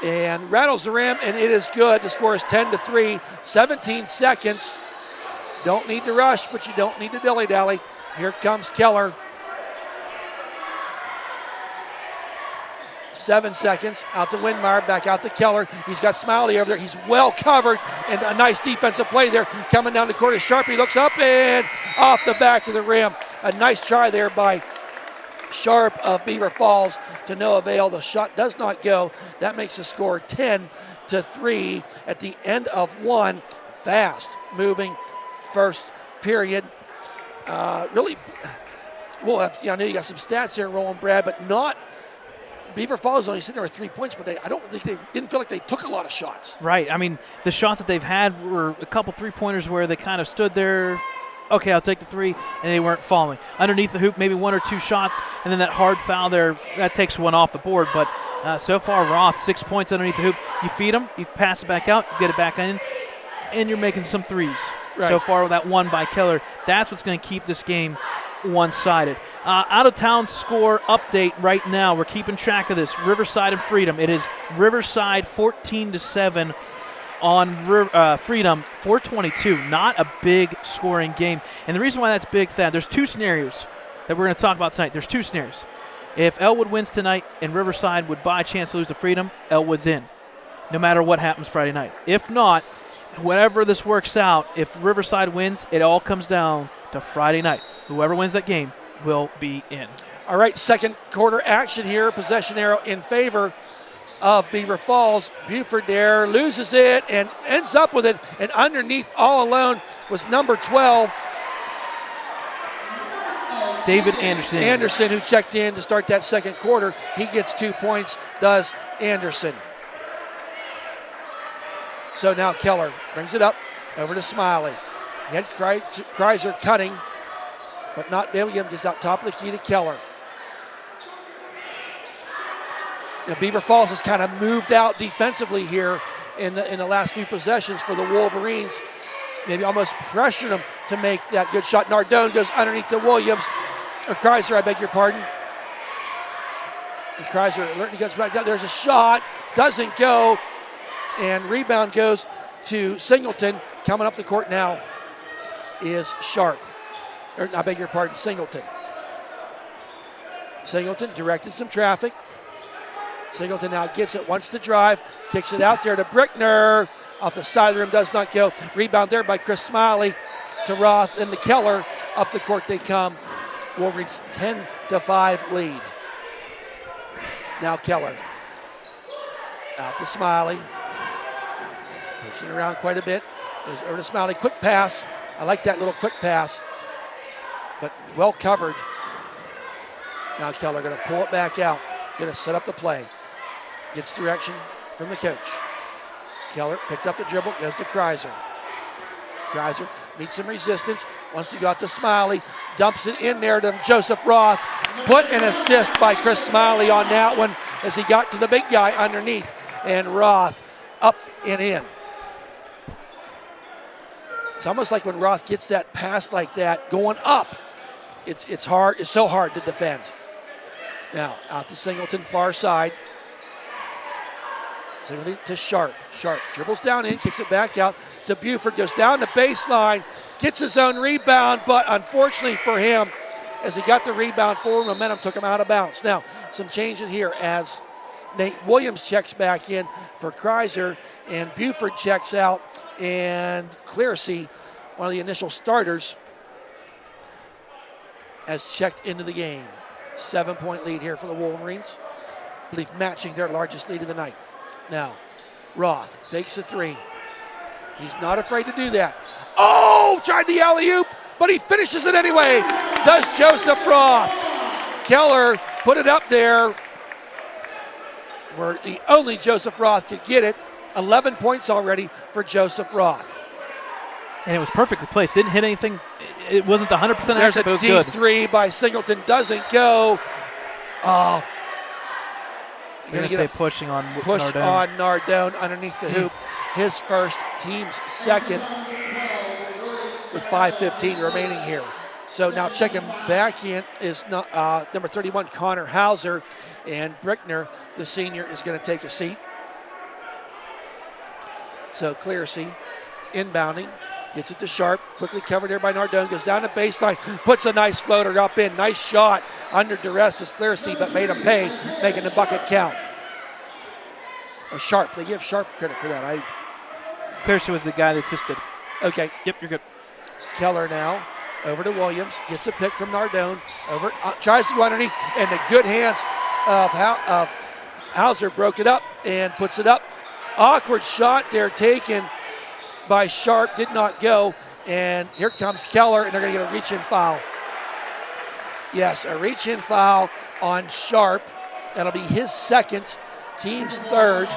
And rattles the rim, and it is good. The score is 10-3, 17 seconds. Don't need to rush, but you don't need to dilly-dally. Here comes Keller. 7 seconds, out to Widmeyer, back out to Keller. He's got Smiley over there. He's well covered, and a nice defensive play there. Coming down the court is Sharp. He looks up and off the back of the rim. A nice try there by Sharp of Beaver Falls to no avail. The shot does not go. That makes the score 10-3 at the end of 1. Fast moving first period. Really, we'll have, I know you got some stats here rolling, Brad, but not Beaver Falls only sitting there with 3 points, but I don't think they didn't feel like they took a lot of shots. Right. I mean, the shots that they've had were a couple three-pointers where they kind of stood there. Okay, I'll take the three, and they weren't falling. Underneath the hoop, maybe 1 or 2 shots, and then that hard foul there, that takes one off the board. But so far, Roth, 6 points underneath the hoop. You feed them, you pass it back out, you get it back in, and you're making some threes. Right. So far, that one by Keller, that's what's going to keep this game one-sided. Out-of-town score update right now. We're keeping track of this. Riverside and Freedom. It is Riverside 14-7. On Freedom, 422, not a big scoring game. And the reason why that's big, Thad, there's 2 scenarios that we're going to talk about tonight. There's 2 scenarios. If Ellwood wins tonight and Riverside would by chance lose to Freedom, Ellwood's in, no matter what happens Friday night. If not, whenever this works out, if Riverside wins, it all comes down to Friday night. Whoever wins that game will be in. All right, second quarter action here. Possession arrow in favor of Beaver Falls. Buford there loses it and ends up with it, and underneath all alone was number 12, David Anderson, who checked in to start that second quarter. He gets 2 points, does Anderson. So now Keller brings it up over to Smiley. He had Kreiser cutting, but not able to get him just out top of the key to Keller. Now, Beaver Falls has kind of moved out defensively here in the last few possessions for the Wolverines. Maybe almost pressured them to make that good shot. Nardone goes underneath to Williams. Or Kreiser, I beg your pardon. And Kreiser alertly goes back down. There's a shot. Doesn't go. And rebound goes to Singleton. Coming up the court now is Sharp. Or, I beg your pardon, Singleton. Singleton directed some traffic. Singleton now gets it, wants to drive, kicks it out there to Brickner. Off the side of the rim, does not go. Rebound there by Chris Smiley to Roth and to Keller. Up the court they come. Wolverines 10-5 lead. Now Keller. Out to Smiley. Pushing around quite a bit. Goes over to Smiley. Quick pass. I like that little quick pass. But well covered. Now Keller going to pull it back out. Going to set up the play. Gets direction from the coach. Keller picked up the dribble, goes to Kreiser. Kreiser meets some resistance, wants to go out to Smiley, dumps it in there to Joseph Roth. Put an assist by Chris Smiley on that one as he got to the big guy underneath. And Roth up and in. It's almost like when Roth gets that pass like that going up, it's hard. It's so hard to defend. Now out to Singleton, far side. Singleton to Sharp. Sharp dribbles down in, kicks it back out to Buford, goes down the baseline, gets his own rebound, but unfortunately for him, as he got the rebound forward, momentum took him out of bounds. Now, some change in here as Nate Williams checks back in for Kreiser, and Buford checks out, and Clearacy, one of the initial starters, has checked into the game. 7-point lead here for the Wolverines. I believe matching their largest lead of the night. Now, Roth takes a three. He's not afraid to do that. Oh, tried the alley-oop, but he finishes it anyway. Does Joseph Roth. Keller put it up there where the only Joseph Roth could get it. 11 points already for Joseph Roth. And it was perfectly placed. Didn't hit anything. It wasn't 100% There's accurate, but it was a good. deep three by Singleton. Doesn't go. You're going to say pushing on push Nardone. on Nardone underneath the hoop. His first, team's second, with 5:15 remaining here. So now checking back in is number 31, Connor Hauser, and Brickner, the senior, is going to take a seat. So Clearacy inbounding, gets it to Sharp, quickly covered there by Nardone, goes down the baseline, puts a nice floater up in. Nice shot under duress was Clearacy, but made him pay, making the bucket count. Sharp, they give Sharp credit for that. Clearacy was the guy that assisted. Okay. Yep, you're good. Keller now over to Williams, gets a pick from Nardone, over, tries to go underneath, and the good hands of Hauser broke it up and puts it up. Awkward shot there taken by Sharp, did not go, and here comes Keller, and they're going to get a reach-in foul. Yes, a reach-in foul on Sharp. That'll be his second, team's third.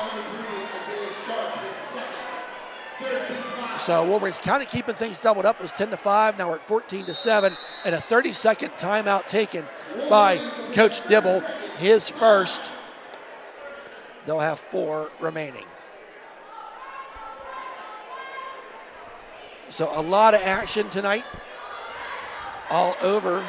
So Wolverines kind of keeping things doubled up. It was 10-5. Now we're at 14-7, and a 30-second timeout taken by Coach Dibble, his first. They'll have 4 remaining. So a lot of action tonight, all over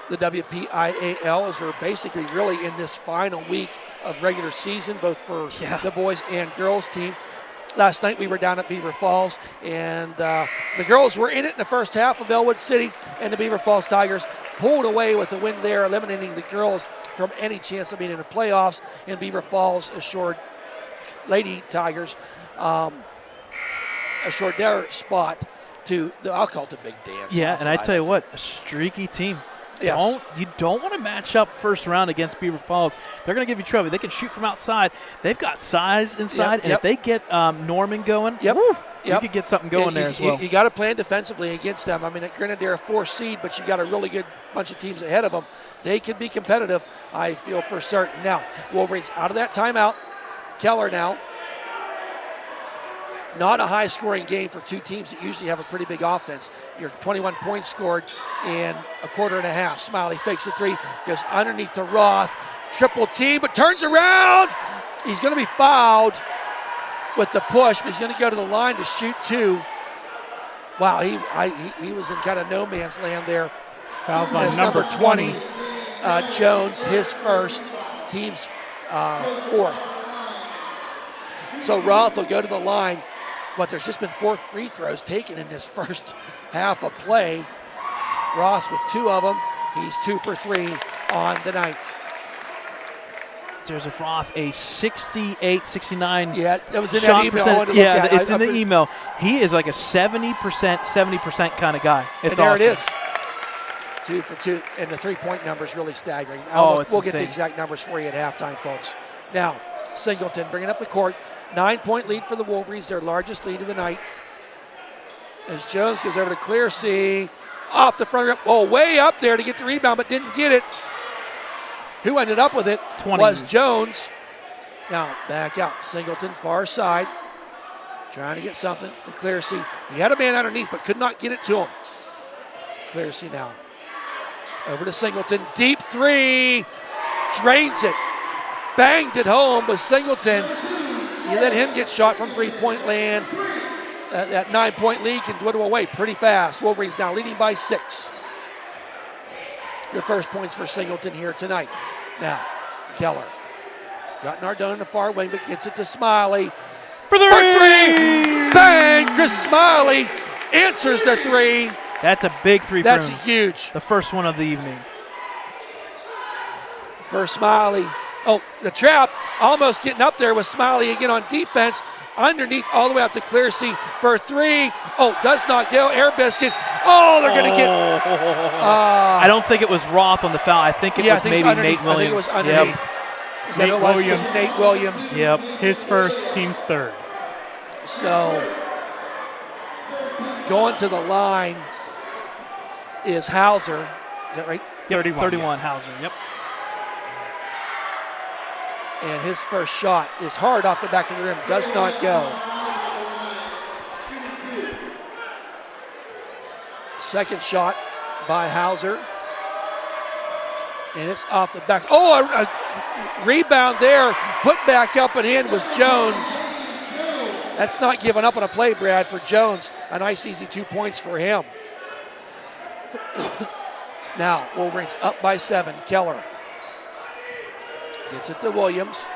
the WPIAL, as we're basically really in this final week of regular season, both for the boys and girls team. Last night we were down at Beaver Falls, and the girls were in it in the first half of Ellwood City, and the Beaver Falls Tigers pulled away with a win there, eliminating the girls from any chance of being in the playoffs, and Beaver Falls assured Lady Tigers assured their spot to the, I'll call it the big dance. Yeah, and I tell you what, a streaky team. Yes. You don't want to match up first round against Beaver Falls. They're going to give you trouble. They can shoot from outside. They've got size inside, and if they get Norman going, you could get something going there as well. You got to plan defensively against them. I mean, granted, they're a 4 seed, but you got a really good bunch of teams ahead of them. They could be competitive, I feel for certain. Now, Wolverines out of that timeout. Keller now. Not a high-scoring game for two teams that usually have a pretty big offense. You're 21 points scored in a quarter and a half. Smiley fakes a three, goes underneath to Roth. Triple team, but turns around. He's going to be fouled with the push, but he's going to go to the line to shoot 2. Wow, he was in kind of no man's land there. Fouls on number 20. Jones, his first, team's 4th. So Roth will go to the line. But there's just been 4 free throws taken in this first half of play. Ross with 2 of them. He's 2 for 3 on the night. Joseph Roth, a 68-69. Yeah, that was in shot that email. percent. I wanted to look at. It's in the email. He is like a 70% kind of guy. It's and there awesome. it is. 2 for 2, and the 3-point number is really staggering. We'll get the exact numbers for you at halftime, folks. Now, Singleton bringing up the court. 9-point lead for the Wolverines, their largest lead of the night. As Jones goes over to Clearacy, off the front rim, way up there to get the rebound, but didn't get it. Who ended up with it 20. Was Jones. Now back out, Singleton far side, trying to get something. Clearacy, he had a man underneath, but could not get it to him. Clearacy now over to Singleton, deep 3, drains it, banged it home with Singleton. You let him get shot from 3-point land. That 9-point lead can dwindle away pretty fast. Wolverines now leading by 6. The first points for Singleton here tonight. Now, Keller got Nardone in the far wing, but gets it to Smiley. For 3! Bang! Chris Smiley answers the 3. That's a big 3 for him. That's huge. The first one of the evening. for Smiley. Oh, the trap almost getting up there with Smiley again on defense. Underneath all the way out to Clearsea for three. Oh, does not go. Air biscuit. Oh, they're going to get. I don't think it was Roth on the foul. I think it was maybe Nate Williams. I think it was underneath. Yep. Is that Nate it was? Williams. It was Nate Williams. Yep. His first, team's third. So going to the line is Hauser. Is that right? Yep. 31. 31, Hauser. Yep. And his first shot is hard off the back of the rim. Does not go. Second shot by Hauser. And it's off the back. Oh, a rebound there. Put back up and in was Jones. That's not giving up on a play, Brad, for Jones. A nice, easy 2 points for him. Now, Wolverines up by 7. Keller gets it to Williams.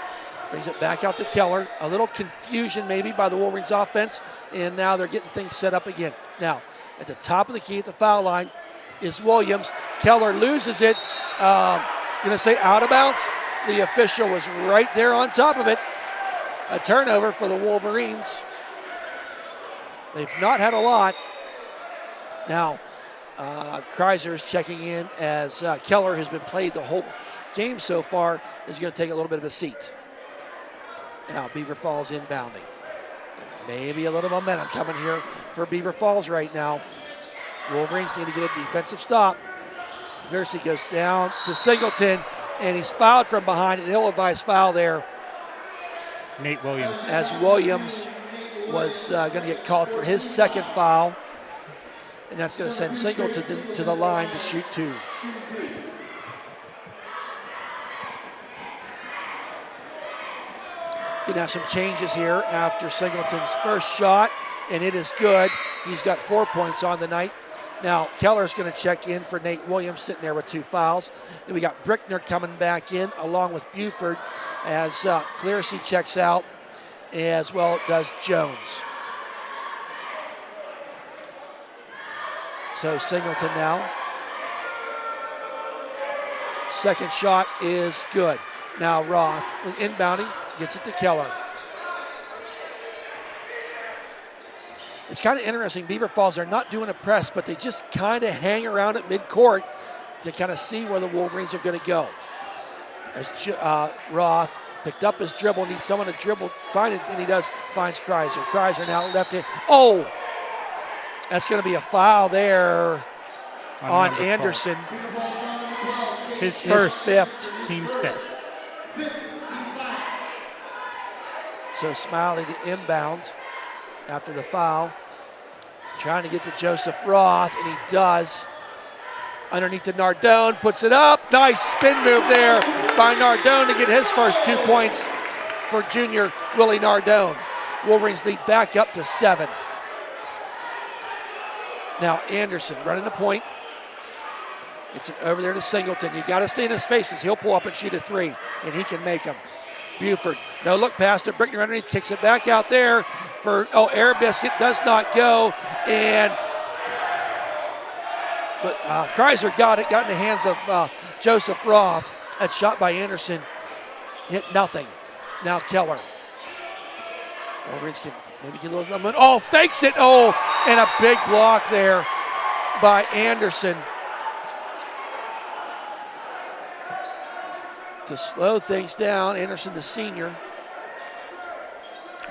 Brings it back out to Keller. A little confusion maybe by the Wolverines offense. And now they're getting things set up again. Now, at the top of the key at the foul line is Williams. Keller loses it. Going to say out of bounds. The official was right there on top of it. A turnover for the Wolverines. They've not had a lot. Now, Kreiser is checking in as Keller has been played the whole game so far, is going to take a little bit of a seat. Now, Beaver Falls inbounding. Maybe a little momentum coming here for Beaver Falls right now. Wolverines need to get a defensive stop. Varsity goes down to Singleton, and he's fouled from behind. An ill-advised foul there. Nate Williams. As Williams was going to get called for his second foul. And that's going to send Singleton to the line to shoot 2. Going to have some changes here after Singleton's first shot, and it is good. He's got 4 points on the night. Now, Keller's going to check in for Nate Williams, sitting there with 2 fouls. Then we got Brickner coming back in, along with Buford, as Clearsea checks out, as well does Jones. So Singleton now. Second shot is good. Now Roth, inbounding, gets it to Keller. It's kind of interesting. Beaver Falls are not doing a press, but they just kind of hang around at midcourt to kind of see where the Wolverines are going to go. As Roth picked up his dribble, needs someone to dribble, find it, and he does, finds Kreiser. Kreiser now left hand. Oh! That's going to be a foul there on Anderson. His first, fifth. Team's fifth. So Smiley to inbound after the foul. Trying to get to Joseph Roth, and he does. Underneath to Nardone, puts it up. Nice spin move there by Nardone to get his first 2 points for junior Willie Nardone. Wolverines lead back up to 7. Now Anderson running the point. It's over there to Singleton. You got to stay in his face because he'll pull up and shoot a 3, and he can make them. Buford, no look past it. Brickner underneath, kicks it back out there for, Air Biscuit does not go. But Kreiser got in the hands of Joseph Roth. That shot by Anderson hit nothing. Now Keller. Wolverines can maybe get a little momentum. Oh, fakes it. Oh, and a big block there by Anderson to slow things down. Anderson, the senior.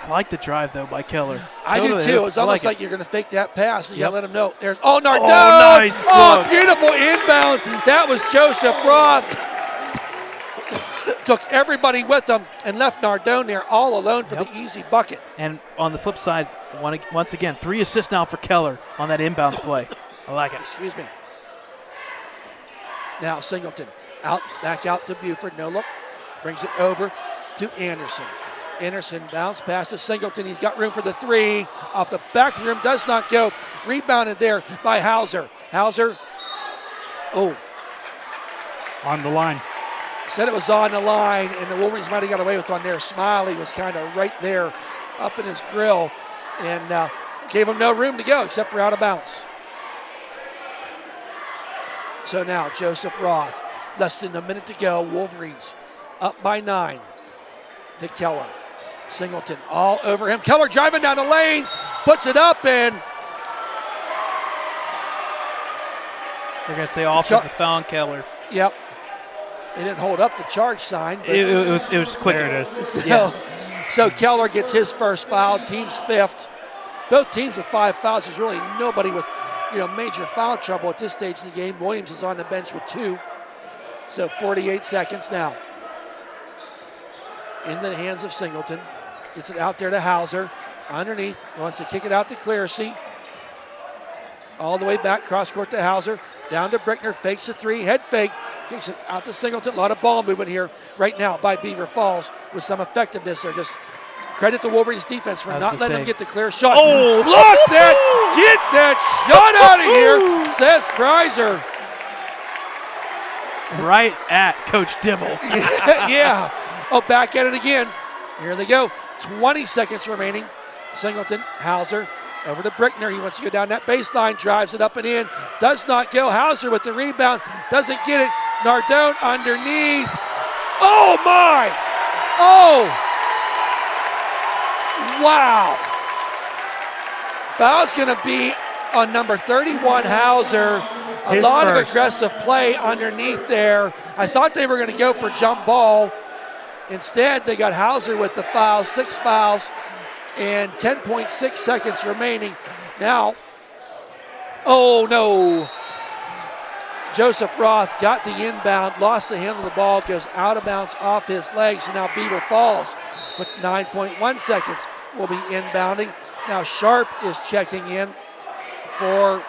I like the drive, though, by Keller. I do, too. It's almost like you're going to fake that pass, and you let him know. There's Nardone! Oh, nice look. Beautiful inbound. That was Joseph Roth. Took everybody with him and left Nardone there all alone for the easy bucket. And on the flip side, once again, 3 assists now for Keller on that inbounds play. I like it. Excuse me. Now Singleton back out to Buford. No look. Brings it over to Anderson. Anderson bounce pass to Singleton. He's got room for the 3. Off the back of the rim. Does not go. Rebounded there by Hauser. Hauser. Oh. On the line. Said it was on the line, and the Wolverines might have got away with one there. Smiley was kind of right there up in his grill and gave him no room to go except for out of bounds. So now Joseph Roth Less than a minute to go. Wolverines up by 9 to Keller. Singleton all over him. Keller driving down the lane, puts it up, and They're going to say offensive foul on Keller. yep. They didn't hold up the charge sign. But It was quick. There it is. So Keller gets his first foul. Team's 5th. Both teams with 5 fouls. There's really nobody with major foul trouble at this stage of the game. Williams is on the bench with 2. So 48 seconds now. In the hands of Singleton. Gets it out there to Hauser. Underneath. Wants to kick it out to Clearacy. All the way back. Cross court to Hauser. Down to Brickner. Fakes a 3. Head fake. Kicks it out to Singleton. A lot of ball movement here right now by Beaver Falls with some effectiveness. They're just credit the Wolverines defense for not letting them get the clear shot. Oh, block that! Get that shot out of here, says Kreiser. Right at Coach Dibble. Yeah. Oh, back at it again. Here they go. 20 seconds remaining. Singleton, Hauser, over to Brickner. He wants to go down that baseline, drives it up and in. Does not go. Hauser with the rebound. Doesn't get it. Nardone underneath. Oh, my! Oh! Wow. Foul's going to be on number 31, Hauser. A lot of aggressive play underneath there. I thought they were going to go for jump ball. Instead, they got Hauser with the foul, 6 fouls, and 10.6 seconds remaining. Now, oh no. Joseph Roth got the inbound, lost the handle of the ball, goes out of bounds off his legs, and now Beaver Falls with 9.1 seconds will be inbounding. Now Sharp is checking in for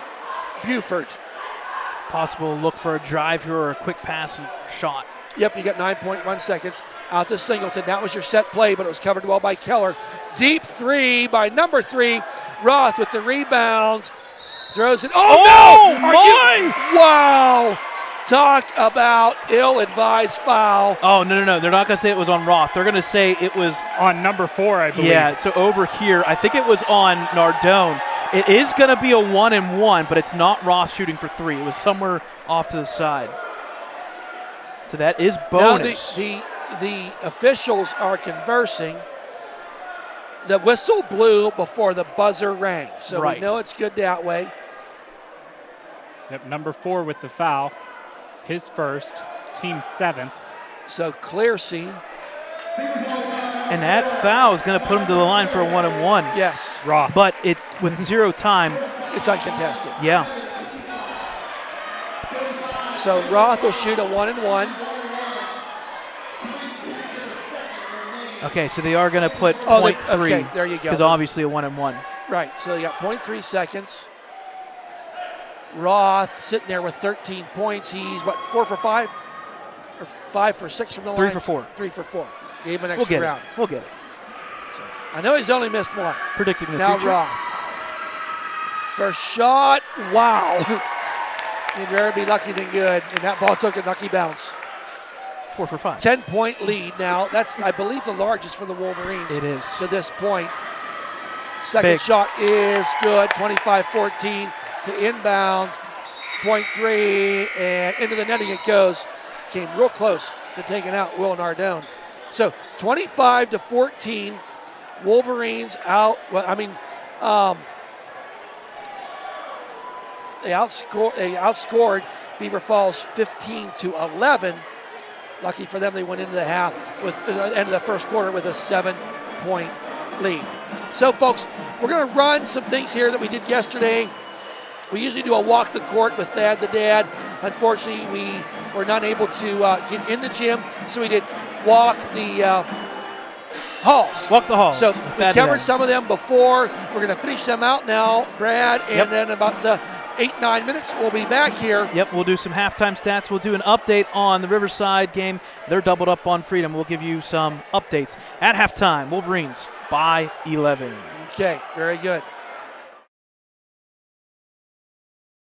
Buford. Possible look for a drive here or a quick pass and shot. Yep, you got 9.1 seconds. Out to Singleton. That was your set play, but it was covered well by Keller. Deep 3 by number 3. Roth with the rebound. Throws it. Oh, no! My! Wow! Talk about ill-advised foul. Oh, no. They're not going to say it was on Roth. They're going to say it was on number 4, I believe. Yeah, so over here, I think it was on Nardone. It is going to be a 1-and-1, but it's not Roth shooting for 3. It was somewhere off to the side. So that is bonus. Now the officials are conversing. The whistle blew before the buzzer rang, so we know it's good that way. Yep, number 4 with the foul. His first, team 7th. So Clearacy. And that foul is going to put him to the line for a 1-and-1. Yes. Roth. But it with 0 time. It's uncontested. Yeah. So Roth will shoot a 1-and-1. Okay, so they are going to put 0.3. Okay, there you go. Because obviously a 1-and-1. Right, so you got 0.3 seconds. Roth sitting there with 13 points. He's, 4 for 5? Or 5 for 6 from the line? 3 for 4. 3 for 4. Gave him an extra round. We'll get it. So, I know he's only missed 1. Predicting the now future. Roth. First shot. Wow. You'd rather be lucky than good. And that ball took a lucky bounce. 4 for 5. 10-point lead now. That's, I believe, the largest for the Wolverines. It is. To this point. Second Big. shot is good. 25-14 to inbound. 0.3 and into the netting it goes. Came real close to taking out Will Nardone. So 25-14. Wolverines out. Well, I mean, they outscored Beaver Falls 15-11. Lucky for them, they went into the half with end of the first quarter with a 7-point lead. So, folks, we're going to run some things here that we did yesterday. We usually do a walk the court with Thad the Dad. Unfortunately, we were not able to get in the gym, so we did walk the halls. Walk the halls. So we covered some of them before. We're going to finish them out now, Brad, and then about 8-9 minutes, we'll be back here. Yep, we'll do some halftime stats. We'll do an update on the Riverside game. They're doubled up on Freedom. We'll give you some updates. At halftime, Wolverines by 11. Okay, very good.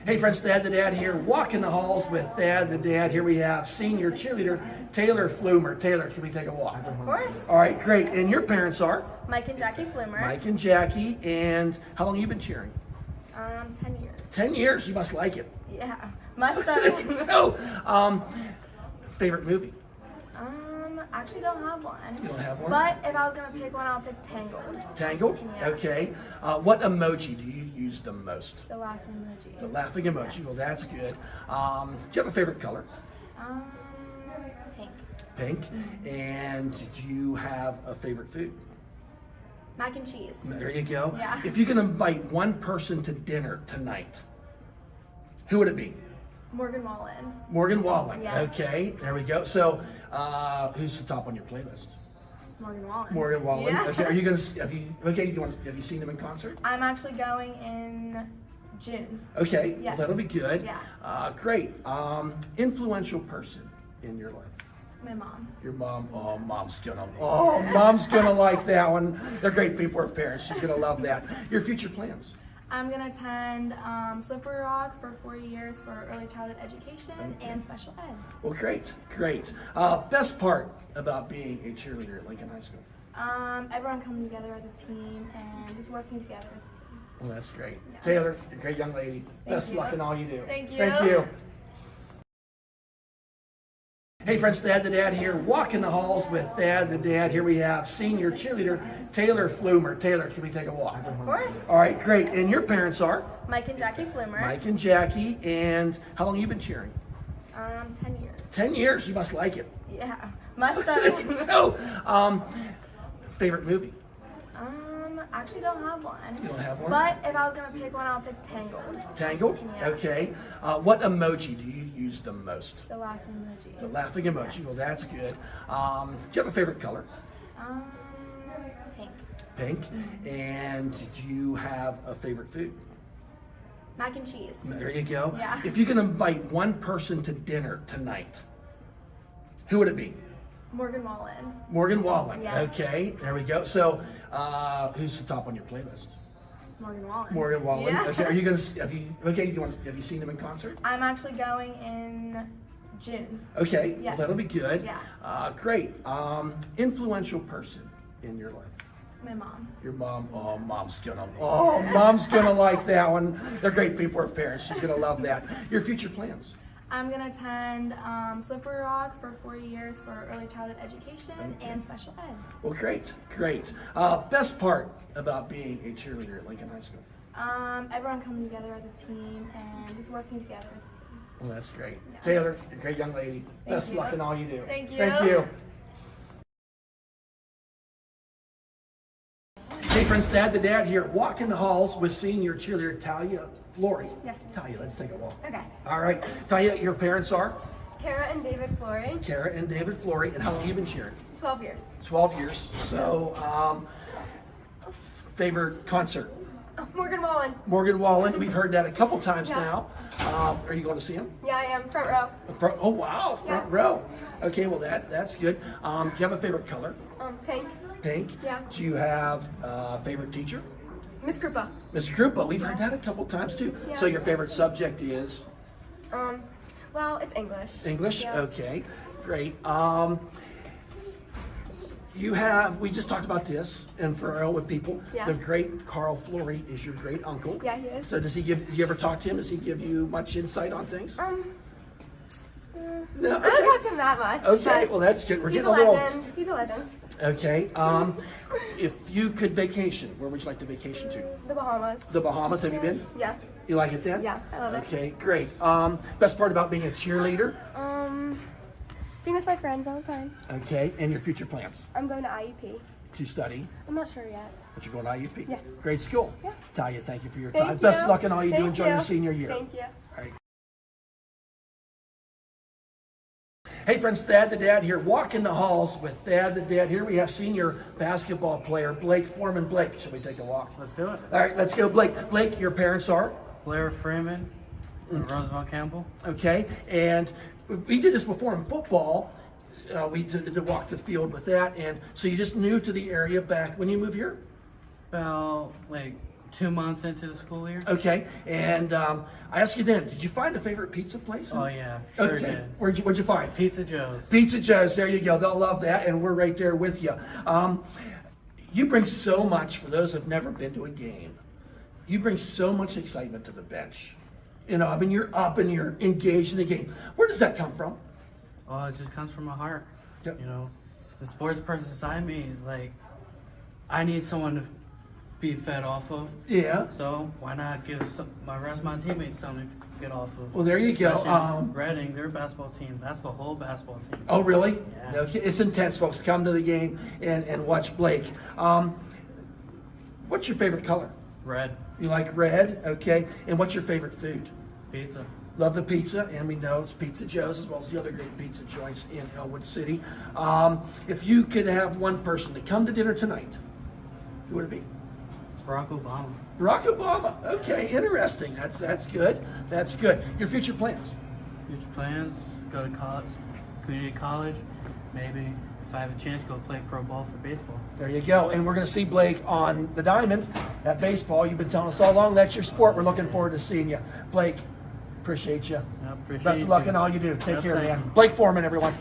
Hey friends, Thad the Dad here, walking the halls with Thad the Dad. Here we have senior cheerleader Taylor Flumer. Taylor, can we take a walk? Of course. All right, great. And your parents are? Mike and Jackie Flumer. Mike and Jackie. And how long have you been cheering? 10 years. 10 years. You must like it. Yeah, must have. So, Favorite movie? Actually don't have one. You don't have one? But if I was gonna pick one, I'll pick Tangled. Tangled? Yeah. Okay. What emoji do you use the most? The laughing emoji. The laughing emoji. Yes. Well, that's good. Do you have a favorite color? Pink. Pink. And do you have a favorite food? Mac and cheese. There you go. Yeah. If you can invite one person to dinner tonight, who would it be? Morgan Wallen. Morgan Wallen. Yes. Okay, there we go. So, who's the top on your playlist? Morgan Wallen. Morgan Wallen. Yeah. Okay, are you gonna? Have you seen him in concert? I'm actually going in June. Okay, Yes. well, that'll be good. Yeah. Great. Influential person in your life. My mom. Your mom. Mom's gonna like that one. They're great people. Her parents. She's gonna love that. Your future plans. I'm gonna attend Slippery Rock for 4 years for early childhood education and special ed. Well, great. Best part about being a cheerleader at Lincoln High School. Everyone coming together as a team and just working together as a team. Well, that's great. Yeah. Taylor, you're a great young lady. Best you. luck in all you do. Thank you. Thank you. Hey friends, Thad the Dad here, walking the halls with Thad the Dad. Here we have senior cheerleader Taylor Flumer. Taylor, can we take a walk? Of course. All right, great. And your parents are? Mike and Jackie Flimmer. Mike and Jackie. And how long have you been cheering? 10 years. 10 years. You must like it. Yeah. Must have. So, favorite movie? Actually don't have one. You don't have one? But if I was gonna pick one, I'll pick Tangled. Tangled? Yeah. Okay. What emoji do you use the most? The laughing emoji. The laughing emoji. Well, that's good. Do you have a favorite color? Pink. Pink. And do you have a favorite food? Mac and cheese. There you go. Yeah. If you can invite one person to dinner tonight, who would it be? Morgan Wallen. Morgan Wallen. Yes. Okay, there we go. So, who's the top on your playlist? Morgan Wallen. Morgan Wallen. Yeah. Okay, are you gonna? Have you seen him in concert? I'm actually going in June. Okay, Yes. well, that'll be good. Yeah. Great. Influential person in your life. My mom. Your mom. Mom's gonna like that one. They're great people. Her parents. She's gonna love that. Your future plans. I'm gonna attend Slippery Rock for 4 years for early childhood education and special ed. Well, great. Best part about being a cheerleader at Lincoln High School. Everyone coming together as a team and just working together as a team. Well, that's great. Yeah. Taylor, you're a great young lady. Best you. luck in all you do. Thank you. Thank you. Hey friends, Thad the Dad here, walking the halls with senior cheerleader Talia Flory. Yeah. Talia, let's take a walk. Okay. All right. Talia, your parents are? Kara and David Flory. Kara and David Flory. And how long have you been cheering? 12 years. 12 years. So, favorite concert? Morgan Wallen. Morgan Wallen. We've heard that a couple times Yeah. now. Are you going to see him? Yeah, I am. Front row. Oh, wow. Front row. Okay, well, that's good. Do you have a favorite color? Pink. Pink. Yeah. Do you have a favorite teacher? Miss Krupa. Mr. Krupa. We've heard that a couple times too. Yeah. So your favorite subject is? Well, it's English. English? Yeah. Okay, great. We just talked about this, and for Ellwood people, Yeah. the great Carl Flory is your great uncle. Yeah, he is. So you ever talk to him? Does he give you much insight on things? No, I don't talk to him that much. Okay, but well that's good. We're he's getting a a little. legend. He's a legend. Okay. If you could vacation, where would you like to vacation to? The Bahamas. The Bahamas. Have you been? Yeah. You like it then? Yeah, I love it. Okay, great. Best part about being a cheerleader? Being with my friends all the time. Okay, and your future plans? I'm going to IUP. To study? I'm not sure yet. But you're going to IUP? Yeah. Great school. Yeah. Talia, thank you for your Thank time. you. Best luck in all you do. Thank Enjoy you. your senior year. Thank you. All right. Hey friends, Thad the Dad here, walking the halls with Thad the Dad. Here we have senior basketball player Blake Foreman. Blake, shall we take a walk? Let's do it. All right, let's go. Blake, your parents are? Blair Freeman and Roosevelt Campbell. Okay, and we did this before in football. We did to walk the field with that, and so you just new to the area back when you moved here? About like 2 months into the school year. Okay, and I asked you then, did you find a favorite pizza place? Oh yeah, sure Okay, did. what'd you find? Pizza Joe's. Pizza Joe's, there you go. They'll love that, and we're right there with you. You bring so much, for those who've never been to a game, you bring so much excitement to the bench. You know, I mean, you're up and you're engaged in the game. Where does that come from? Well, it just comes from my heart. Yep. You know, the sports person inside me is like, I need someone to be fed off of. Yeah. So why not give my rest of my teammates something to get off of? Well, there you go. Especially Reading, their basketball team. That's the whole basketball team. Oh, really? Yeah. No, it's intense, folks. Come to the game and watch Blake. What's your favorite color? Red You like red, okay. And what's your favorite food? pizza. Love the pizza, and we know it's Pizza Joe's as well as the other great pizza joints in Ellwood City. If you could have one person to come to dinner tonight, who would it be? Barack Obama. Barack Obama. Okay, interesting. That's good. That's good. Your future plans? Future plans, go to college, community college, maybe if I have a chance, go play pro ball for baseball. There you go. And we're going to see Blake on the diamond at baseball. You've been telling us all along that's your sport. We're looking forward to seeing you. Blake, appreciate you. I appreciate Best you of luck too. in all you do. Take Yeah, care, thank man. you. Blake Foreman, everyone.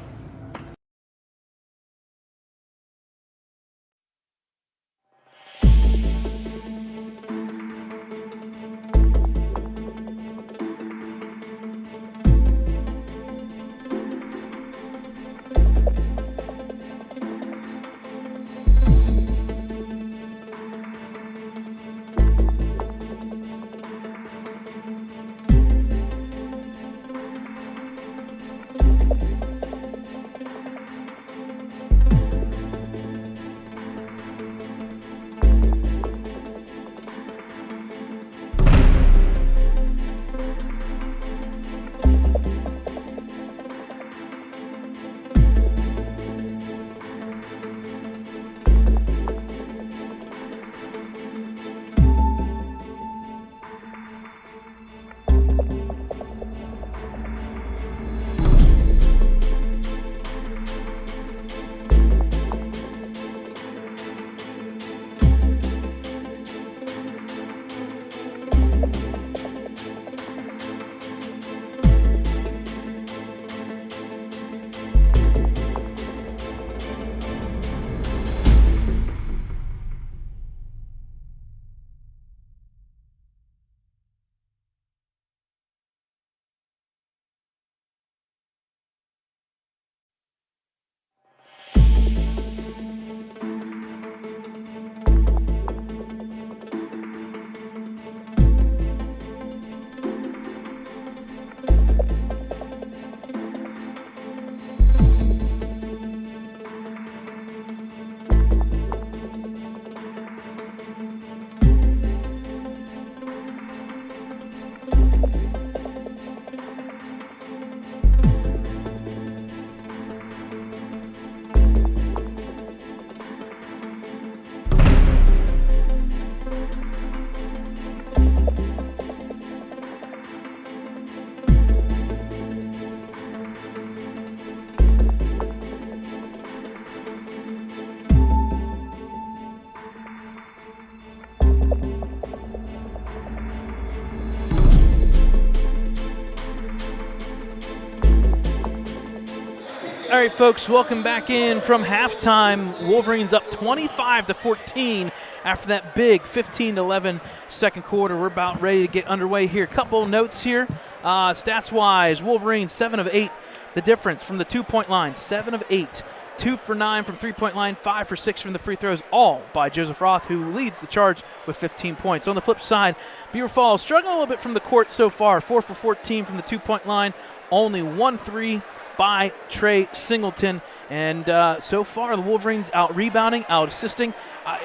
All right, folks, welcome back in from halftime. Wolverines up 25-14 after that big 15-11 second quarter. We're about ready to get underway here. Couple notes here. Stats-wise, Wolverines 7 of 8. The difference from the two-point line, 7 of 8. 2 for 9 from three-point line, 5 for 6 from the free throws, all by Joseph Roth, who leads the charge with 15 points. On the flip side, Beaver Falls struggling a little bit from the court so far. 4 for 14 from the two-point line, only 1 3 by Trey Singleton. And so far, the Wolverines out rebounding, out assisting.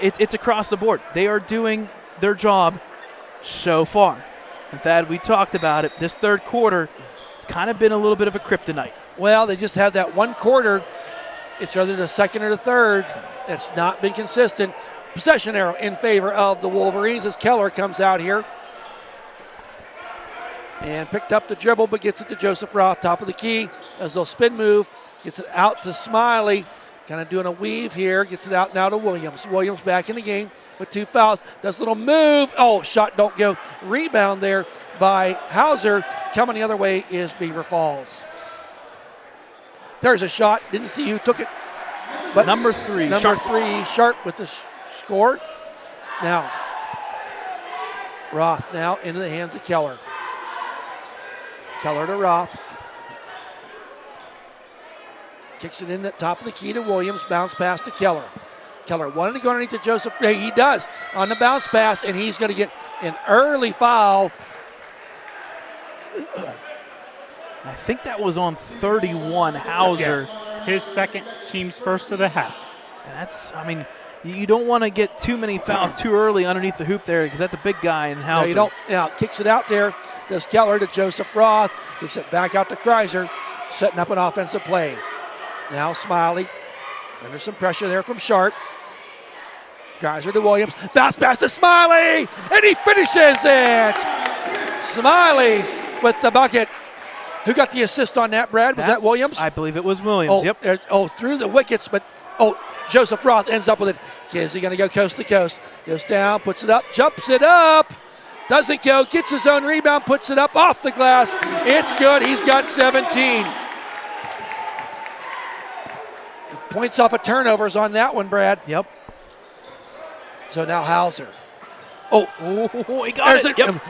It's across the board. They are doing their job so far. In fact, we talked about it. This third quarter, it's kind of been a little bit of a kryptonite. Well, they just have that one quarter. It's either the second or the third. It's not been consistent. Possession arrow in favor of the Wolverines as Keller comes out here. And picked up the dribble, but gets it to Joseph Roth, top of the key. As they'll spin move, gets it out to Smiley. Kind of doing a weave here. Gets it out now to Williams. Williams back in the game with 2 fouls. Does a little move. Oh, shot don't go. Rebound there by Hauser. Coming the other way is Beaver Falls. There's a shot. Didn't see who took it. But Number 3, Number Sharp. 3, Sharp with the score. Now, Roth now into the hands of Keller. Keller to Roth. Kicks it in the top of the key to Williams. Bounce pass to Keller. Keller wanted to go underneath to Joseph. He does on the bounce pass, and he's going to get an early foul. I think that was on 31, Hauser. Yes. His second, team's first of the half. And that's, I mean, you don't want to get too many fouls too early underneath the hoop there because that's a big guy in Hauser. No, you don't. Now, kicks it out there. Does Keller to Joseph Roth. Kicks it back out to Kreiser, setting up an offensive play. Now Smiley, under some pressure there from Sharp. Kreiser to Williams, bounce pass to Smiley, and he finishes it! Smiley with the bucket. Who got the assist on that, Brad? Was that Williams? I believe it was Williams, yep. Through the wickets, but, Joseph Roth ends up with it. Is he going to go coast to coast? Goes down, puts it up, jumps it up. Doesn't go, gets his own rebound, puts it up off the glass. It's good, he's got 17. Points off of turnovers on that one, Brad. Yep. So now Hauser. He got it. Yep.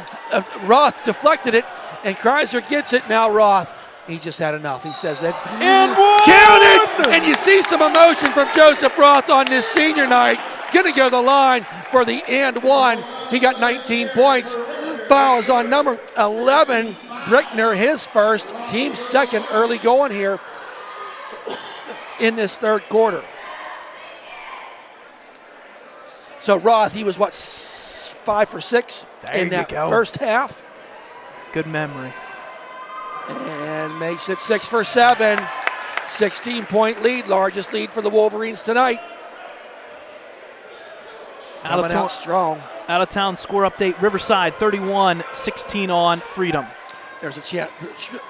Roth deflected it, and Kreiser gets it. Now Roth, he just had enough. He says that. And count it! And you see some emotion from Joseph Roth on this senior night. Going to go to the line for the and one. He got 19 points. Fouls on number 11, Brickner, his first, team second, early going here in this third quarter. So Roth, he was 5 for 6 in that first half. Good memory. And makes it 6 for 7. 16-point lead, largest lead for the Wolverines tonight. Coming out strong. Out of town score update, Riverside 31-16 on Freedom. There's a chance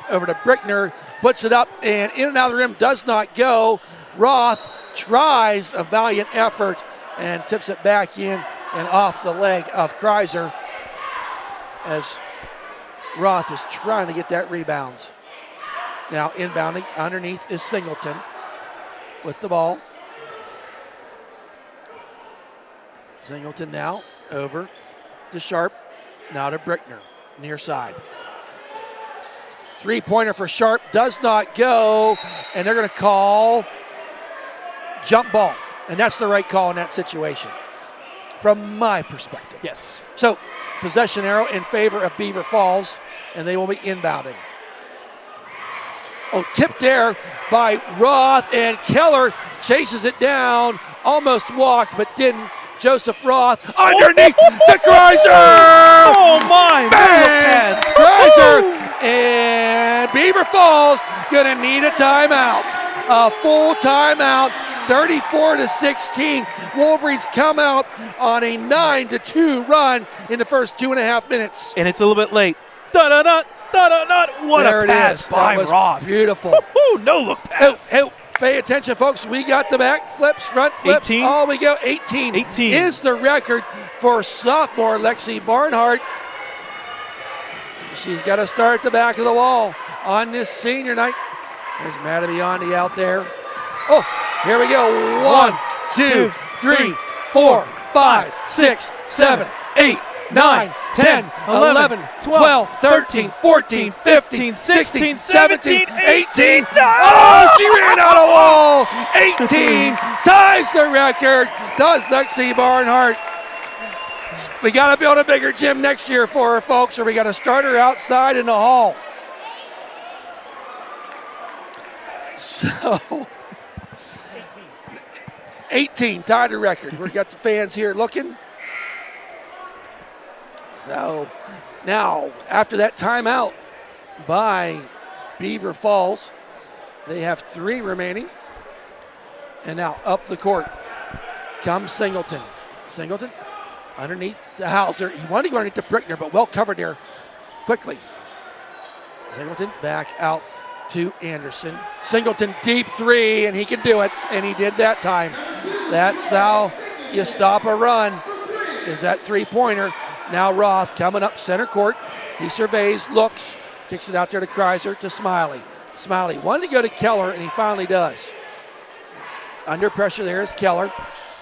over to Brickner, puts it up and in and out of the rim, does not go. Roth tries a valiant effort and tips it back in and off the leg of Kreiser as Roth was trying to get that rebound. Now inbounding underneath is Singleton with the ball. Singleton now over to Sharp, now to Brickner, near side. Three-pointer for Sharp does not go, and they're going to call jump ball. And that's the right call in that situation, from my perspective. Yes. So, possession arrow in favor of Beaver Falls, and they will be inbounding. Tipped there by Roth, and Keller chases it down, almost walked, but didn't. Joseph Roth underneath to Kreiser! Oh my! Bang! Kreiser and Beaver Falls gonna need a timeout. A full timeout, 34-16. Wolverines come out on a 9-2 run in the first 2.5 minutes. And it's a little bit late. Da-da-da, da-da-da. What there a pass by Roth. Beautiful. No look pass. Hey, pay attention, folks. We got the back flips, front flips. 18. All we go. 18 is the record for sophomore Lexi Barnhart. She's got to start at the back of the wall on this senior night. There's Maddie Biondi out there. Here we go. 1, 2, 3, 4, 5, 6, 7, 8, 9, 10, 11, 12, 13, 14, 15, 16, 17, 18. Oh, she ran out of wall. 18 ties the record. Does Lexi Barnhart. We got to build a bigger gym next year for her, folks, or we got to start her outside in the hall. So, 18 tied the record. We've got the fans here looking. So now, after that timeout by Beaver Falls, they have 3 remaining. And now up the court comes Singleton. Singleton underneath the Hauser. He wanted to go underneath the Brickner, but well covered there quickly. Singleton back out to Anderson. Singleton deep 3, and he can do it, and he did that time. That's how you stop a run, is that three-pointer. Now Roth coming up center court. He surveys, looks, kicks it out there to Kreiser, to Smiley. Smiley wanted to go to Keller, and he finally does. Under pressure there is Keller.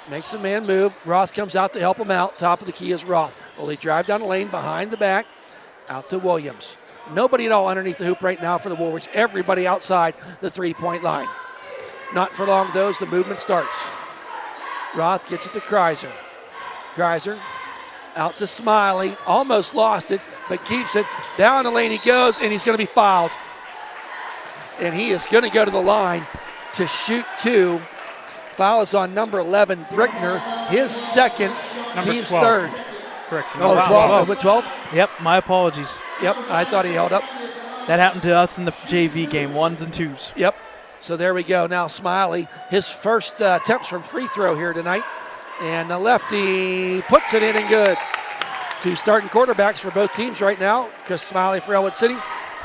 Makes the man move. Roth comes out to help him out. Top of the key is Roth. Well, they drive down the lane behind the back. Out to Williams. Nobody at all underneath the hoop right now for the Wolverines. Everybody outside the three-point line. Not for long, though, as the movement starts. Roth gets it to Kreiser. Kreiser out to Smiley. Almost lost it, but keeps it. Down the lane he goes, and he's going to be fouled. And he is going to go to the line to shoot 2. Foul is on number 11, Brickner. His second, Number team's 12. third. Correction. Oh, 12. With 12? Yep, my apologies. Yep, I thought he held up. That happened to us in the JV game, 1s and 2s. Yep. So there we go. Now Smiley, his first attempts from free throw here tonight. And the lefty puts it in and good. 2 starting quarterbacks for both teams right now. Chris Smiley for Ellwood City.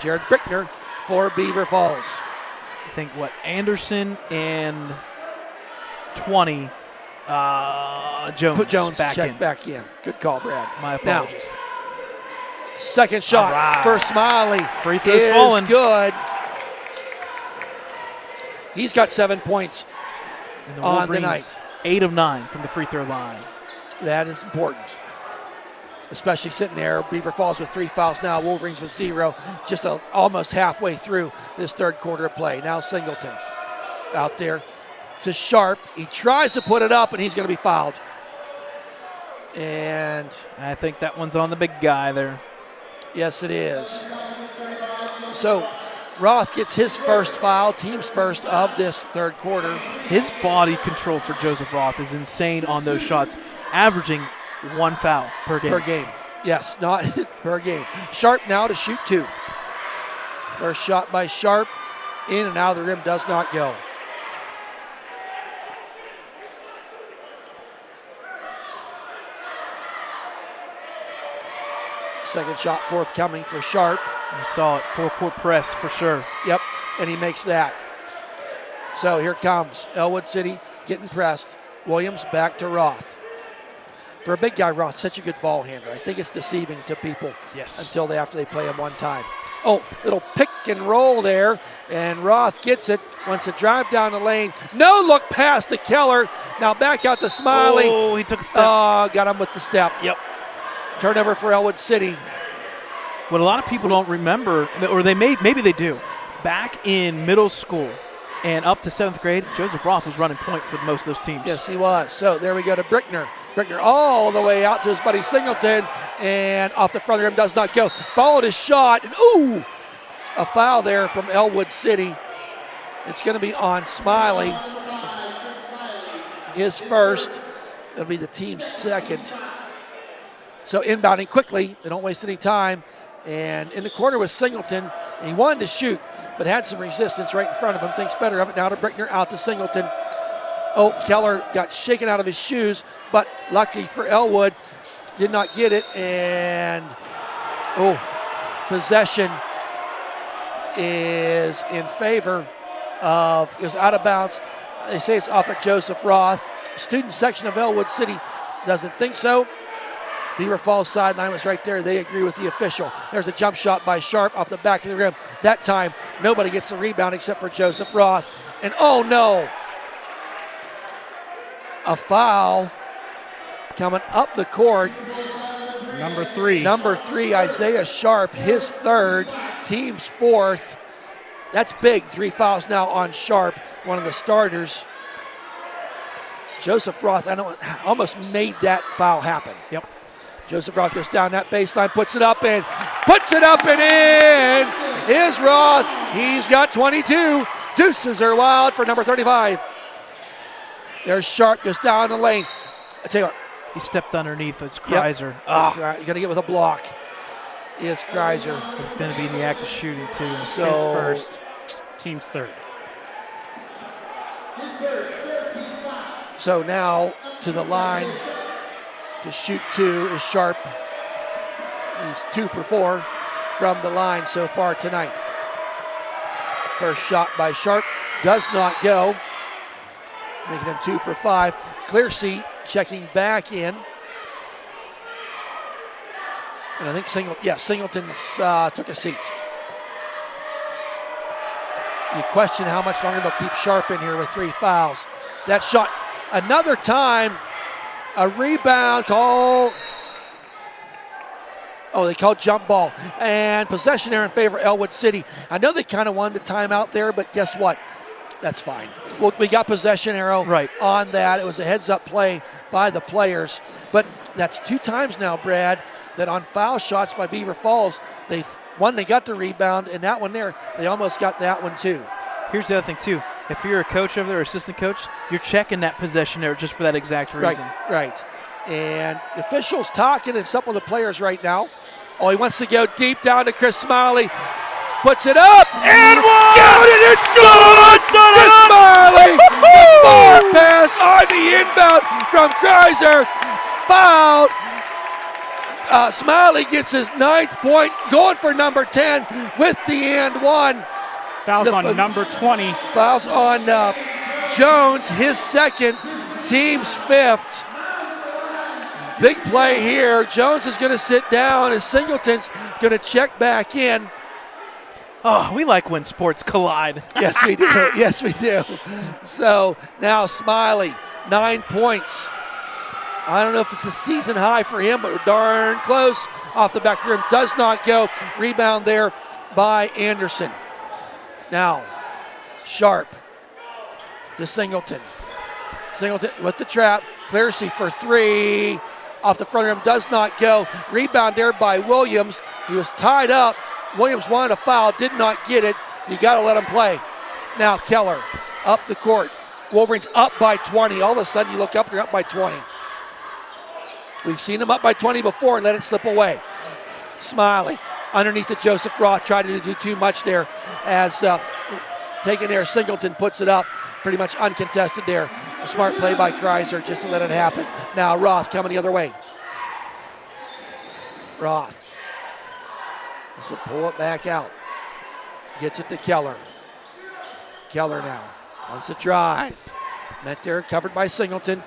Jared Brickner for Beaver Falls. I think, Anderson and 20, Jones. Put Jones back check in. back in. Good call, Brad. My Now, apologies. second shot All right. for Smiley. Free throw's is falling. good. He's got 7 points And the on the Wolverines, night. 8 of 9 from the free throw line. That is important, especially sitting there. Beaver Falls with 3 fouls now. Wolverines with 0. Just almost halfway through this third quarter of play. Now Singleton out there to Sharp. He tries to put it up, and he's going to be fouled. And I think that one's on the big guy there. yes, it is. So Roth gets his first foul, team's first of this third quarter. His body control for Joseph Roth is insane on those shots, averaging 1 foul per game. Per game. Yes, not per game. Sharp now to shoot 2. First shot by Sharp. In and out of the rim, does not go. Second shot forthcoming for Sharp. You saw it, 4-court press for sure. Yep, and he makes that. So here comes Ellwood City getting pressed. Williams back to Roth. For a big guy, Roth, such a good ball handler. I think it's deceiving to people Yes. after they play him one time. Oh, little pick and roll there, and Roth gets it. Wants to drive down the lane. No look pass to Keller. Now back out to Smiley. Oh, he took a step. Got him with the step. Yep. Turnover for Ellwood City. What a lot of people don't remember, or maybe they do, back in middle school and up to 7th grade, Joseph Roth was running point for most of those teams. Yes, he was. So there we go to Brickner. Brickner all the way out to his buddy Singleton, and off the front of the rim, does not go. Followed his shot, and ooh, a foul there from Ellwood City. It's going to be on Smiley. His first. It'll be the team's second. So inbounding quickly. They don't waste any time. And in the corner was Singleton. He wanted to shoot, but had some resistance right in front of him. Thinks better of it now to Brickner, out to Singleton. Oh, Keller got shaken out of his shoes, but lucky for Ellwood, did not get it. And, possession is in favor of, is out of bounds. They say it's off at Joseph Roth. Student section of Ellwood City doesn't think so. Beaver Falls sideline was right there. They agree with the official. There's a jump shot by Sharp off the back of the rim. That time, nobody gets the rebound except for Joseph Roth. And oh no, a foul coming up the court. Number 3. Number 3, Isaiah Sharp, his third, team's fourth. That's big. 3 fouls now on Sharp, one of the starters. Joseph Roth, almost made that foul happen. Yep. Joseph Roth goes down that baseline, puts it up and in. Is Roth. He's got 22. Deuces are wild for number 35. There's Sharp, goes down the lane. I tell you what. He stepped underneath. It's Kreiser. You're going to get with a block. Is Kreiser. It's going to be in the act of shooting, too. So First. Team's third. So now to the line to shoot 2 is Sharp. He's 2 for 4 from the line so far tonight. First shot by Sharp does not go, making him 2 for 5. Clear seat checking back in. And I think Singleton's took a seat. You question how much longer they'll keep Sharp in here with 3 fouls. That shot, another time, a rebound call. Oh, they called jump ball. And possession there in favor of Ellwood City. I know they kind of wanted the timeout there, but guess what? That's fine. we got possession arrow Right. on that. It was a heads-up play by the players. But that's 2 times now, Brad, that on foul shots by Beaver Falls, they got the rebound, and that one there, they almost got that one too. Here's the other thing, too. If you're a coach over there, or assistant coach, you're checking that possession error just for that exact reason. Right. And the officials talking and some of the players right now. Oh, he wants to go deep down to Chris Smiley. Puts it up and got it. It's good. To Smiley. The far pass on the inbound from Kreiser. Fouled. Smiley gets his 9th point, going for number 10 with the and one. Fouls on number 20. Fouls on Jones, his 2nd, team's 5th. Big play here. Jones is going to sit down as Singleton's going to check back in. Oh, we like when sports collide. Yes, we do. Yes, we do. So now Smiley, 9 points. I don't know if it's a season high for him, but we're darn close. Off the back of the rim, does not go. Rebound there by Anderson. Now, Sharp to Singleton. Singleton with the trap. Clearsey for 3. Off the front rim, does not go. Rebound there by Williams. He was tied up. Williams wanted a foul, did not get it. You got to let him play. Now Keller up the court. Wolverines up by 20. All of a sudden you look up, they're up by 20. We've seen them up by 20 before and let it slip away. Smiley underneath to Joseph Roth, tried to do too much there as taken there. Singleton puts it up, pretty much uncontested there. A smart play by Kreiser just to let it happen. Now Roth coming the other way. Roth. This will pull it back out. Gets it to Keller. Keller now wants to drive. Met there, covered by Singleton.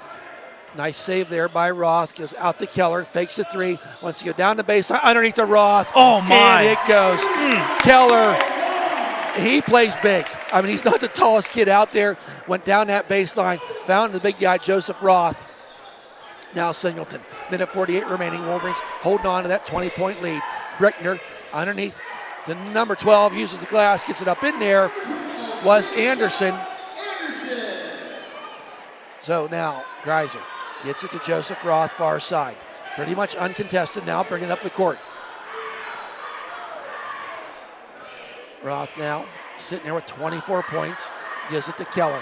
Nice save there by Roth. Goes out to Keller, fakes the 3. Wants to go down the baseline, underneath to Roth. Oh, my. And it goes. Keller, he plays big. I mean, he's not the tallest kid out there. Went down that baseline, found the big guy, Joseph Roth. Now Singleton. Minute 48 remaining. Wolverines holding on to that 20-point lead. Brickner underneath to number 12, uses the glass, gets it up in there, was Anderson. So now Kreiser gets it to Joseph Roth, far side. Pretty much uncontested now, bringing up the court. Roth now sitting there with 24 points, gives it to Keller.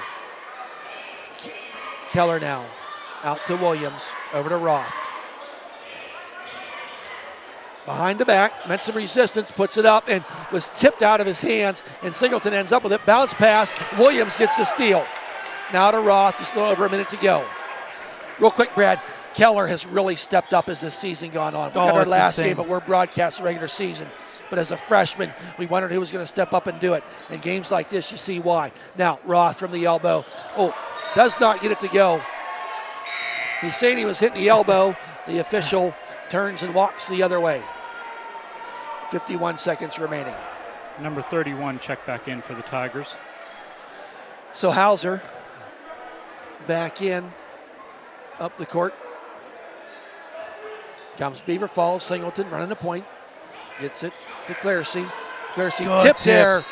Keller now out to Williams, over to Roth. Behind the back, met some resistance, puts it up, and was tipped out of his hands, and Singleton ends up with it. Bounce pass, Williams gets the steal. Now to Roth, just a little over a minute to go. Real quick, Brad, Keller has really stepped up as this season gone on. We got our last game, but we're broadcasting regular season. But as a freshman, we wondered who was going to step up and do it. In games like this, you see why. Now, Roth from the elbow. Oh, does not get it to go. He's saying he was hitting the elbow. The official turns and walks the other way. 51 seconds remaining. Number 31 check back in for the Tigers. So Hauser back in, up the court. Comes Beaver Falls, Singleton running the point. Gets it to Clearsey. Clearsey tipped there,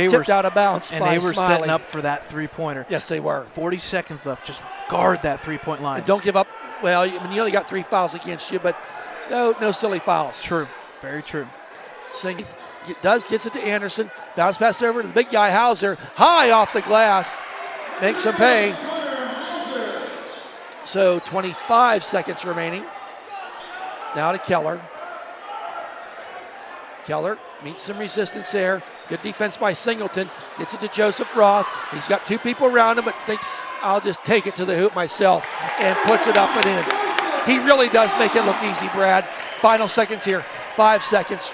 tipped out of bounds by Smiley. And they were setting up for that three-pointer. Yes, they were. 40 seconds left. Just guard that three-point line. And don't give up. Well, you only got 3 fouls against you, but no silly fouls. True. Very true. Gets it to Anderson. Bounce pass over to the big guy, Hauser. High off the glass. Makes him pay. So 25 seconds remaining. Now to Keller. Keller meets some resistance there. Good defense by Singleton. Gets it to Joseph Roth. He's got 2 people around him, but thinks, I'll just take it to the hoop myself, and puts it up and in. He really does make it look easy, Brad. Final seconds here. 5 seconds.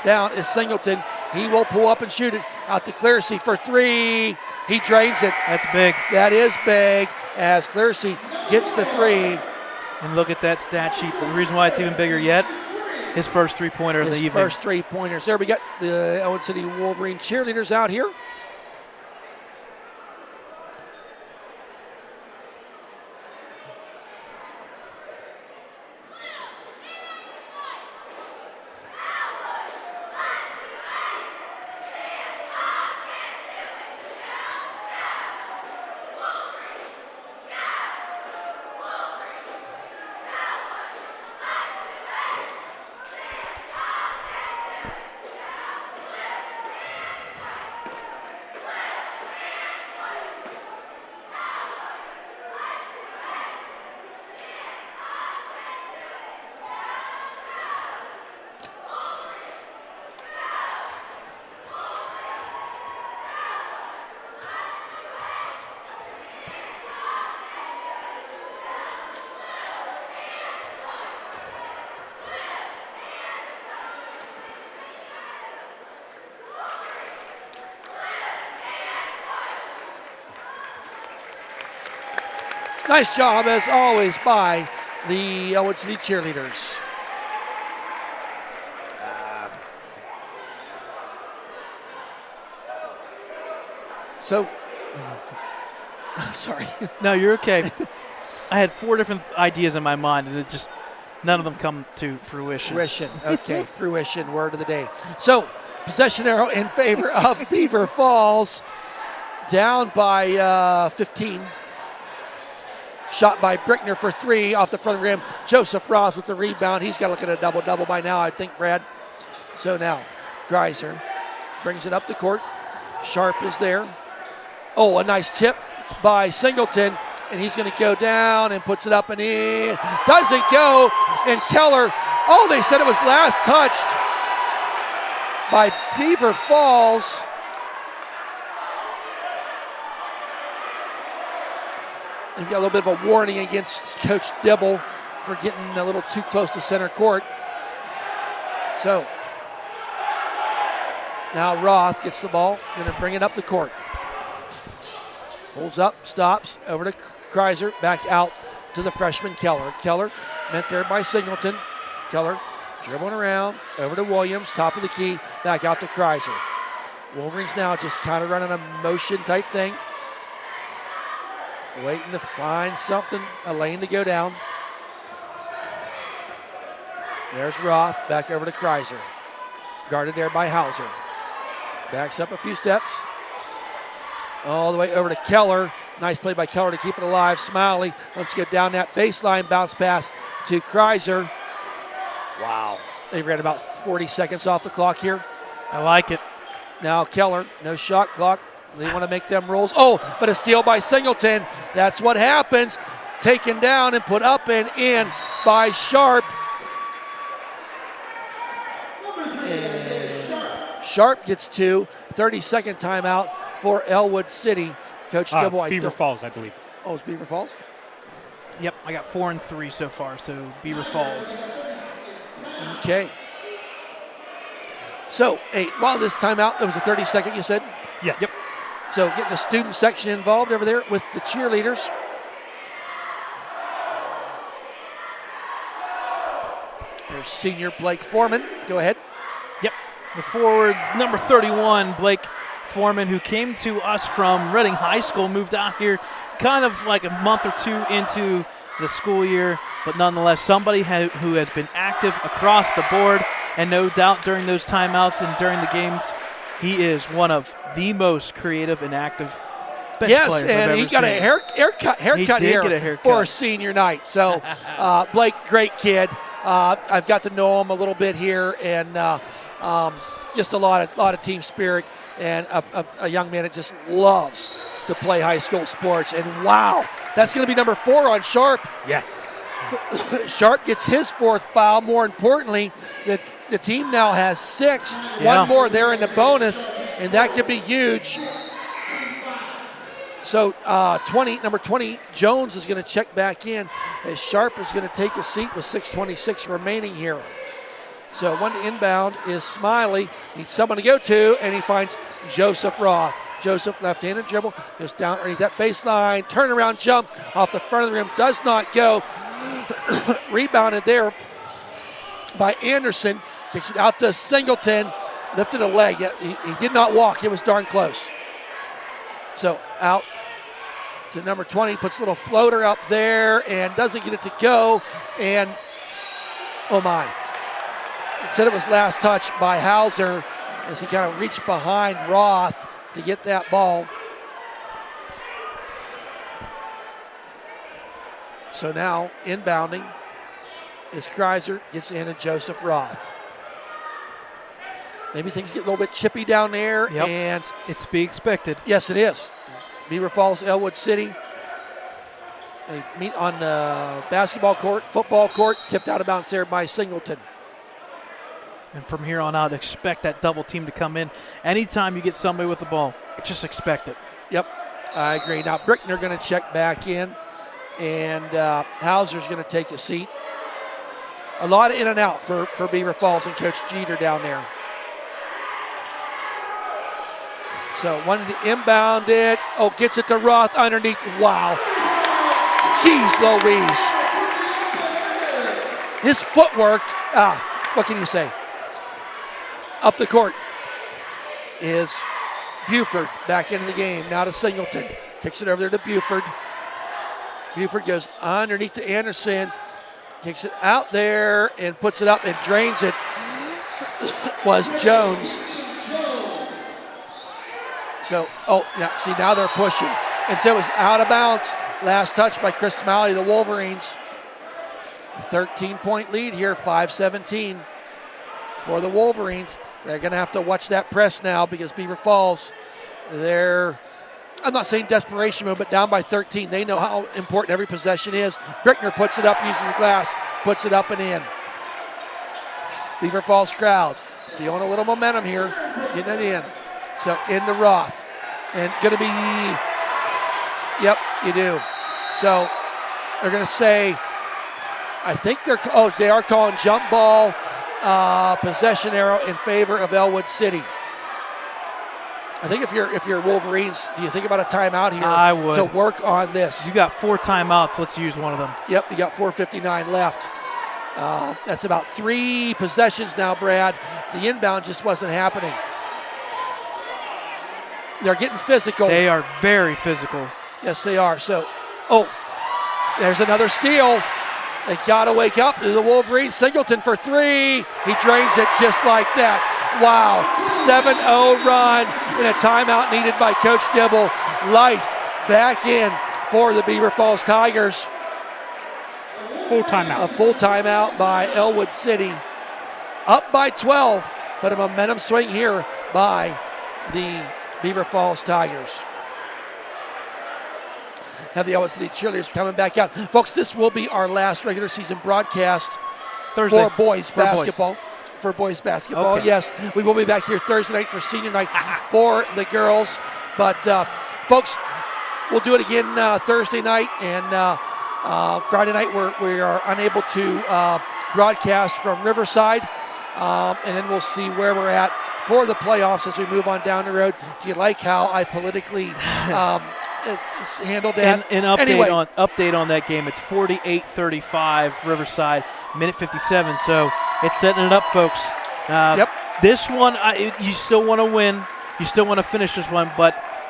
Down is Singleton. He will pull up and shoot it. Out to Clearsey for 3. He drains it. That's big. That is big as Clearsey gets the 3. And look at that stat sheet. The reason why it's even bigger yet, his first three-pointer of the evening. His first 3-pointers. There we got the Ellwood City Wolverine cheerleaders out here. Nice job, as always, by the Ellwood City cheerleaders. So, sorry. No, you're okay. I had 4 different ideas in my mind, and none of them come to fruition. Fruition. Okay, fruition, word of the day. So, possession arrow in favor of Beaver Falls. Down by 15. Shot by Brickner for 3 off the front of the rim. Joseph Roth with the rebound. He's got to look at a double-double by now, I think, Brad. So now, Greiser brings it up the court. Sharp is there. Oh, a nice tip by Singleton. And he's going to go down and puts it up and in. Doesn't go. And Keller, they said it was last touched by Beaver Falls. We've got a little bit of a warning against Coach Dibble for getting a little too close to center court. So now Roth gets the ball, going to bring it up the court. Pulls up, stops, over to Kreiser, back out to the freshman Keller. Keller met there by Singleton. Keller dribbling around, over to Williams, top of the key, back out to Kreiser. Wolverines now just kind of running a motion type thing. Waiting to find something, a lane to go down. There's Roth, back over to Kreiser. Guarded there by Hauser. Backs up a few steps. All the way over to Keller. Nice play by Keller to keep it alive. Smiley wants to go down that baseline, bounce pass to Kreiser. Wow. They've got about 40 seconds off the clock here. I like it. Now Keller, no shot clock. They want to make them rolls. But a steal by Singleton. That's what happens. Taken down and put up and in by Sharp. And Sharp gets 2. 30-second timeout for Ellwood City. Coach Dibble. Beaver Falls, I believe. Oh, it's Beaver Falls? Yep, I got 4 and 3 so far, so Beaver Falls. Okay. So, while this timeout, there was a 30-second, you said? Yes. Yep. So getting the student section involved over there with the cheerleaders. There's senior Blake Foreman. Go ahead. Yep, the forward, number 31, Blake Foreman, who came to us from Reading High School, moved out here kind of like a month or 2 into the school year, but nonetheless somebody who has been active across the board, and no doubt during those timeouts and during the games, he is one of the most creative and active bench players I've ever seen. Yes, and he got a haircut here for a senior night. So, Blake, great kid. I've got to know him a little bit here, and just a lot of team spirit, and a young man that just loves to play high school sports. And wow, that's going to be number 4 on Sharp. Yes. Sharp gets his 4th foul. More importantly, the team now has 6. Yeah. One more there in the bonus, and that could be huge. So number 20, Jones is going to check back in as Sharp is going to take a seat with 6:26 remaining here. So one to inbound is Smiley. Needs someone to go to, and he finds Joseph Roth. Joseph, left-handed dribble, goes down underneath that baseline. Turnaround jump off the front of the rim. Does not go. Rebounded there by Anderson. Kicks it out to Singleton. Lifted a leg. He did not walk. It was darn close. So out to number 20. Puts a little floater up there and doesn't get it to go. And, oh my. It said it was last touch by Hauser as he kind of reached behind Roth to get that ball. So now inbounding is Kreiser, gets in, and Joseph Roth. Maybe things get a little bit chippy down there. Yep. And it's to be expected. Yes, it is. Beaver Falls, Ellwood City. They meet on the basketball court, football court, tipped out of bounds there by Singleton. And from here on out, expect that double team to come in. Anytime you get somebody with the ball, just expect it. Yep, I agree. Now Brickner going to check back in, and Hauser's going to take a seat. A lot of in and out for Beaver Falls and Coach Jeter down there. So wanted to inbound it. Oh, gets it to Roth underneath. Wow. Jeez Louise. His footwork, what can you say? Up the court is Buford back into the game. Now to Singleton. Kicks it over there to Buford. Buford goes underneath to Anderson. Kicks it out there and puts it up and drains it. Was Jones. So, see, now they're pushing. And so it was out of bounds. Last touch by Chris Smalley, the Wolverines. 13-point lead here, 5-17 for the Wolverines. They're going to have to watch that press now because Beaver Falls, I'm not saying desperation mode, but down by 13. They know how important every possession is. Brickner puts it up, uses the glass, puts it up and in. Beaver Falls crowd feeling a little momentum here, getting it in. So into Roth. And going to be, yep, you do. So they're going to say, I think they are calling jump ball, possession arrow in favor of Ellwood City. I think if you're Wolverines, do you think about a timeout here I would. to work on this? You got 4 timeouts. Let's use one of them. Yep, you got 4:59 left. That's about 3 possessions now, Brad. The inbound just wasn't happening. They're getting physical. They are very physical. Yes, they are. So, there's another steal. They got to wake up to the Wolverines. Singleton for 3. He drains it just like that. Wow, 7-0 run and a timeout needed by Coach Dibble. Life back in for the Beaver Falls Tigers. Full timeout. A full timeout by Ellwood City. Up by 12, but a momentum swing here by the Beaver Falls Tigers. Have the Ellwood City cheerleaders coming back out. Folks, this will be our last regular season broadcast Thursday. for boys basketball. For boys basketball, Okay. yes. We will be back here Thursday night for senior night for the girls. But, folks, we'll do it again Thursday night. And Friday night we are unable to broadcast from Riverside. And then we'll see where we're at for the playoffs as we move on down the road. Do you like how I politically handled that? An update Anyway. update on that game. It's 48-35 Riverside, minute 57. So it's setting it up, folks. Yep. This one, you still want to win. You still want to finish this one,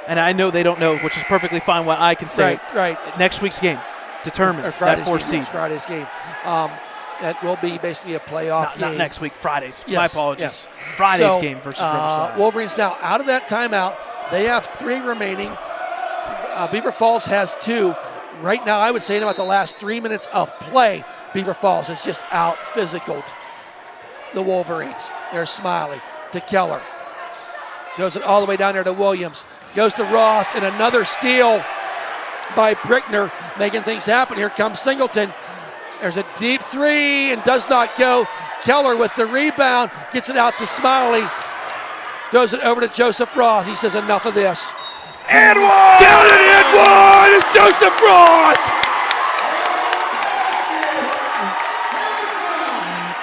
and I know they don't know, which is perfectly fine. What I can say. Right. Next week's game determines that 4th seed. Friday's game. That will be basically a playoff game. Not next week, Fridays. Yes, My apologies. yes. Friday's So, game versus Riverside. Wolverines now out of that timeout. They have 3 remaining. Beaver Falls has 2. Right now, I would say in about the last 3 minutes of play, Beaver Falls has just out-physicaled the Wolverines. There's Smiley to Keller. Goes it all the way down there to Williams. Goes to Roth, and another steal by Brickner, making things happen. Here comes Singleton. There's a deep 3 and does not go. Keller with the rebound, gets it out to Smiley. Throws it over to Joseph Roth. He says, enough of this. And one! Down and one is Joseph Roth!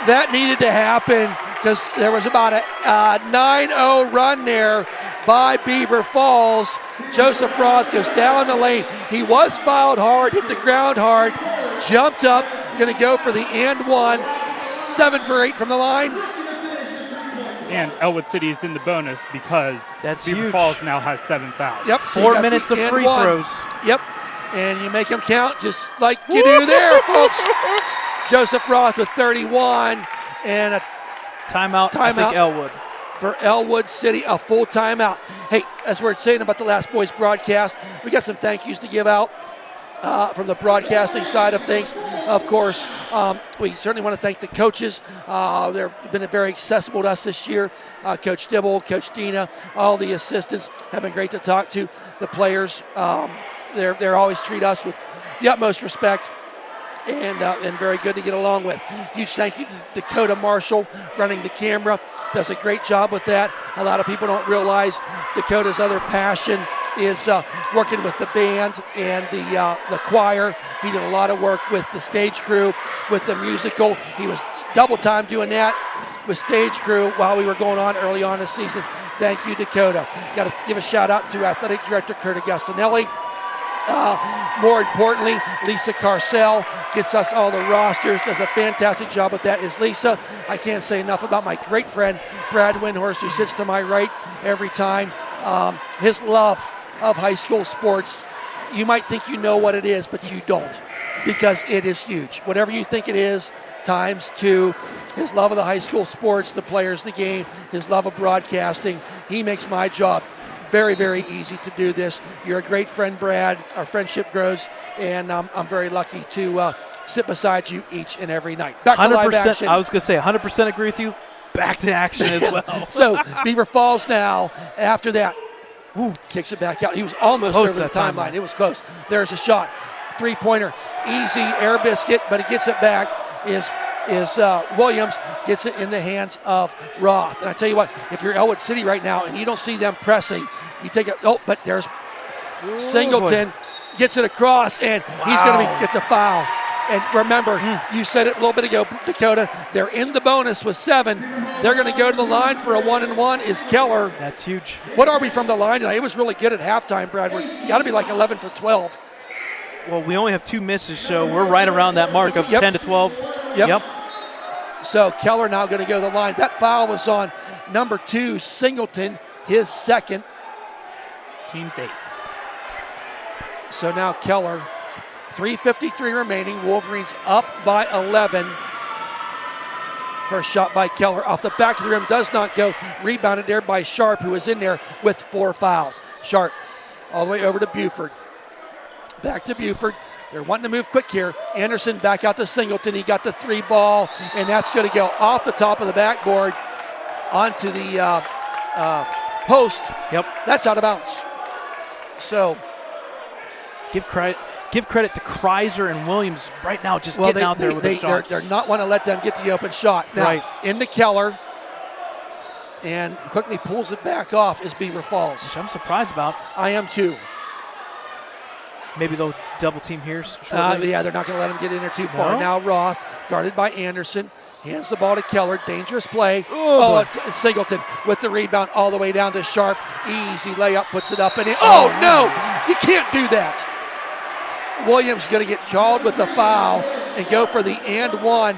That needed to happen because there was about a 9-0 run there by Beaver Falls. Joseph Roth goes down the lane. He was fouled hard, hit the ground hard, jumped up, going to go for the and one. 7 for 8 from the line. And Ellwood City is in the bonus because That's Beaver huge. Falls now has 7 fouls. Yep. So 4 you got minutes the of and free one. throws. Yep. And you make them count just like you do there, folks. Joseph Roth with 31 and a Timeout. I think Ellwood. for Ellwood City, a full timeout. Hey, as we're saying about the last boys broadcast, we got some thank yous to give out from the broadcasting side of things. Of course, we certainly want to thank the coaches. They've been very accessible to us this year. Coach Dibble, Coach Dina, all the assistants have been great to talk to. The players, they're always treat us with the utmost respect. And very good to get along with. Huge thank you to Dakota Marshall running the camera. Does a great job with that. A lot of people don't realize Dakota's other passion is working with the band and the choir. He did a lot of work with the stage crew, with the musical. He was double time doing that with stage crew while we were going on early on this season. Thank you, Dakota. Got to give a shout out to Athletic Director Kurt Agustinelli. More importantly, Lisa Carcel gets us all the rosters, does a fantastic job with that, is Lisa. I can't say enough about my great friend, Brad Windhorst, who sits to my right every time. His love of high school sports, you might think you know what it is, but you don't, because it is huge. Whatever you think it is, times two. His love of the high school sports, the players, the game, his love of broadcasting. He makes my job very, very easy to do this. You're a great friend, Brad. Our friendship grows, and I'm very lucky to sit beside you each and every night. Back to live action. I was going to say 100% agree with you. Back to action as well. So Beaver Falls now, after that, kicks it back out. He was almost Close over to the that timeline. timeline. It was close. There's a shot. Three-pointer. Easy air biscuit, but he gets it back. Is Williams, gets it in the hands of Roth. And I tell you what, if you're Ellwood City right now and you don't see them pressing, you take it. Oh, but there's Singleton, gets it across, and he's going to get the foul. And remember, you said it a little bit ago, Dakota, they're in the bonus with 7. They're going to go to the line for a 1-and-1 is Keller. That's huge. What are we from the line tonight? It was really good at halftime, Brad. We got to be like 11 for 12. Well, we only have 2 misses, so we're right around that mark of 10 to 12. Yep. So Keller now going to go to the line. That foul was on number 2, Singleton, his second. Team's 8. So now Keller, 3:53 remaining. Wolverines up by 11. First shot by Keller off the back of the rim, does not go. Rebounded there by Sharp, who was in there with 4 fouls. Sharp all the way over to Buford. Back to Buford. They're wanting to move quick here. Anderson back out to Singleton. He got the 3 ball, and that's going to go off the top of the backboard onto the post. Yep. That's out of bounds. So give credit to Kreiser and Williams right now, just getting out there with the shots. They're not want to let them get the open shot. Now, into Keller, and quickly pulls it back off is Beaver Falls. Which I'm surprised about. I am too. Maybe they'll double team here shortly. Yeah, they're not going to let him get in there too far. No? Now Roth, guarded by Anderson, hands the ball to Keller. Dangerous play. It's Singleton with the rebound all the way down to Sharp. Easy layup, puts it up and in. Oh, no! You can't do that. Williams going to get called with the foul and go for the and one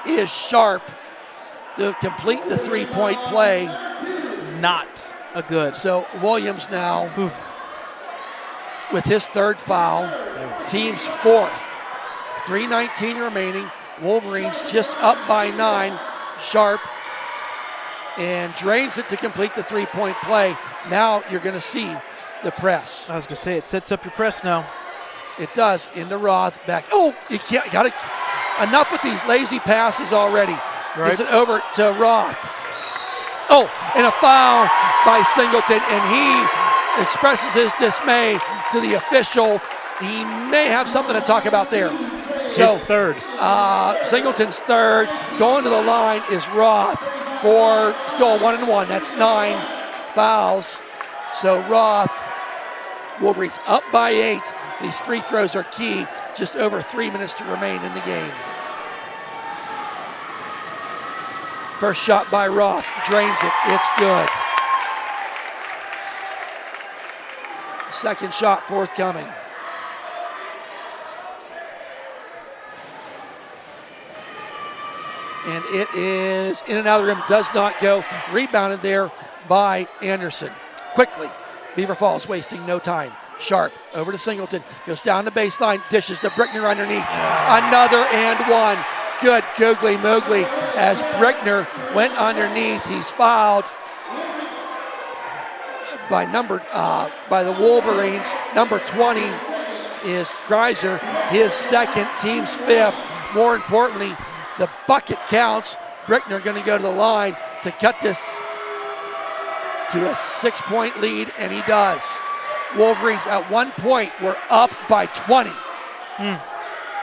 is Sharp to complete the 3-point play. Not a good. So Williams now with his 3rd foul, team's 4th. 3:19 remaining. Wolverines just up by 9. Sharp and drains it to complete the 3-point play. Now you're going to see the press. I was going to say, it sets up your press now. It does. Into Roth, back. Oh, you can't. Got it. Enough with these lazy passes already. Gets it over to Roth. Oh, and a foul by Singleton, and he expresses his dismay to the official. He may have something to talk about there. So, his 3rd. Singleton's 3rd. Going to the line is Roth for still a 1-and-1. That's 9 fouls. So Roth, Wolverines up by 8. These free throws are key. Just over 3 minutes to remain in the game. First shot by Roth, drains it, it's good. Second shot forthcoming. And it is in and out of the rim, does not go. Rebounded there by Anderson. Quickly, Beaver Falls wasting no time. Sharp over to Singleton, goes down the baseline, dishes to Brickner underneath. Another and one. Good googly moogly as Brickner went underneath. He's fouled by the Wolverines. Number 20 is Kreiser, his 2nd, team's 5th. More importantly, the bucket counts. Brickner going to go to the line to cut this to a 6-point lead, and he does. Wolverines at one point were up by 20.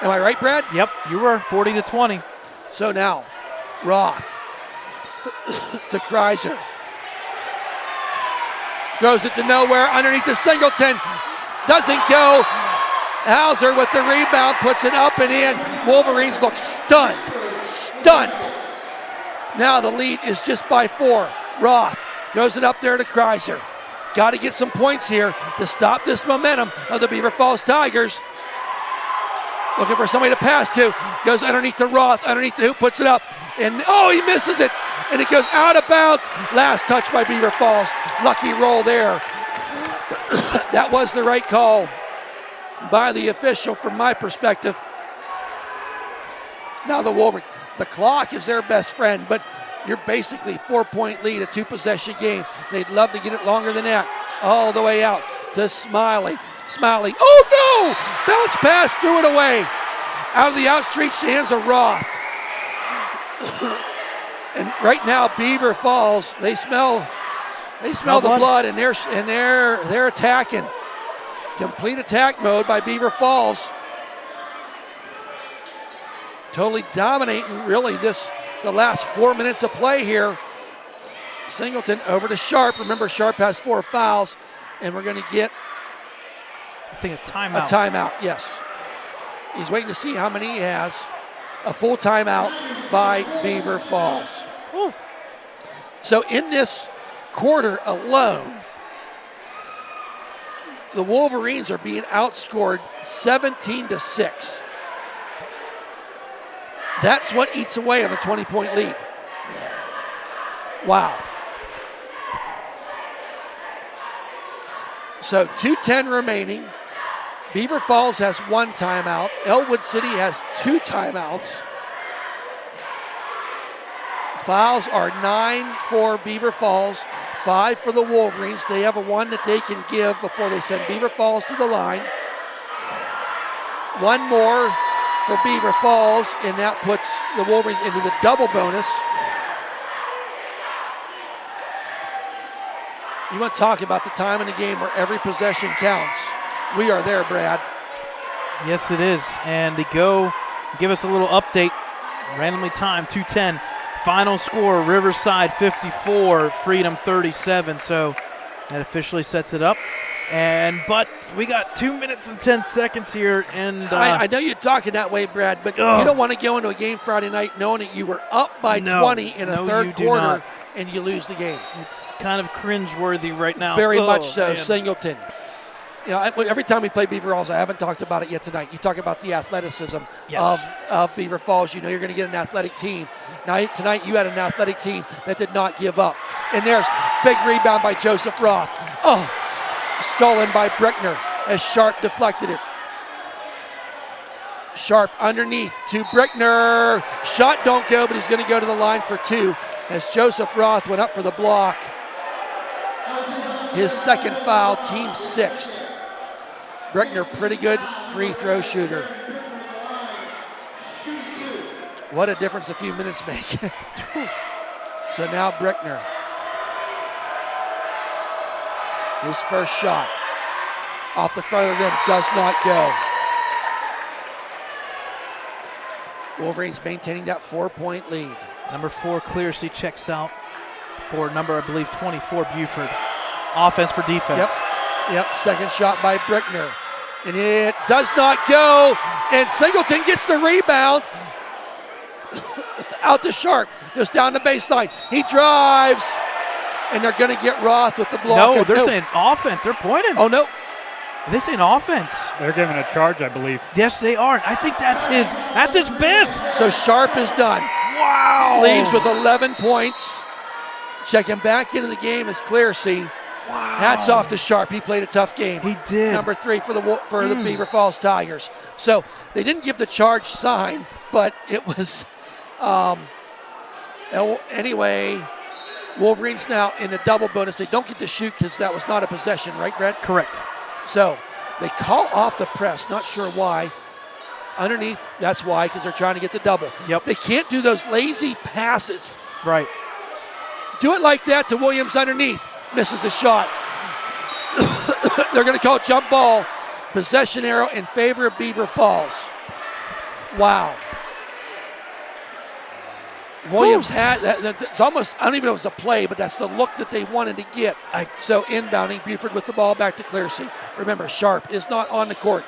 Am I right, Brad? Yep, you were 40-20. So now, Roth to Kreiser. Throws it to nowhere underneath the Singleton. Doesn't go. Hauser with the rebound, puts it up and in. Wolverines look stunned. Stunned. Now the lead is just by 4. Roth throws it up there to Kreiser. got to get some points here to stop this momentum of the Beaver Falls Tigers. Looking for somebody to pass to. Goes underneath to Roth, underneath the hoop, puts it up. And oh, he misses it. And it goes out of bounds. Last touch by Beaver Falls. Lucky roll there. That was the right call by the official from my perspective. Now the Wolverines. The clock is their best friend, but you're basically 4-point lead, a 2-possession game. They'd love to get it longer than that. All the way out to Smiley. Smiley, oh no! Bounce pass, threw it away. Out of the outstretched hands of Roth. And right now, Beaver Falls, they smell the blood, and they're attacking. Complete attack mode by Beaver Falls. Totally dominating, really, the last 4 minutes of play here. Singleton over to Sharp. Remember, Sharp has 4 fouls, and we're going to get, I think, a timeout. A timeout, yes. He's waiting to see how many he has. A full timeout by Beaver Falls. Ooh. So in this quarter alone, the Wolverines are being outscored 17-6. That's what eats away on a 20-point lead. Wow. So 2:10 remaining. Beaver Falls has 1 timeout. Ellwood City has 2 timeouts. Fouls are 9 for Beaver Falls, 5 for the Wolverines. They have a 1 that they can give before they send Beaver Falls to the line. 1 more for Beaver Falls, and that puts the Wolverines into the double bonus. You want to talk about the time in the game where every possession counts. We are there, Brad. Yes, it is. And they go give us a little update. Randomly timed, 2:10. Final score, Riverside 54, Freedom 37. So that officially sets it up. But we got 2 minutes and 10 seconds here. And I know you're talking that way, Brad, but you don't want to go into a game Friday night knowing that you were up by 20 in a third quarter and you lose the game. It's kind of cringe-worthy right now. Very much so, man. Singleton. You know, every time we play Beaver Falls, I haven't talked about it yet tonight. You talk about the athleticism of Beaver Falls. You know you're going to get an athletic team. Now, tonight you had an athletic team that did not give up. And there's big rebound by Joseph Roth. Oh, stolen by Brickner as Sharp deflected it. Sharp underneath to Brickner. Shot don't go, but he's going to go to the line for 2 as Joseph Roth went up for the block. His second foul, team 6th. Brickner, pretty good free throw shooter. What a difference a few minutes make. So now Brickner. His first shot off the front of the rim does not go. Wolverines maintaining that 4-point lead. Number 4, Clearsea checks out for number, I believe, 24, Buford. Offense for defense. Yep, second shot by Brickner. And it does not go. And Singleton gets the rebound. Out to Sharp. Goes down the baseline. He drives. And they're going to get Roth with the block. No, they're saying offense. They're pointing. Oh, no. They're saying offense. They're giving a charge, I believe. Yes, they are. I think that's his 5th. So Sharp is done. Wow. Leaves with 11 points. Checking back into the game is Clearsea. Wow. Hats off to Sharp. He played a tough game. He did. Number 3 for the Beaver Falls Tigers. So they didn't give the charge sign, but it was anyway. Wolverines now in the double bonus. They don't get to shoot because that was not a possession, right, Brett? Correct. So they call off the press. Not sure why. Underneath, that's why, because they're trying to get the double. Yep. They can't do those lazy passes. Right. Do it like that to Williams underneath. Misses a shot. They're going to call jump ball. Possession arrow in favor of Beaver Falls. Wow. Williams had that. It's almost, I don't even know if it was a play, but that's the look that they wanted to get. So inbounding, Buford with the ball back to Clearsea. Remember, Sharp is not on the court.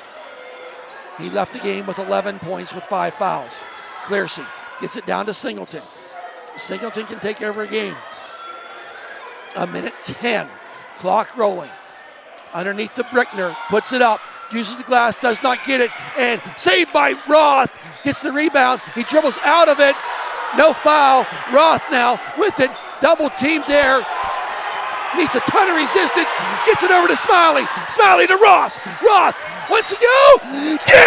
He left the game with 11 points with 5 fouls. Clearsea gets it down to Singleton. Singleton can take over a game. 1:10. Clock rolling. Underneath to Brickner, puts it up, uses the glass, does not get it, and saved by Roth. Gets the rebound, he dribbles out of it. No foul. Roth now with it, double teamed there. Meets a ton of resistance, gets it over to Smiley. Smiley to Roth. Roth wants to go. Yes!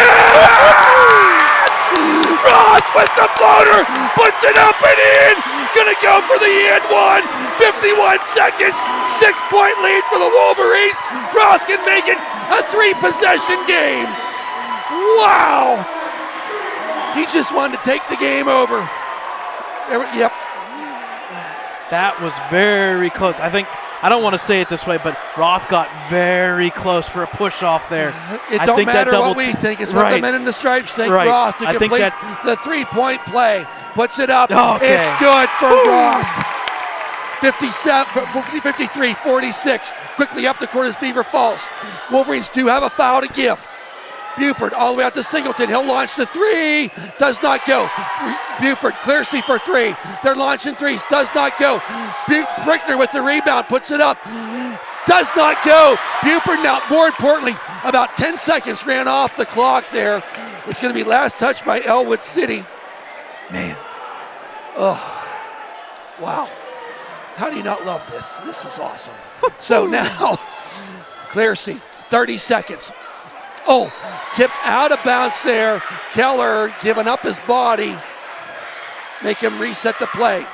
Roth with the floater, puts it up and in. Gonna go for the and one. 51 seconds, 6-point lead for the Wolverines. Roth can make it a 3-possession game. Wow! He just wanted to take the game over. Yep. That was very close. I don't want to say it this way, but Roth got very close for a push off there. It I don't think matter that what we think. It's what the men in the stripes think. Right. Roth to I think complete the 3-point play. Puts it up. Okay. It's good for Roth. 53, 46. Quickly up the court as Beaver Falls. Wolverines do have a foul to give. Buford all the way out to Singleton. He'll launch the 3. Does not go. Buford, Clearsey for 3. They're launching 3s. Does not go. Brickner with the rebound. Puts it up. Does not go. Buford now, more importantly, about 10 seconds ran off the clock there. It's going to be last touch by Ellwood City. Man. Oh, wow. How do you not love this? This is awesome. So now, Clearsey, 30 seconds. Oh, tipped out of bounds there. Keller giving up his body. Make him reset the play.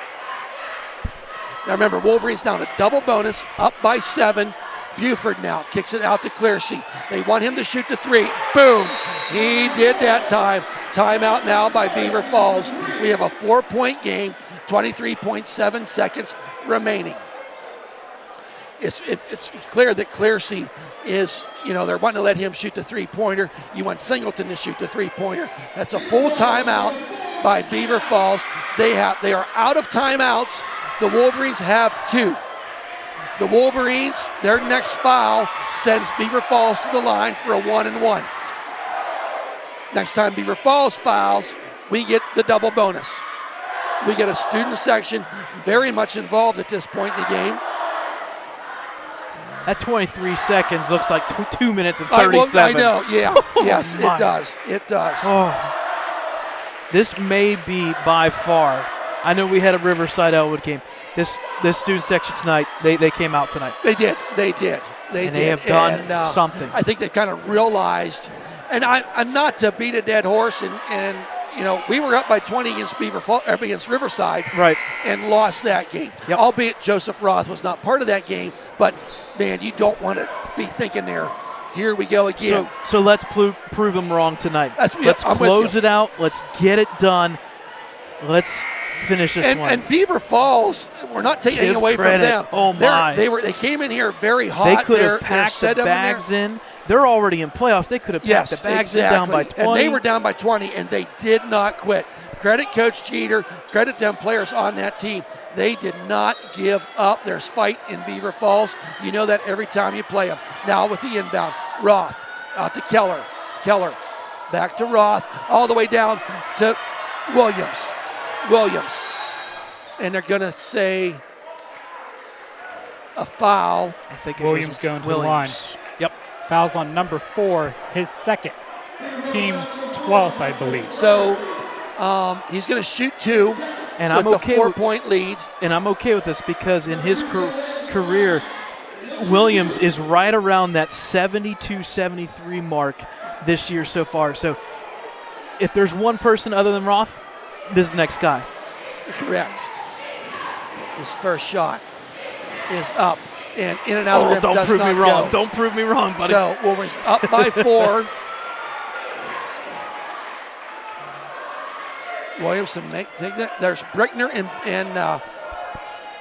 Now remember, Wolverines down a double bonus, up by 7. Buford now kicks it out to Clearsey. They want him to shoot the 3. Boom. He did that time. Timeout now by Beaver Falls. We have a 4-point game, 23.7 seconds remaining. It's clear that Clearsey is, they're wanting to let him shoot the 3-pointer. You want Singleton to shoot the 3-pointer. That's a full timeout by Beaver Falls. They are out of timeouts. The Wolverines have 2. The Wolverines, their next foul sends Beaver Falls to the line for a 1-and-1. Next time Beaver Falls fouls, we get the double bonus. We get a student section very much involved at this point in the game. That 23 seconds looks like 2 minutes and 37. I know, yeah. Yes, it does. It does. Oh. This may be by far, I know we had a Riverside Ellwood game. This student section tonight, they came out tonight. They did. They have done something. I think they've kind of realized, and I'm not to beat a dead horse, and we were up by 20 against Riverside, right, and lost that game. Yep. Albeit Joseph Roth was not part of that game, but man, you don't want to be thinking there. Here we go again. So let's prove them wrong tonight. Let's I'm close it out. Let's get it done. Let's finish this one. And Beaver Falls, we're not taking away from them. Oh my! They came in here very hot. They could have packed the bags in. They're already in playoffs. They could have packed the bags in down by 20. And they were down by 20, and they did not quit. Credit Coach Jeter. Credit them players on that team. They did not give up. There's fight in Beaver Falls. You know that every time you play them. Now with the inbound, Roth out to Keller. Keller back to Roth, all the way down to Williams. And they're going to say a foul. I think Williams going to the line. Yep. Fouls on number 4, his second. Team's 12th, I believe. So he's going to shoot 2 and with I'm okay a 4-point lead. And I'm okay with this because in his career, Williams is right around that 72-73 mark this year so far. So if there's one person other than Roth, this is the next guy. Correct. His first shot is up and in and out of the rim. Don't prove me wrong. Don't prove me wrong, buddy. So Wolverines up by 4. Williams to take that. There's Brickner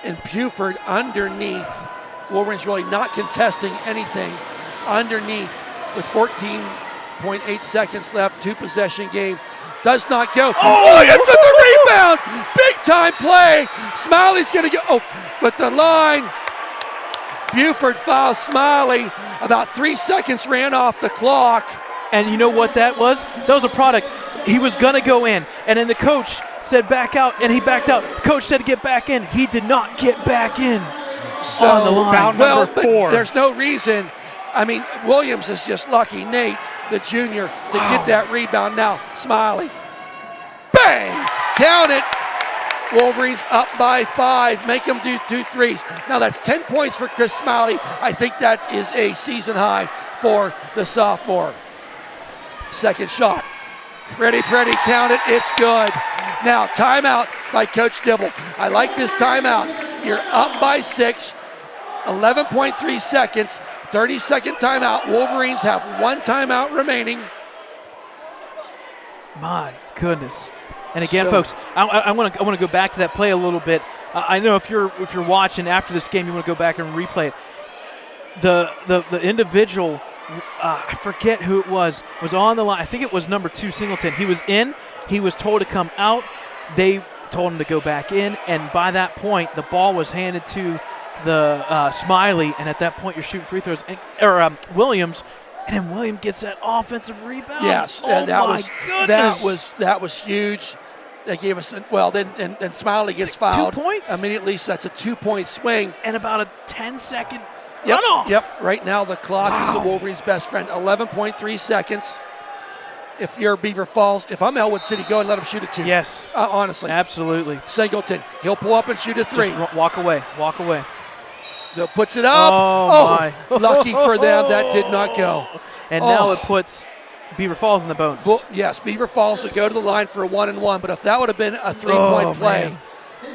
and Buford underneath. Wolverines really not contesting anything underneath with 14.8 seconds left. 2-possession game. Does not go. Williams with the rebound. Big time play. Smiley's going to go. But the line. Buford fouls Smiley. About 3 seconds ran off the clock. And you know what that was? That was a product. He was going to go in. And then the coach said back out, and he backed out. Coach said get back in. He did not get back in. So, on the line. well, Number but 4. there's no reason. I mean, Williams is just lucky, Nate, the junior, to get that rebound. Now, Smiley. Bang! Count it. Wolverines up by 5. Make them do 2 threes. Now, that's 10 points for Chris Smiley. I think that is a season high for the sophomore. Second shot. Pretty, count it. It's good. Now, timeout by Coach Dibble. I like this timeout. You're up by 6, 11.3 seconds, 30-second timeout. Wolverines have 1 timeout remaining. My goodness. And again, folks, I want to go back to that play a little bit. I know if you're watching after this game, you want to go back and replay it. The individual, I forget who it was on the line. I think it was number 2, Singleton. He was in. He was told to come out. They told him to go back in. And by that point, the ball was handed to the Smiley. And at that point, you're shooting free throws. Williams. And then William gets that offensive rebound. Yes, oh and goodness. that was huge. They gave us and Smiley gets fouled 2 points immediately. So that's a 2-point swing and about a 10-second Yep, runoff. Yep. Right now the clock is the Wolverines' best friend. 11.3 seconds. If you're Beaver Falls, if I'm Ellwood City, go and let him shoot a 2. Yes. Honestly. Absolutely. Singleton, he'll pull up and shoot a 3. Just walk away. So puts it up. Oh my. Lucky for them, that did not go. And now it puts Beaver Falls in the bonus. Well, yes, Beaver Falls would go to the line for a 1-and-1, but if that would have been a 3-point play, man.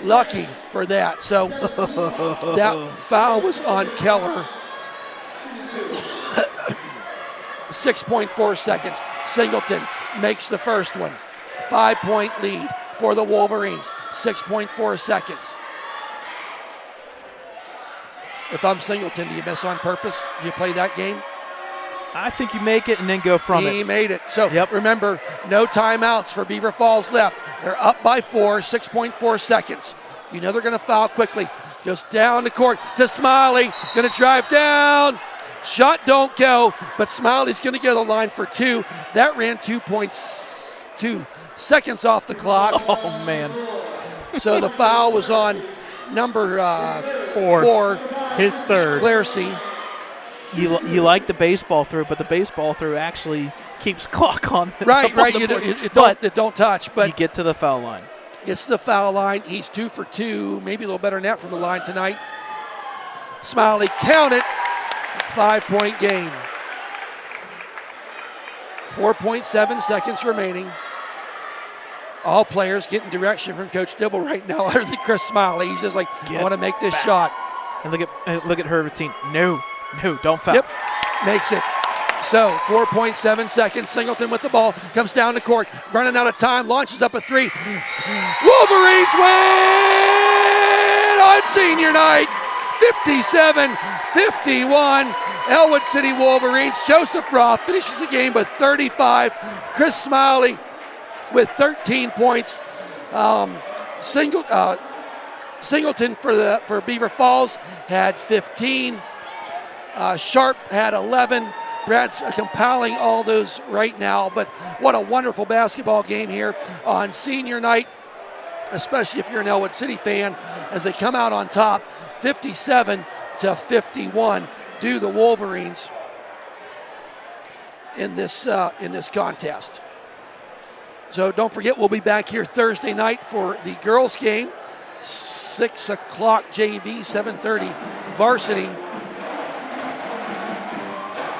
Lucky for that. So that foul was on Keller. 6.4 seconds. Singleton makes the first one. 5-point lead for the Wolverines. 6.4 seconds. If I'm Singleton, do you miss on purpose? Do you play that game? I think you make it and then go from it. He made it. So remember, no timeouts for Beaver Falls left. They're up by 4, 6.4 seconds. You know they're going to foul quickly. Goes down the court to Smiley. Going to drive down. Shot don't go, but Smiley's going to go to the line for 2. That ran 2 seconds off the clock. Oh, man. So the foul was on number 4. His third. Clarsey. You like the baseball throw, but the baseball throw actually keeps clock on. Right. It don't touch, but you get to the foul line. It's the foul line. He's 2 for 2, maybe a little better than that from the line tonight. Smiley, count it. 5-point game. 4.7 seconds remaining. All players getting direction from Coach Dibble right now, other than Chris Smiley. He's just like, I want to make this shot. And look at her routine. No, don't foul. Yep, makes it. So 4.7 seconds. Singleton with the ball, comes down the court, running out of time, launches up a 3. Wolverines win on senior night, 57-51. Ellwood City Wolverines. Joseph Roth finishes the game with 35. Chris Smiley with 13 points. Singleton for Beaver Falls had 15. Sharp had 11. Brad's compiling all those right now, but what a wonderful basketball game here on senior night, especially if you're an Ellwood City fan, as they come out on top, 57-51, do the Wolverines in this contest. So don't forget, we'll be back here Thursday night for the girls' game, 6 o'clock JV, 7:30 Varsity.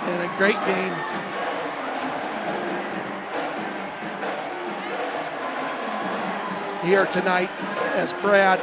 And a great game. Here tonight as Brad.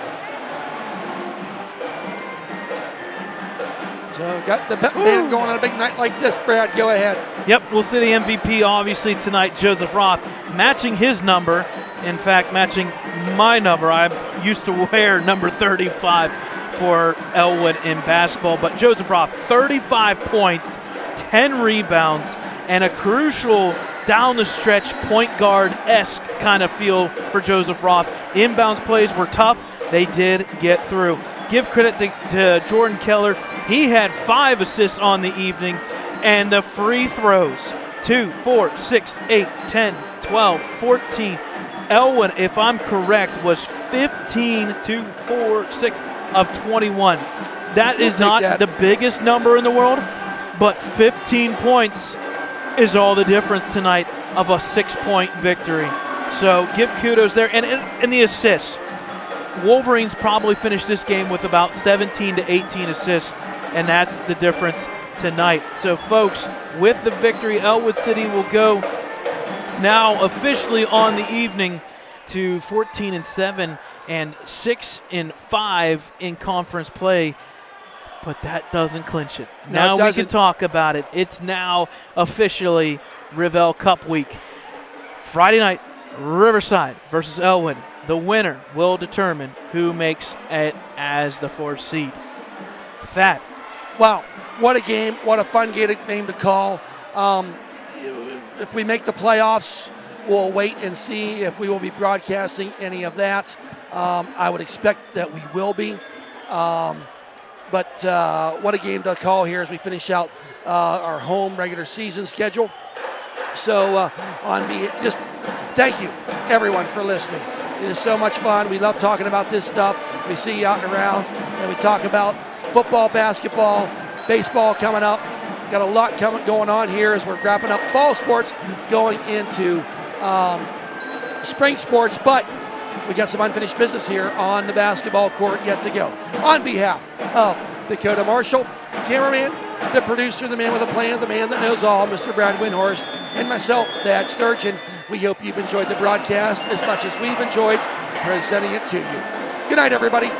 So got the band going on a big night like this. Brad, go ahead. Yep, we'll see the MVP obviously tonight, Joseph Roth, matching his number. In fact, matching my number. I used to wear number 35 for Ellwood in basketball, but Joseph Roth, 35 points, 10 rebounds, and a crucial down the stretch point guard-esque kind of feel for Joseph Roth. Inbounds plays were tough. They did get through. Give credit to Jordan Keller. He had 5 assists on the evening, and the free throws, 2, 4, 6, 8, 10, 12, 14. Ellwood, if I'm correct, was 15, 2, 4, 6 of 21. That We'll is take not that. the biggest number in the world, but 15 points is all the difference tonight of a 6-point victory. So give kudos there. And the assist. Wolverines probably finished this game with about 17 to 18 assists, and that's the difference tonight. So, folks, with the victory, Ellwood City will go now officially on the evening to 14-7 and 6-5 in conference play. But that doesn't clinch it. Now we can talk about it. It's now officially Rivell Cup week. Friday night, Riverside versus Ellwood. The winner will determine who makes it as the 4th seed. With that, Wow, what a game. What a fun game to call. If we make the playoffs, we'll wait and see if we will be broadcasting any of that. I would expect that we will be. But what a game to call here as we finish out our home regular season schedule. So just thank you, everyone, for listening. It is so much fun. We love talking about this stuff. We see you out and around, and we talk about football, basketball, baseball coming up. Got a lot going on here as we're wrapping up fall sports, going into spring sports, but we got some unfinished business here on the basketball court yet to go. On behalf of Dakota Marshall, the cameraman, the producer, the man with a plan, the man that knows all, Mr. Brad Windhorst, and myself, Thad Sturgeon, we hope you've enjoyed the broadcast as much as we've enjoyed presenting it to you. Good night, everybody.